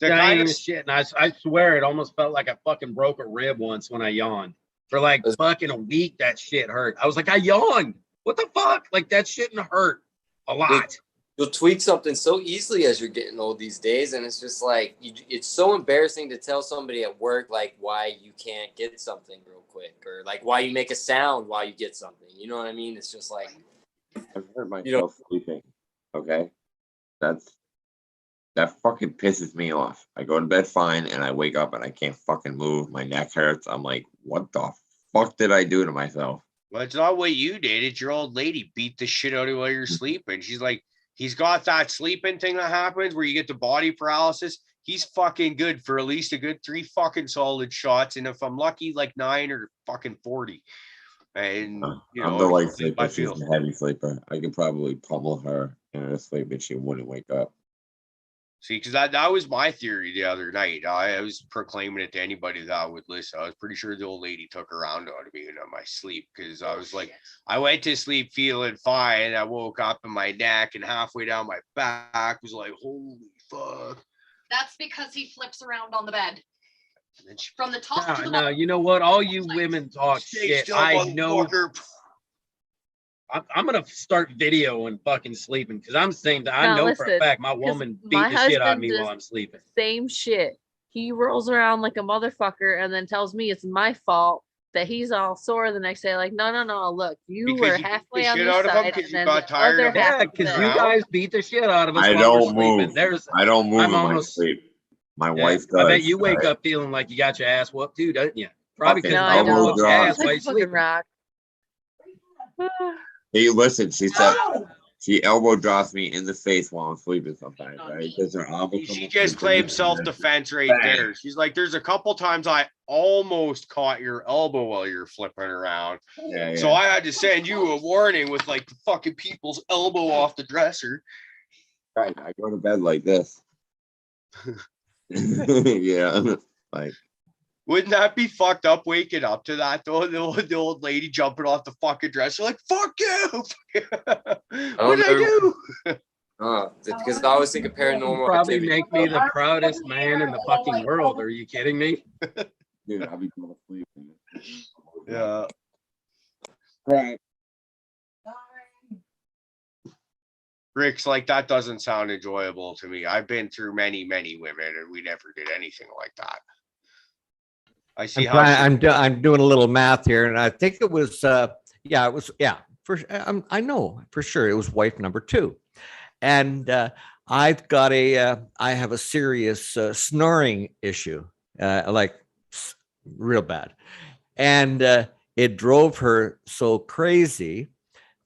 The kind of shit, and I swear it almost felt like I fucking broke a rib once when I yawned. For like fucking a week, that shit hurt. I was like, I yawned. What the fuck? Like that shouldn't hurt a lot. You'll tweak something so easily as you're getting old these days, and it's just like it's so embarrassing to tell somebody at work like why you can't get something real quick, or like why you make a sound while you get something. You know what I mean? It's just like I've hurt myself sleeping. Okay, that fucking pisses me off. I go to bed fine, and I wake up and I can't fucking move. My neck hurts. I'm like, what the fuck did I do to myself? Well, it's not what you did. It's your old lady beat the shit out of you while you're sleeping. She's like, he's got that sleeping thing that happens where you get the body paralysis. He's fucking good for at least a good 3 fucking solid shots. And if I'm lucky, like 9 or fucking 40. And I'm the light sleeper. She's the heavy sleeper. I could probably pummel her in her sleep and she wouldn't wake up. See, because that was my theory the other night. I was proclaiming it to anybody that would listen. I was pretty sure the old lady took her around on me in my sleep, because I was like, I went to sleep feeling fine. I woke up and my neck and halfway down my back was like, holy fuck. That's because he flips around on the bed. From the top to the No, bottom. you know what? All you women talk shit. I know. I'm gonna start videoing fucking sleeping, because I'm saying that I know for a fact my woman beat the shit out of me while I'm sleeping. Same shit. He rolls around like a motherfucker and then tells me it's my fault that he's all sore the next day. Like, no, look, you were halfway on this side, and then the other half. Yeah, because you guys beat the shit out of us. I while don't we're move. sleeping. I don't move I'm in my almost- sleep. My wife does. I bet you wake right? up feeling like you got your ass whooped too, don't you? Probably Fucking because No, I no, don't. ass It's while like you a fucking sleep. rock. Hey, listen, she said she elbow drops me in the face while I'm sleeping sometimes, right? Because her arm will come She up just and claimed then- self-defense right Bang. there. She's like, there's a couple times I almost caught your elbow while you're flipping around. Yeah, So I had to send you a warning with like the fucking people's elbow off the dresser. Right, I go to bed like this. Yeah, like Wouldn't that be fucked up waking up to that though? The old lady jumping off the fucking dresser like, fuck you. What did I do? Because I always think of paranormal Probably activity. make me the proudest man in the fucking world. Are you kidding me? Dude, I'll be going to sleep. Yeah. Right. Rick's like, that doesn't sound enjoyable to me. I've been through many, many women and we never did anything like that. I see how I'm doing a little math here, and I think it was it was I know for sure it was wife number 2, and I've got I have a serious snoring issue, real bad, and it drove her so crazy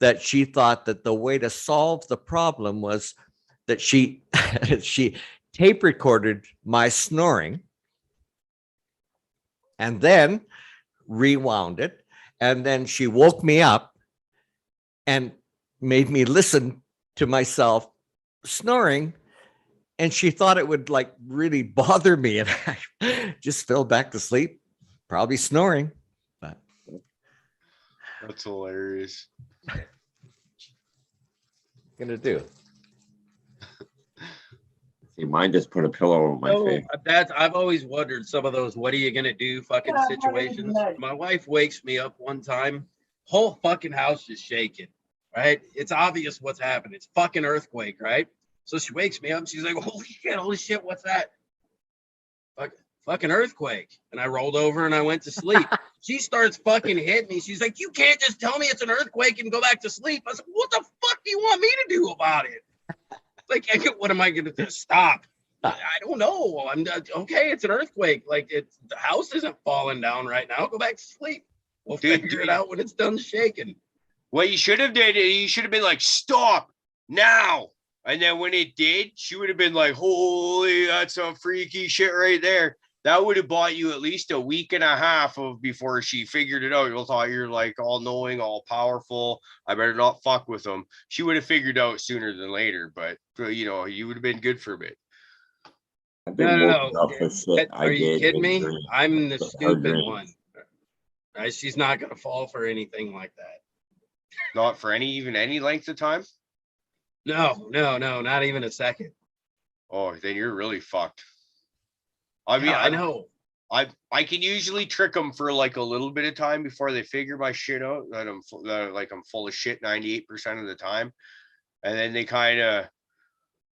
that she thought that the way to solve the problem was that she she tape recorded my snoring and then rewound it. And then she woke me up and made me listen to myself snoring. And she thought it would like really bother me. And I just fell back to sleep, probably snoring. But that's hilarious. Gonna do. See, mine just put a pillow over my face. I've always wondered some of those what are you gonna do fucking situations. My wife wakes me up one time, whole fucking house is shaking, right? It's obvious what's happened. It's fucking earthquake, right? So she wakes me up, she's like, holy shit, what's that? Fucking earthquake. And I rolled over and I went to sleep. She starts fucking hitting me. She's like, you can't just tell me it's an earthquake and go back to sleep. I was like, what the fuck do you want me to do about it? Like, what am I going to do? Stop. I don't know. I'm okay. It's an earthquake. Like, the house isn't falling down right now. Go back to sleep. We'll figure it out when it's done shaking. What you should have did, you should have been like, stop now. And then when it did, she would have been like, holy, that's some freaky shit right there. That would have bought you at least a week and a half of before she figured it out. You thought you're like all knowing, all powerful. I better not fuck with them. She would have figured out sooner than later, but you know, you would have been good for a bit. No. Are you kidding me? I'm the stupid one. She's not gonna fall for anything like that. Not for any length of time? No, not even a second. Oh, then you're really fucked. I mean, I know. I can usually trick them for like a little bit of time before they figure my shit out. That I'm full of shit 98% of the time, and then they kind of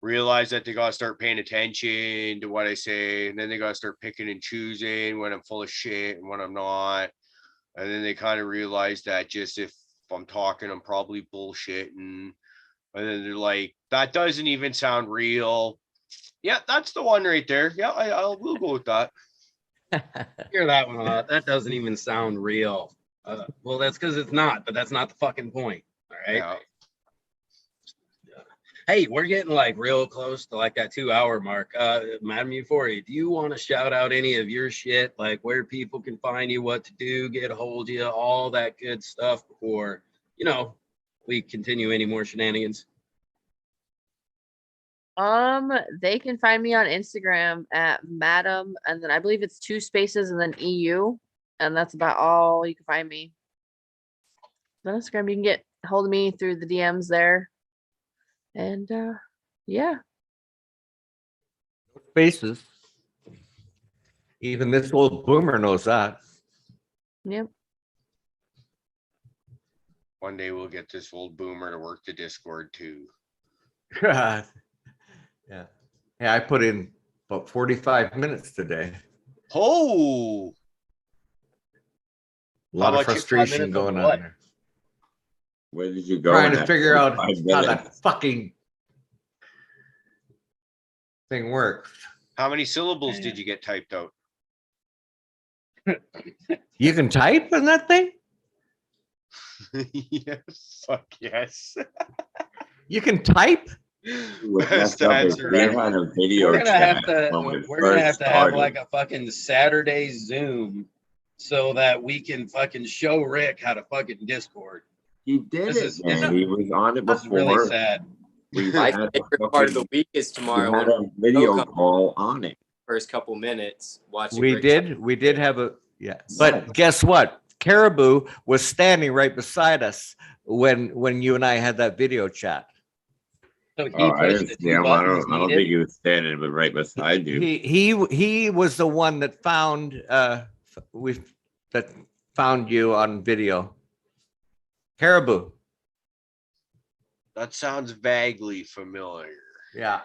realize that they gotta start paying attention to what I say, and then they gotta start picking and choosing when I'm full of shit and when I'm not, and then they kind of realize that just if I'm talking, I'm probably bullshitting, and then they're like, that doesn't even sound real. Yeah, that's the one right there. Yeah, we'll go with that. Hear that one a lot. That doesn't even sound real. Well, that's because it's not, but that's not the fucking point. All right. Yeah. Hey, we're getting like real close to like that 2-hour mark. Madam Euphoria, do you want to shout out any of your shit, like where people can find you, what to do, get a hold of you, all that good stuff before, you know, we continue any more shenanigans? They can find me on Instagram at Madam, and then I believe it's 2 spaces and then EU, and that's about all you can find me. On Instagram, you can get a hold of me through the DMs there. And yeah. Spaces. Even this old boomer knows that. Yep. One day we'll get this old boomer to work the Discord too. God. Yeah. Yeah, I put in about 45 minutes today. Oh. A lot of frustration going on there. Where did you go? Trying to figure out how that fucking thing works. How many syllables did you get typed out? You can type in that thing? Yes. Fuck yes. You can type? Best answer ever. We're gonna have to have like a fucking Saturday Zoom so that we can fucking show Rick how to fucking Discord. He did he was on it before. That's really sad. My favorite part of the week is tomorrow. We had a video call on it. First couple minutes watching. We did have a but guess what? Caribou was standing right beside us when you and I had that video chat. So he Oh, I pushed didn't the see two him. buttons I don't needed. think he was standing, but right beside you. He was the one that found that found you on video. Caribou. That sounds vaguely familiar. Yeah.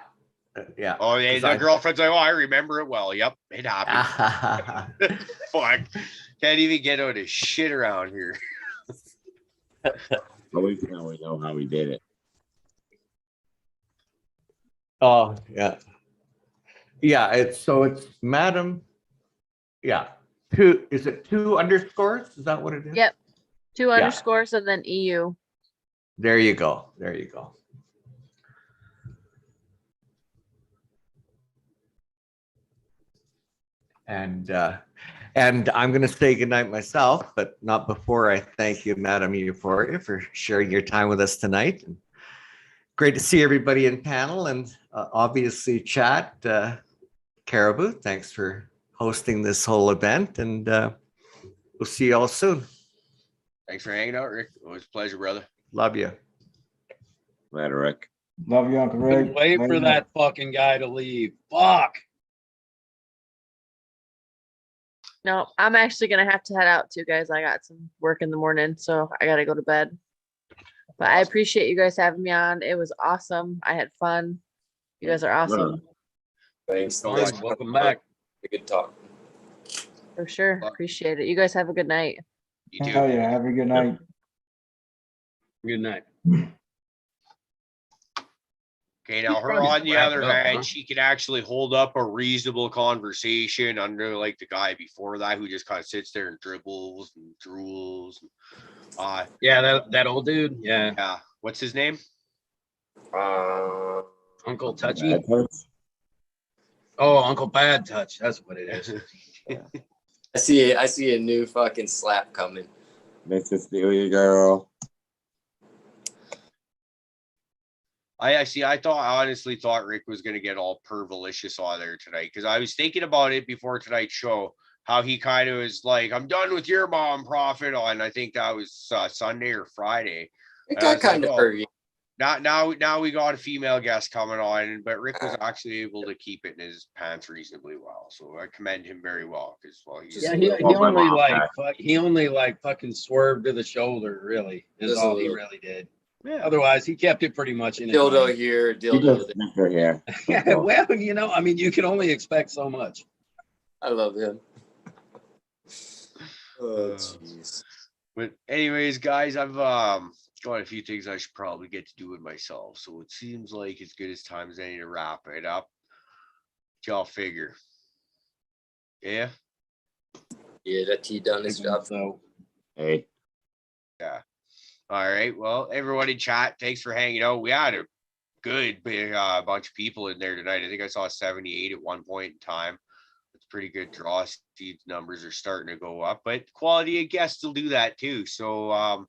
Yeah. Oh, yeah, 'Cause the I- girlfriend's like, oh, I remember it well. Yep, it happened. Fuck. Can't even get out of shit around here. At least now we know how he did it. Oh, yeah. Yeah, it's Madam. Yeah. Is it 2 underscores? Is that what it is? Yep. 2 Yeah. underscores and then EU. There you go. There you go. And I'm going to say goodnight myself, but not before I thank you, Madam Euphoria, for sharing your time with us tonight. And great to see everybody in panel, and obviously chat. Caribou, thanks for hosting this whole event, and we'll see you all soon. Thanks for hanging out, Rick. Always a pleasure, brother. Love you. Later, Rick. Love you, Uncle Rick. Couldn't wait for Later. that fucking guy to leave. Fuck. No, I'm actually gonna have to head out too, guys. I got some work in the morning, so I gotta go to bed. But I appreciate you guys having me on. It was awesome. I had fun. You guys are awesome. Thanks. Good. Welcome back. Good talk. For sure. Appreciate it. You guys have a good night. You Oh too. yeah, have a good night. Good night. Okay, now her Probably on the wrap other it up, hand, huh? she can actually hold up a reasonable conversation under like the guy before that who just kind of sits there and dribbles and drools. Yeah, that old dude. Yeah. Yeah. What's his name? Uncle Touchy. Bad touch? Oh, Uncle Bad Touch. That's what it is. I see a new fucking slap coming. Nice to see you, girl. I honestly thought Rick was gonna get all pervalicious on there tonight because I was thinking about it before tonight's show. How he kind of was like, "I'm done with your mom, Prophet." On I think that was Sunday or Friday. It And I got was like, kind of "Oh, pervy. now we got a female guest coming on, but Rick was actually able to keep it in his pants reasonably well. So I commend him very well because he's Yeah, he only fucking swerved to the shoulder, really, is Just a all he little. really did. yeah. Otherwise, he kept it pretty much in his Dildo lane. here, You dildo just there. sniffed her hair. Yeah, well, I mean, you can only expect so much. I love him. Oh jeez. But anyways, guys, I've got a few things I should probably get to do with myself. So it seems like as good as time as any to wrap it up. What y'all figure? Yeah. Yeah, that T done his job. So, Hey, Yeah. All right. Well, everybody chat. Thanks for hanging out. We had a good big bunch of people in there tonight. I think I saw 78 at one point in time. It's pretty good draw. These numbers are starting to go up, but quality of guests will do that too. So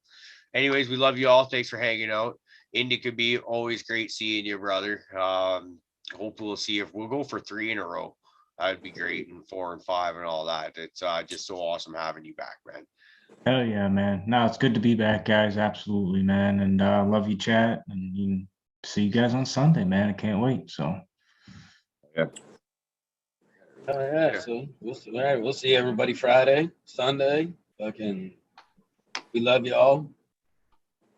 anyways, we love you all. Thanks for hanging out. Indy could be always great seeing you, brother. Hope we'll see if we'll go for 3 in a row. That'd be great, and 4 and 5 and all that. It's just so awesome having you back, man. Hell yeah, man. No, it's good to be back, guys. Absolutely, man. And love you, chat. And you see you guys on Sunday, man. I can't wait. So oh yeah, so we'll see. All right, we'll see everybody Friday, Sunday. Fucking, we love y'all.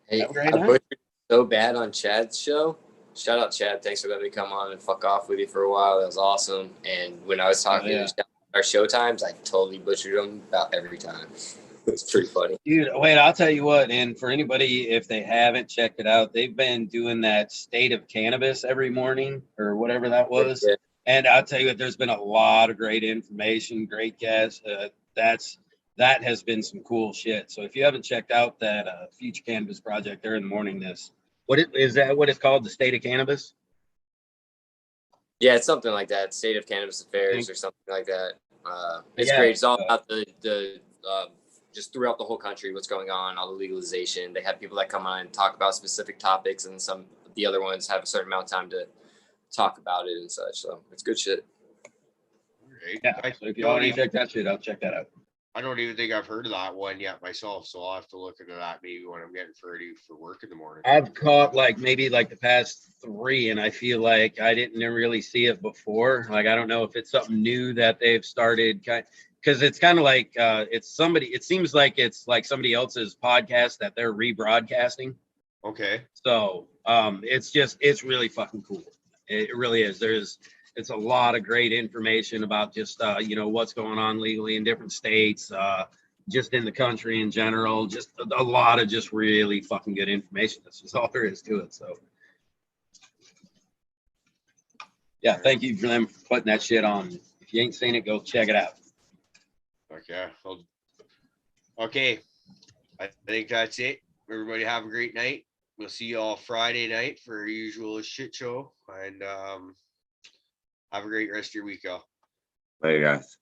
Hey, Have a great I night. butchered so bad on Chad's show. Shout out Chad. Thanks for letting me come on and fuck off with you for a while. That was awesome. And when I was talking yeah. to our show times, I totally butchered them about every time. It's pretty funny. Dude, wait, I'll tell you what, and for anybody, if they haven't checked it out, they've been doing that State of Cannabis every morning or whatever that was. Yeah. And I'll tell you what, there's been a lot of great information, great guests. That has been some cool shit. So if you haven't checked out that Future Cannabis Project, they're in the morning this. Is that what it's called, the State of Cannabis? Yeah, it's something like that. State of Cannabis Affairs or something like that. It's Yeah. great. It's all about the just throughout the whole country, what's going on, all the legalization. They have people that come on and talk about specific topics, and some the other ones have a certain amount of time to talk about it and such. So it's good shit. Right. Yeah. So if you want to check that shit out, check that out. I don't even think I've heard of that one yet myself, so I'll have to look into that maybe when I'm getting ready for work in the morning. I've caught like maybe like the past 3, and I feel like I didn't really see it before. Like I don't know if it's something new that they've started, because it's kind of like it's somebody. It seems like it's like somebody else's podcast that they're rebroadcasting. Okay. So it's really fucking cool. It really is. It's a lot of great information about just what's going on legally in different states, just in the country in general. Just a lot of just really fucking good information. That's just all there is to it. So yeah, thank you for them for putting that shit on. If you ain't seen it, go check it out. Okay. Okay. I think that's it. Everybody have a great night. We'll see you all Friday night for our usual shit show. And have a great rest of your week, y'all. Later, guys.